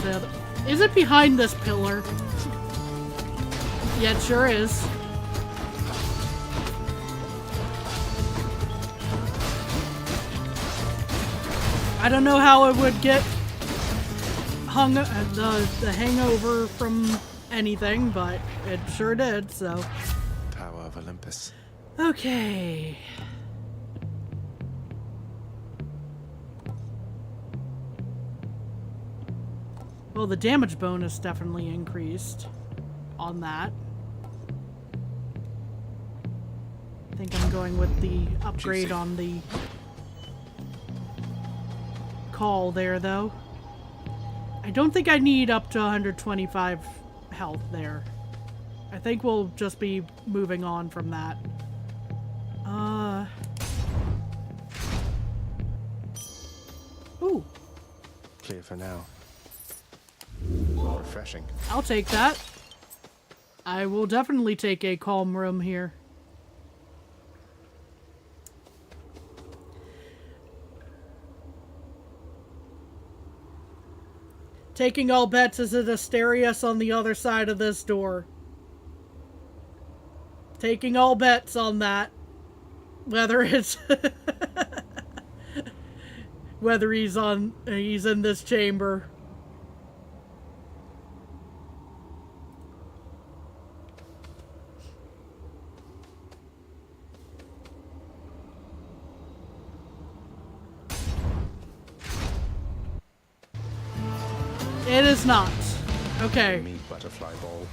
So, is it behind this pillar? Yeah, it sure is. I don't know how it would get hung the hangover from anything, but it sure did, so. Power of Olympus. Okay. Well, the damage bonus definitely increased on that. I think I'm going with the upgrade on the call there, though. I don't think I need up to 125 health there. I think we'll just be moving on from that. Ooh. Clear for now. Refreshing. I'll take that. I will definitely take a calm room here. Taking all bets, is it Asterius on the other side of this door? Taking all bets on that. Whether it's whether he's in this chamber. It is not. Okay. Me butterfly ball.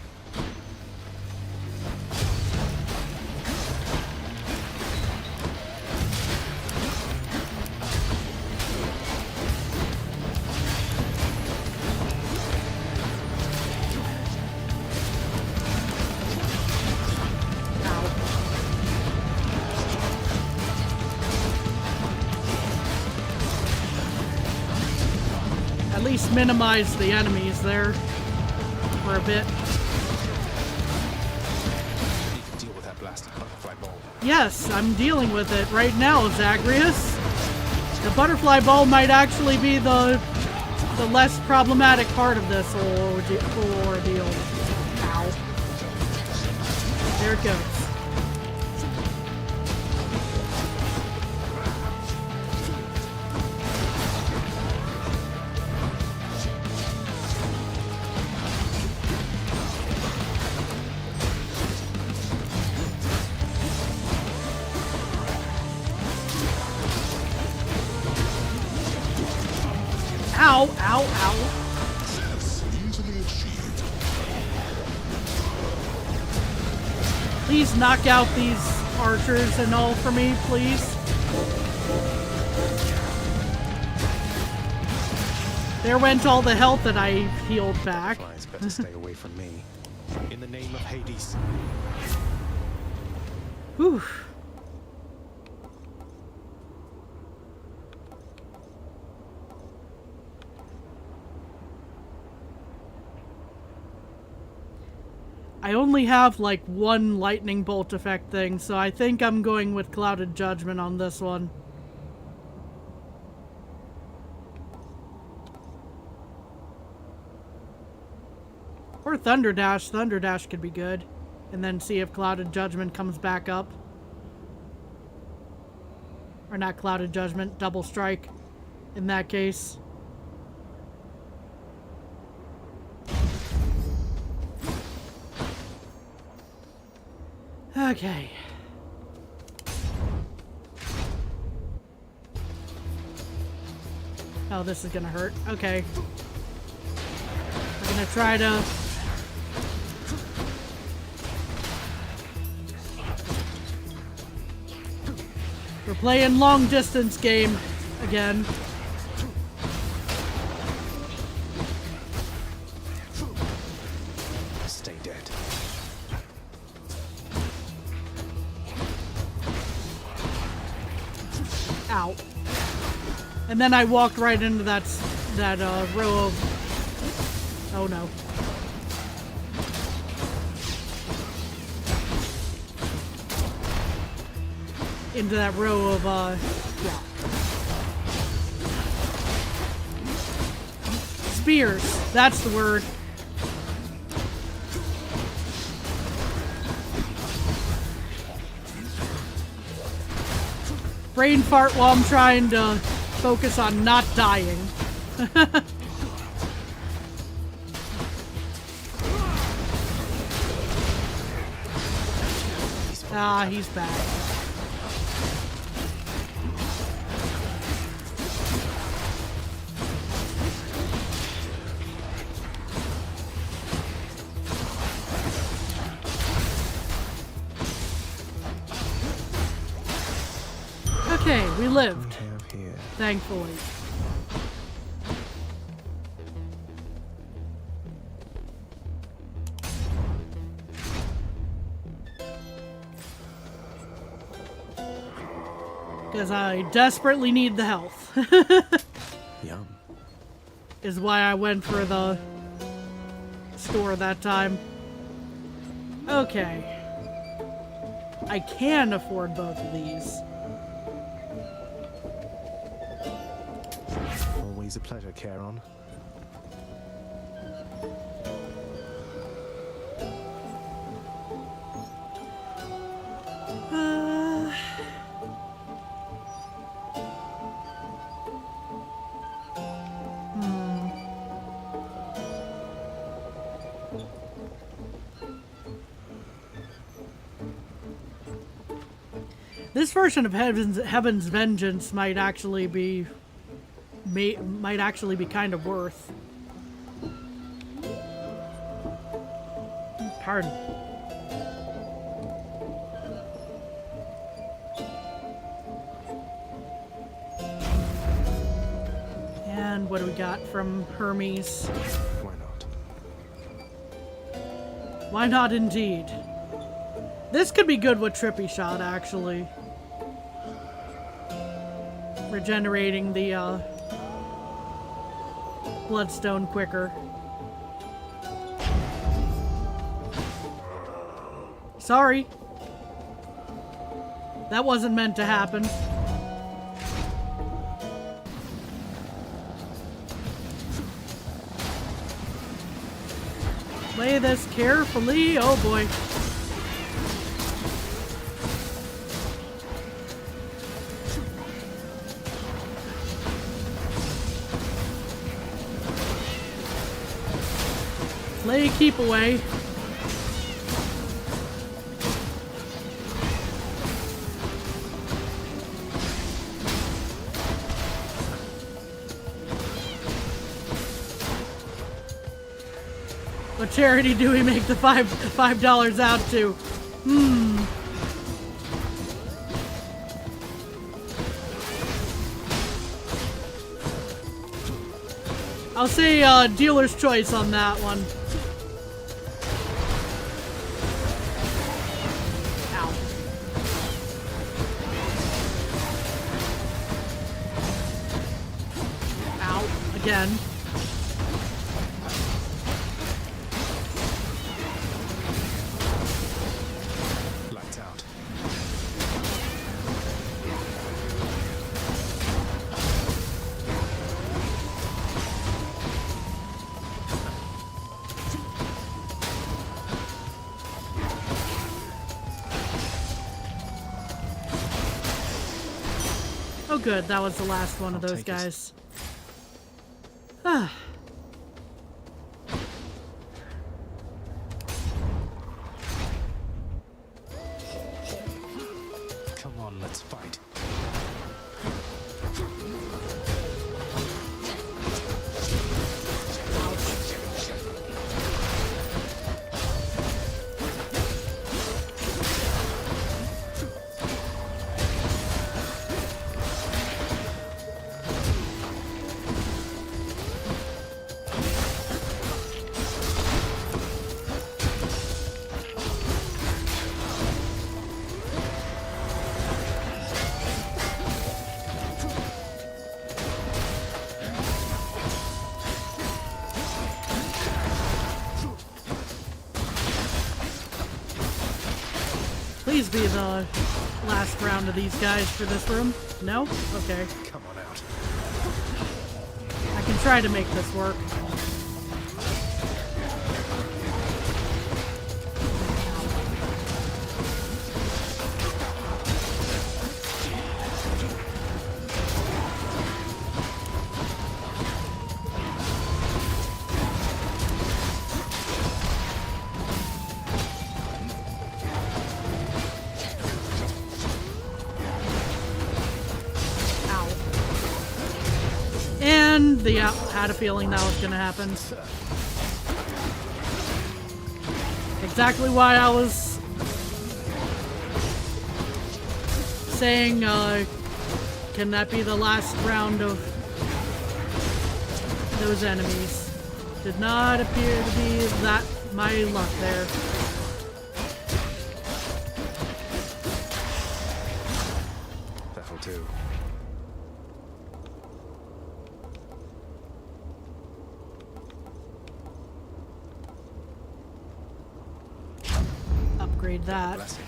At least minimize the enemies there for a bit. You can deal with that blasted butterfly ball. Yes, I'm dealing with it right now, Zagreus. The butterfly ball might actually be the less problematic part of this whole ordeal. Ow. There it goes. Ow, ow, ow. Please knock out these archers and all for me, please. There went all the health that I healed back. Flies better stay away from me. In the name of Hades. Whew. I only have like one lightning bolt effect thing, so I think I'm going with Clouded Judgment on this one. Or Thunder Dash. Thunder Dash could be good. And then see if Clouded Judgment comes back up. Or not Clouded Judgment, Double Strike in that case. Okay. Oh, this is gonna hurt. Okay. We're gonna try to... We're playing long distance game again. Stay dead. Ow. And then I walked right into that row of... Oh no. Into that row of, yeah. spears. That's the word. Brain fart while I'm trying to focus on not dying. Ah, he's back. Okay, we lived. Thankfully. Because I desperately need the health. Yum. Is why I went for the store that time. Okay. I can afford both of these. Always a pleasure, Charon. This version of Heaven's Vengeance might actually be kind of worth. Pardon. And what do we got from Hermes? Why not? Why not indeed? This could be good with Trippy Shot, actually. Regenerating the Bloodstone quicker. Sorry. That wasn't meant to happen. Play this carefully. Oh boy. Play keep away. What charity do we make the $5 out to? I'll say dealer's choice on that one. Again. Lights out. Oh good, that was the last one of those guys. Ah. Come on, let's fight. Please be the last round of these guys for this room. No? Okay. Come on out. I can try to make this work. had a feeling that was gonna happen. Exactly why I was saying, can that be the last round of those enemies? Did not appear to be that my luck there. That'll do. Upgrade that. Blessing.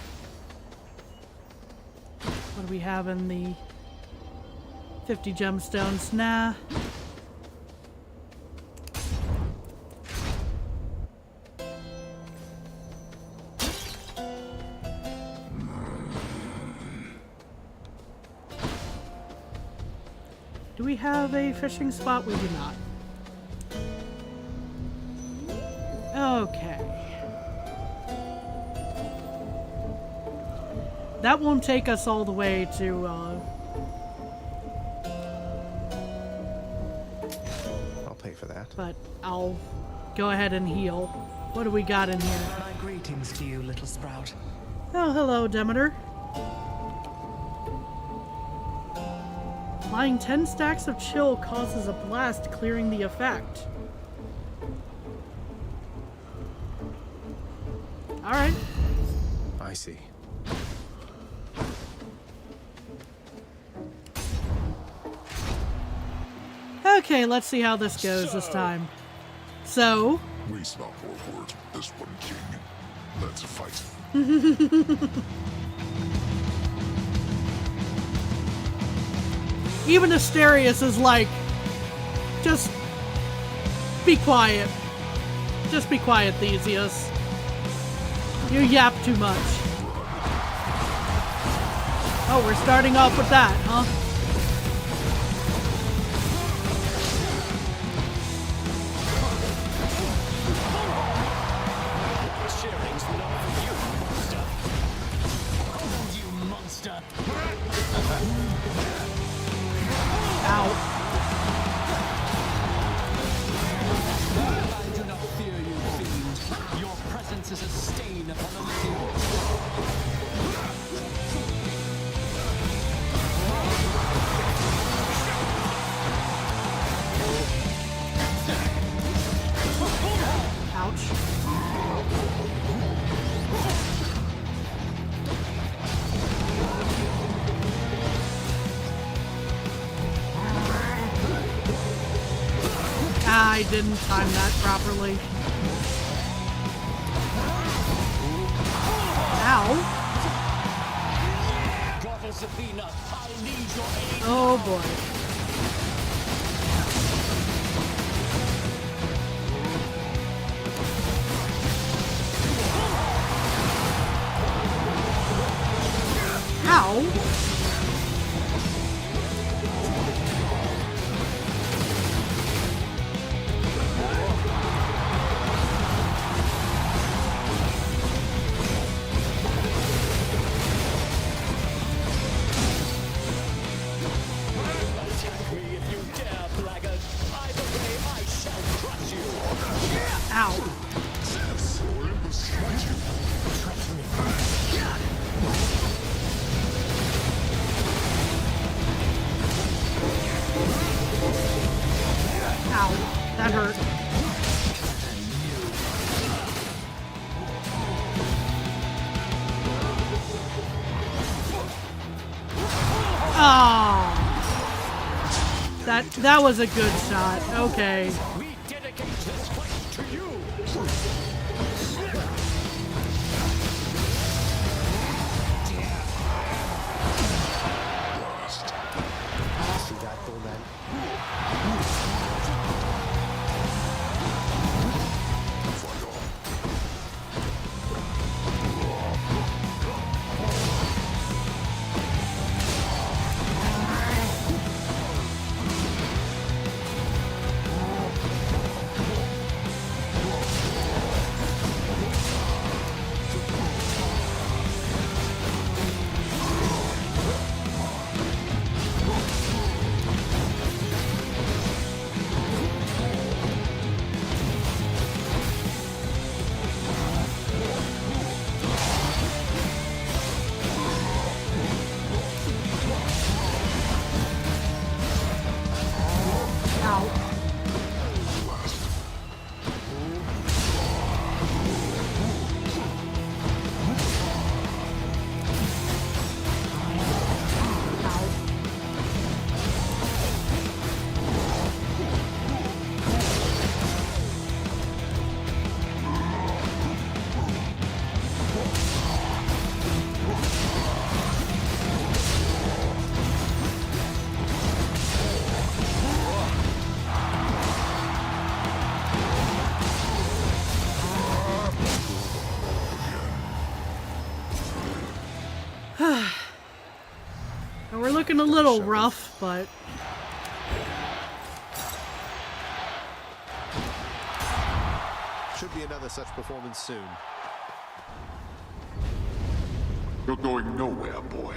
What do we have in the 50 gemstones? Nah. Do we have a fishing spot? We do not. Okay. That won't take us all the way to, I'll pay for that. but I'll go ahead and heal. What do we got in here? My greetings to you, little sprout. Oh, hello, Demeter. Applying 10 stacks of chill causes a blast, clearing the effect. Alright. I see. Okay, let's see how this goes this time. So... Waste not more words with this one, King. Let's fight. Even Asterius is like, just be quiet. Just be quiet, Theseus. You yap too much. Oh, we're starting off with that, huh? Cheering's not for you, monster. Hold you, monster. Ow. I do not fear you, fiend. Your presence is a stain upon Elysium. Ouch. I didn't time that properly. Ow. Goddess Athena, I need your aid. Oh boy. Ow. Attack me if you dare, blackguard. Either way, I shall crush you. Ow. Ow. That hurt. Oh. That was a good shot. Okay. We dedicate this fight to you. See that, Bullman? We're looking a little rough, but... Should be another such performance soon. You're going nowhere, boy.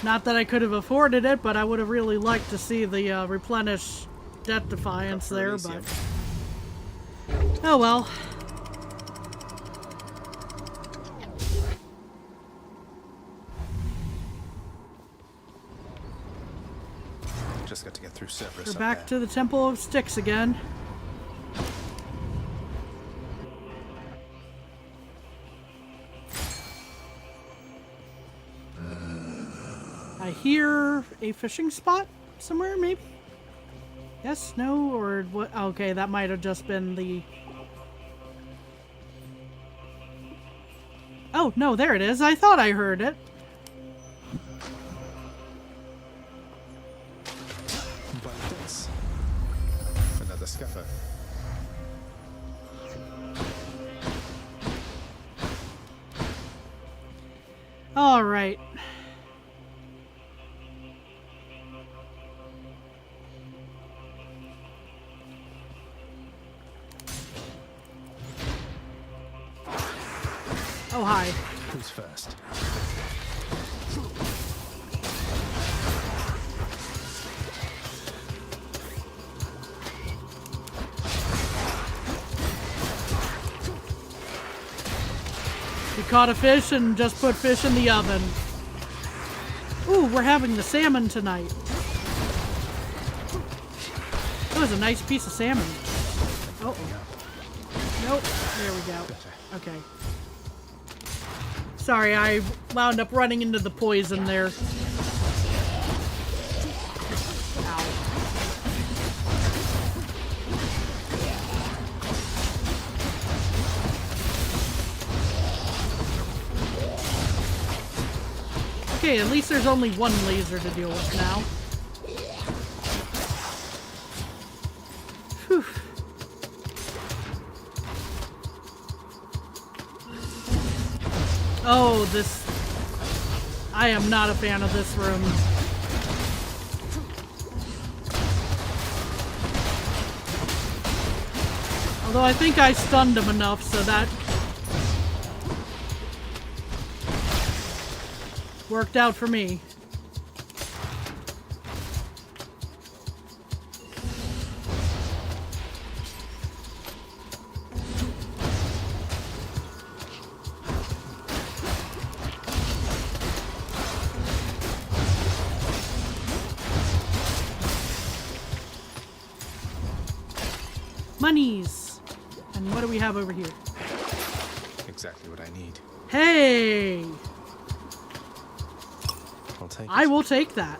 Not that I could have afforded it, but I would have really liked to see the replenish Death Defiance there, but... Oh well. Just got to get through Cerberus. We're back to the Temple of Styx again. I hear a fishing spot somewhere, maybe? Yes, no, or what? Okay, that might have just been the... Oh, no, there it is. I thought I heard it. But this... Another scuffer. All right. Oh, hi. Who's first? We caught a fish and just put fish in the oven. Ooh, we're having the salmon tonight. That was a nice piece of salmon. Oh. Nope. There we go. Okay. Sorry, I wound up running into the poison there. Ow. Okay, at least there's only one laser to deal with now. Whew. Oh, this... I am not a fan of this room. Although I think I stunned him enough so that worked out for me. Monies. And what do we have over here? Exactly what I need. Hey! I'll take I will take that.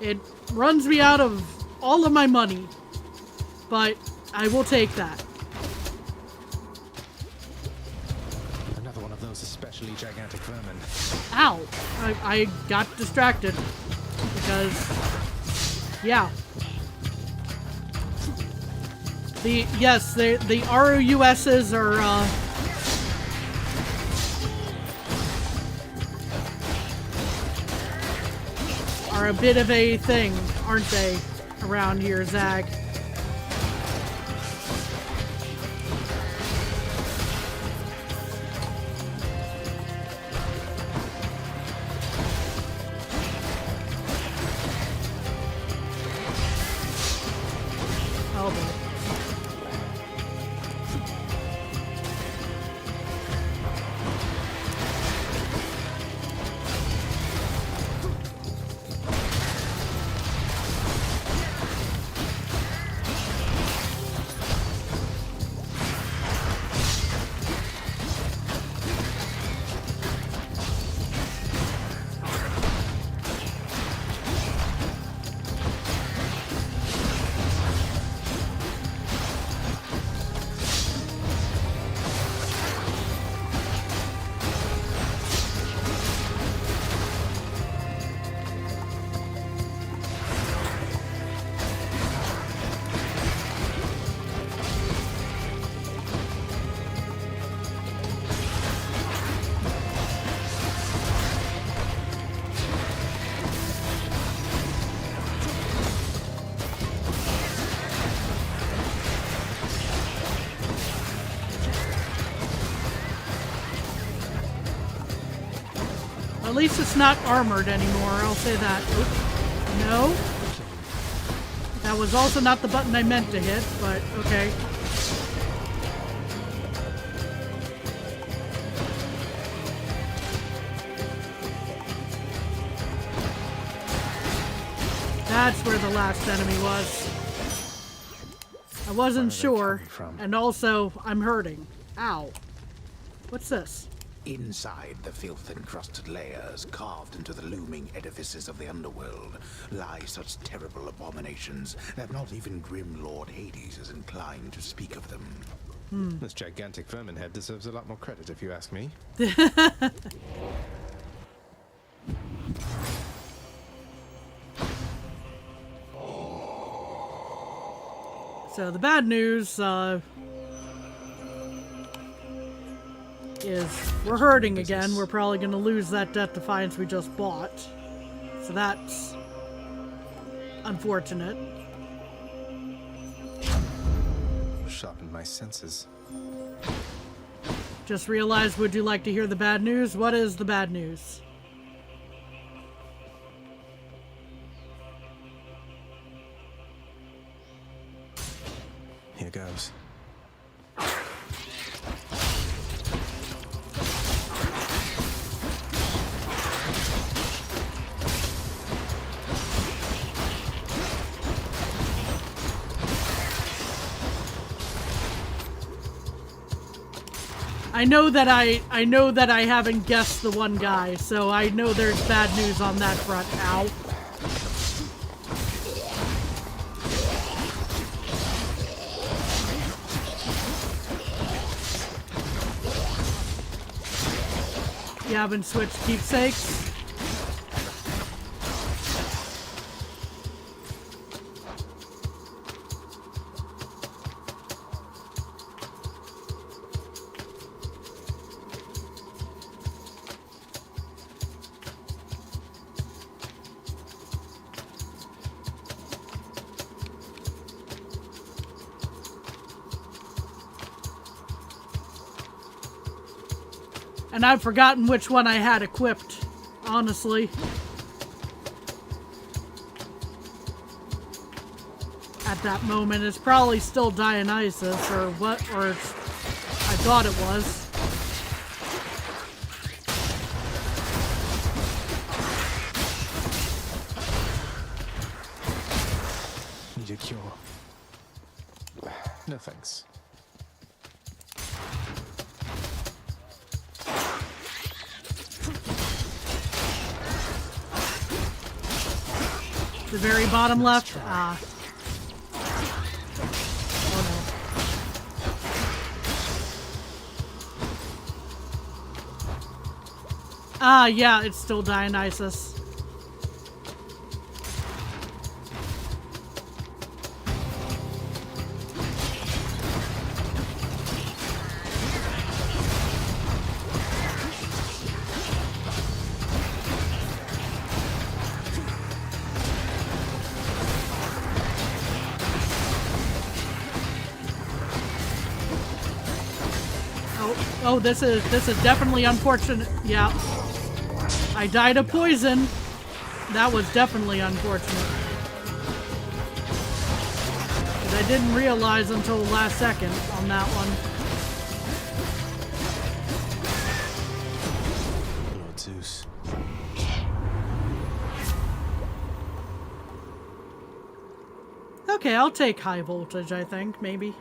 It runs me out of all of my money, but I will take that. Another one of those especially gigantic vermin. Ow! I got distracted because, yeah. The ROUSs are a bit of a thing, aren't they, around here, Zag? Oh, boy. least it's not armored anymore, I'll say that. Oops. No. That was also not the button I meant to hit, but okay. That's where the last enemy was. I wasn't sure, and also, I'm hurting. Ow. What's this? Inside the filth-encrusted layers carved into the looming edifices of the underworld lie such terrible abominations that not even grim Lord Hades is inclined to speak of them. This gigantic vermin head deserves a lot more credit, if you ask me. So the bad news is we're hurting again. We're probably going to lose that Death Defiance we just bought. So that's unfortunate. Sharpened my senses. Just realized, would you like to hear the bad news? What is the bad news? Here goes. I know that I haven't guessed the one guy, so I know there's bad news on that front. Ow. You haven't switched keepsakes? And I've forgotten which one I had equipped, honestly. At that moment, it's probably still Dionysus, or what, or I thought it was. Need a cure. No thanks. The very bottom left? Ah. Oh no. Ah, yeah, it's still Dionysus. Oh, this is definitely unfortunate. Yeah. I died of poison. That was definitely unfortunate. But I didn't realize until the last second on that one. Lord Zeus. Okay, I'll take high voltage, I think, maybe.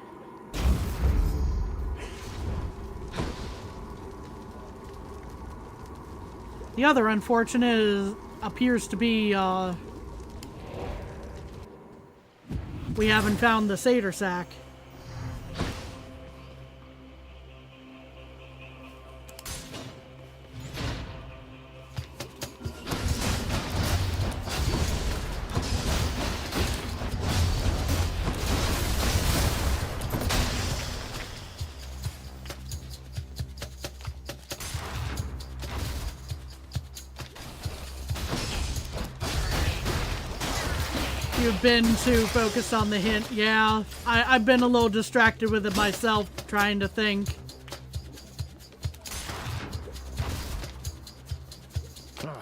The other unfortunate appears to be, we haven't found the Satyr Sack. You've been too focused on the hint. Yeah, I've been a little distracted with it myself, trying to think. Ah,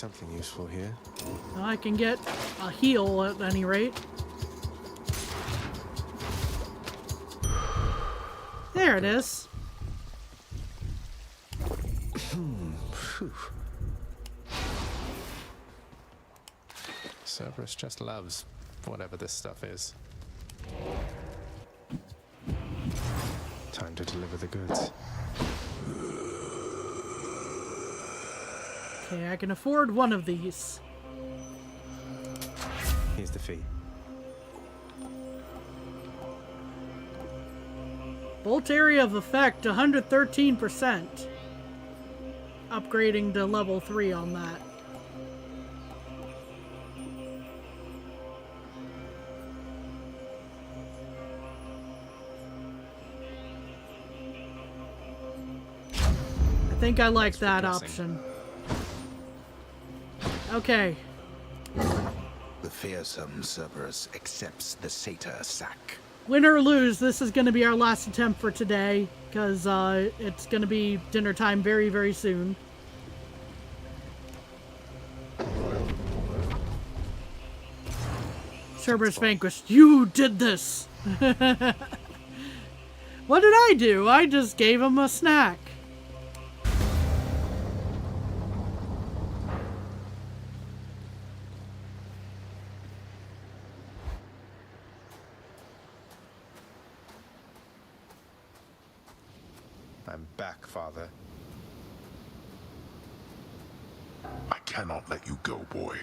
something useful here. Well, I can get a heal at any rate. There it is. Phew. Cerberus just loves whatever this stuff is. Time to deliver the goods. Okay, I can afford one of these. Here's the fee. Bolt area of effect, 113%. Upgrading to level 3 on that. I think I like that option. Okay. The fearsome Cerberus accepts the satyr sack. Win or lose, this is going to be our last attempt for today, because it's going to be dinner time very, very soon. Cerberus vanquished. You did this! What did I do? I just gave him a snack. I'm back, Father. I cannot let you go, boy.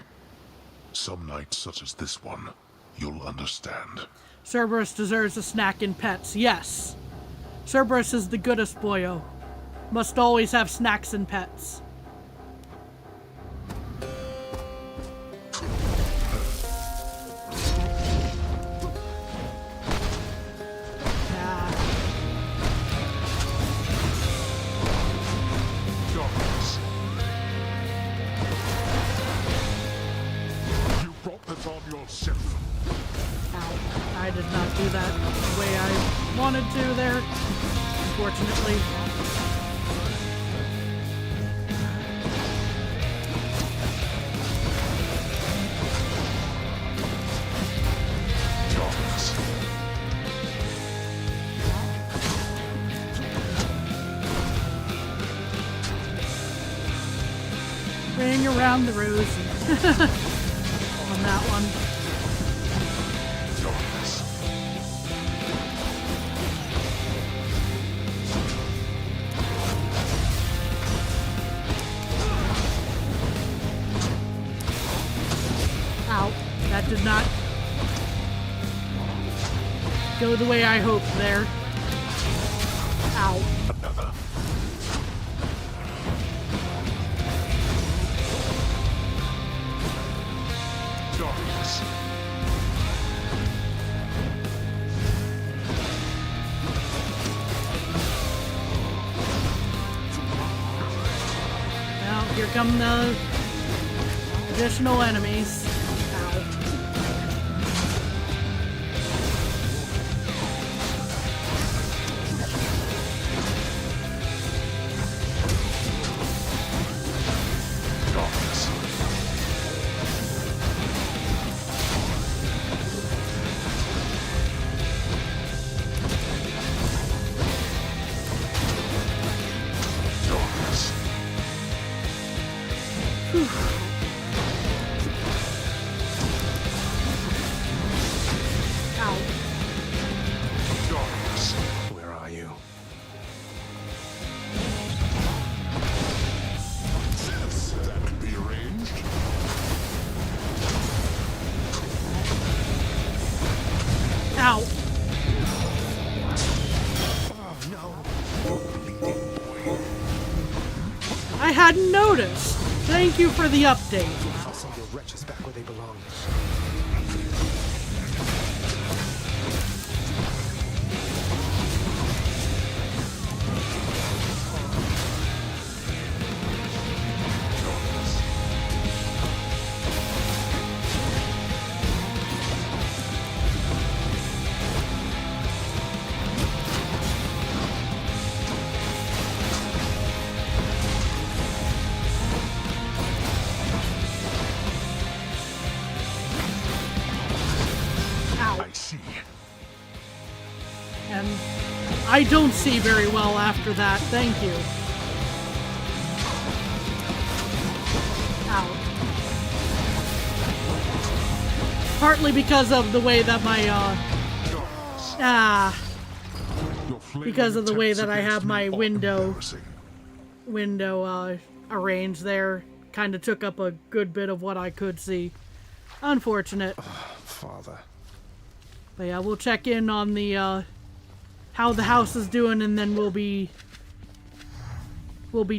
Some nights such as this one, you'll understand. Cerberus deserves a snack and pets, yes. Cerberus is the goodest boyo. Must always have snacks and pets. You brought this on yourself. I did not do that the way I wanted to there, unfortunately. Ring around the rosy on that one. Ow, that did not go the way I hoped there. Ow. Well, here come the additional enemies. Ow. Where are you? That could be arranged. Ow. I hadn't noticed. Thank you for the update. I'll send your wretches back where they belong. And I don't see very well after that. Thank you. Ow. Partly because of the way that my, because of the way that I have my window arranged there. Kind of took up a good bit of what I could see. Unfortunate. Father. But yeah, we'll check in on the, how the house is doing, and then we'll be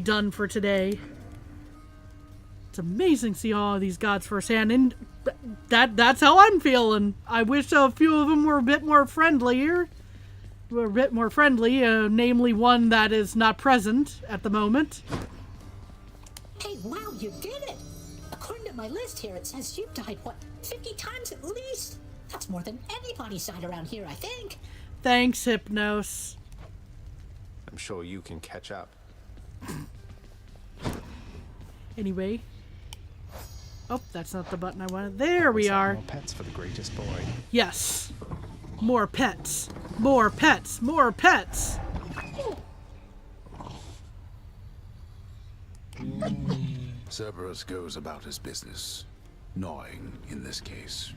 done for today. It's amazing to see all of these gods firsthand, and that's how I'm feeling. I wish a few of them were a bit more friendlier. Namely one that is not present at the moment. Hey, wow, you did it! According to my list here, it says you've died, what, 50 times at least? That's more than anybody's died around here, I think. Thanks, Hypnos. I'm sure you can catch up. Anyway. Oh, that's not the button I wanted. There we are. More pets for the greatest boy. Yes. More pets. More pets. More pets. Cerberus goes about his business. Gnawing, in this case.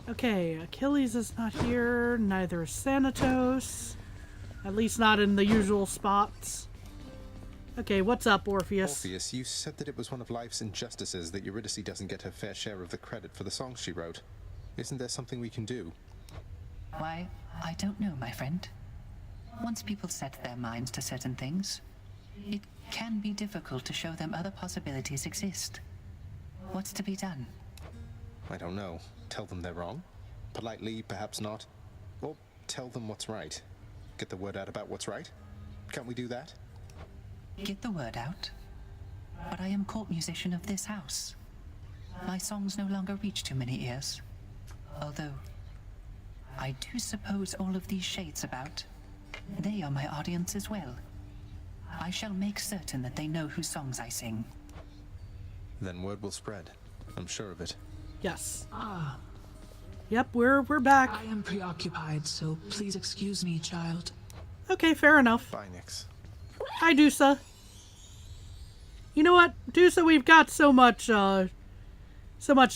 Okay, Achilles is not here. Neither is Thanatos. At least not in the usual spots. Okay, what's up, Orpheus? Orpheus, you said that it was one of life's injustices that Eurydice doesn't get her fair share of the credit for the songs she wrote. Isn't there something we can do? Why, I don't know, my friend. Once people set their minds to certain things, it can be difficult to show them other possibilities exist. What's to be done? I don't know. Tell them they're wrong? Politely, perhaps not. Or tell them what's right. Get the word out about what's right? Can't we do that? Get the word out? But I am court musician of this house. My songs no longer reach too many ears. Although, I do suppose all of these shades about, they are my audience as well. I shall make certain that they know whose songs I sing. Then word will spread. I'm sure of it. Yes. Ah. Yep, we're back. I am preoccupied, so please excuse me, child. Okay, fair enough. Bye, Nyx. Hi, Dusa. You know what, Dusa, we've got so much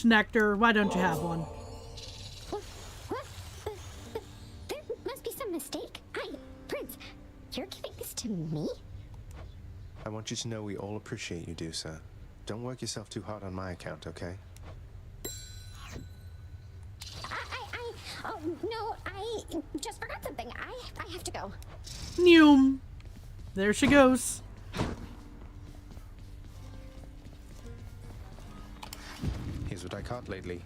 nectar. Why don't you have one? There must be some mistake. Prince, you're giving this to me? I want you to know we all appreciate you, Dusa. Don't work yourself too hard on my account, okay? Oh, no, I just forgot something. I have to go. Noom. There she goes. Here's what I caught lately.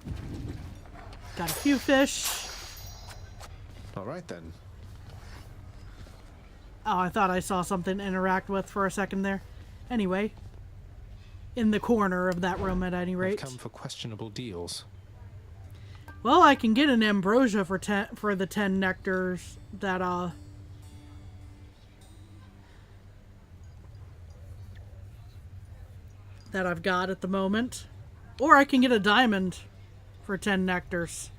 Got a few fish. All right, then. Oh, I thought I saw something to interact with for a second there. Anyway. In the corner of that room at any rate. I've come for questionable deals. Well, I can get an ambrosia for the 10 nectars that I've got at the moment. Or I can get a diamond for 10 nectars.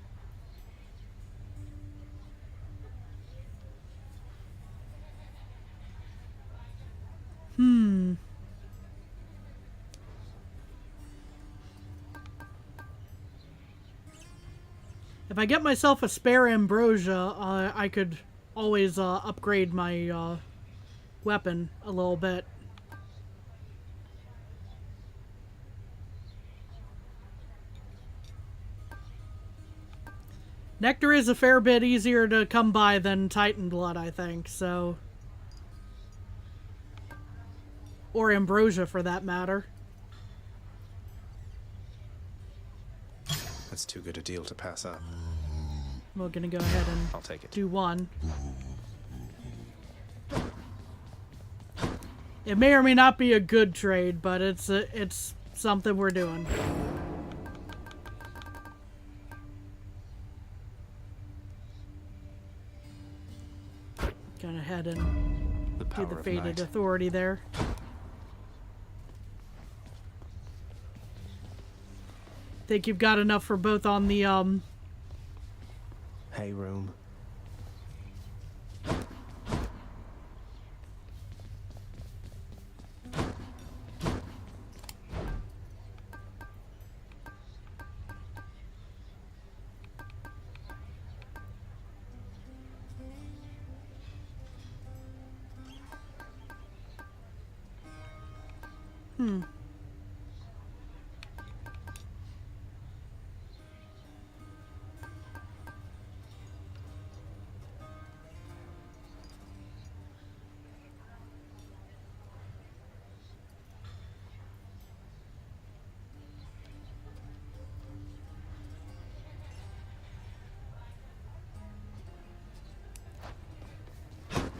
If I get myself a spare ambrosia, I could always upgrade my weapon a little bit. Nectar is a fair bit easier to come by than Titan blood, I think, so... Or ambrosia, for that matter. That's too good a deal to pass up. We're gonna go ahead and I'll take it. Do one. It may or may not be a good trade, but it's something we're doing. Gonna head and do the Fated Authority there. Think you've got enough for both on the room.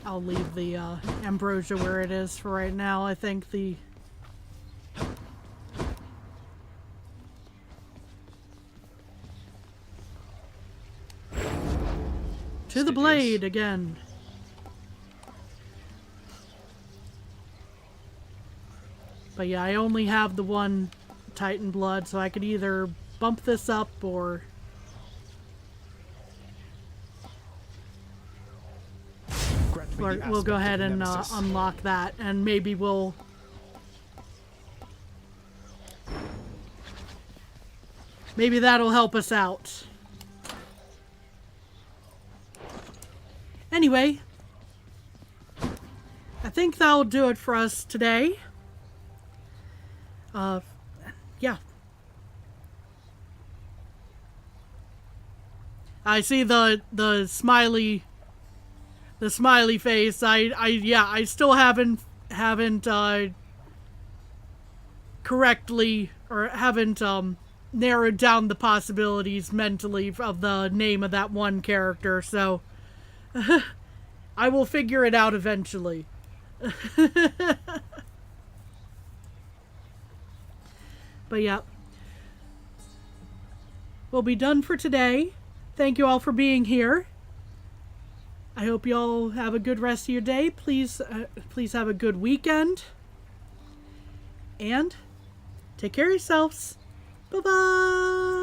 I'll leave the ambrosia where it is for right now. I think the to the blade again. But yeah, I only have the one Titan blood, so I could either bump this up or we'll go ahead and unlock that, and maybe maybe that'll help us out. Anyway, I think that'll do it for us today. Yeah. I see the smiley face. I still haven't correctly, or haven't narrowed down the possibilities mentally of the name of that one character, so I will figure it out eventually. But yeah, we'll be done for today. Thank you all for being here. I hope you all have a good rest of your day. Please have a good weekend. And take care of yourselves. Bye-bye.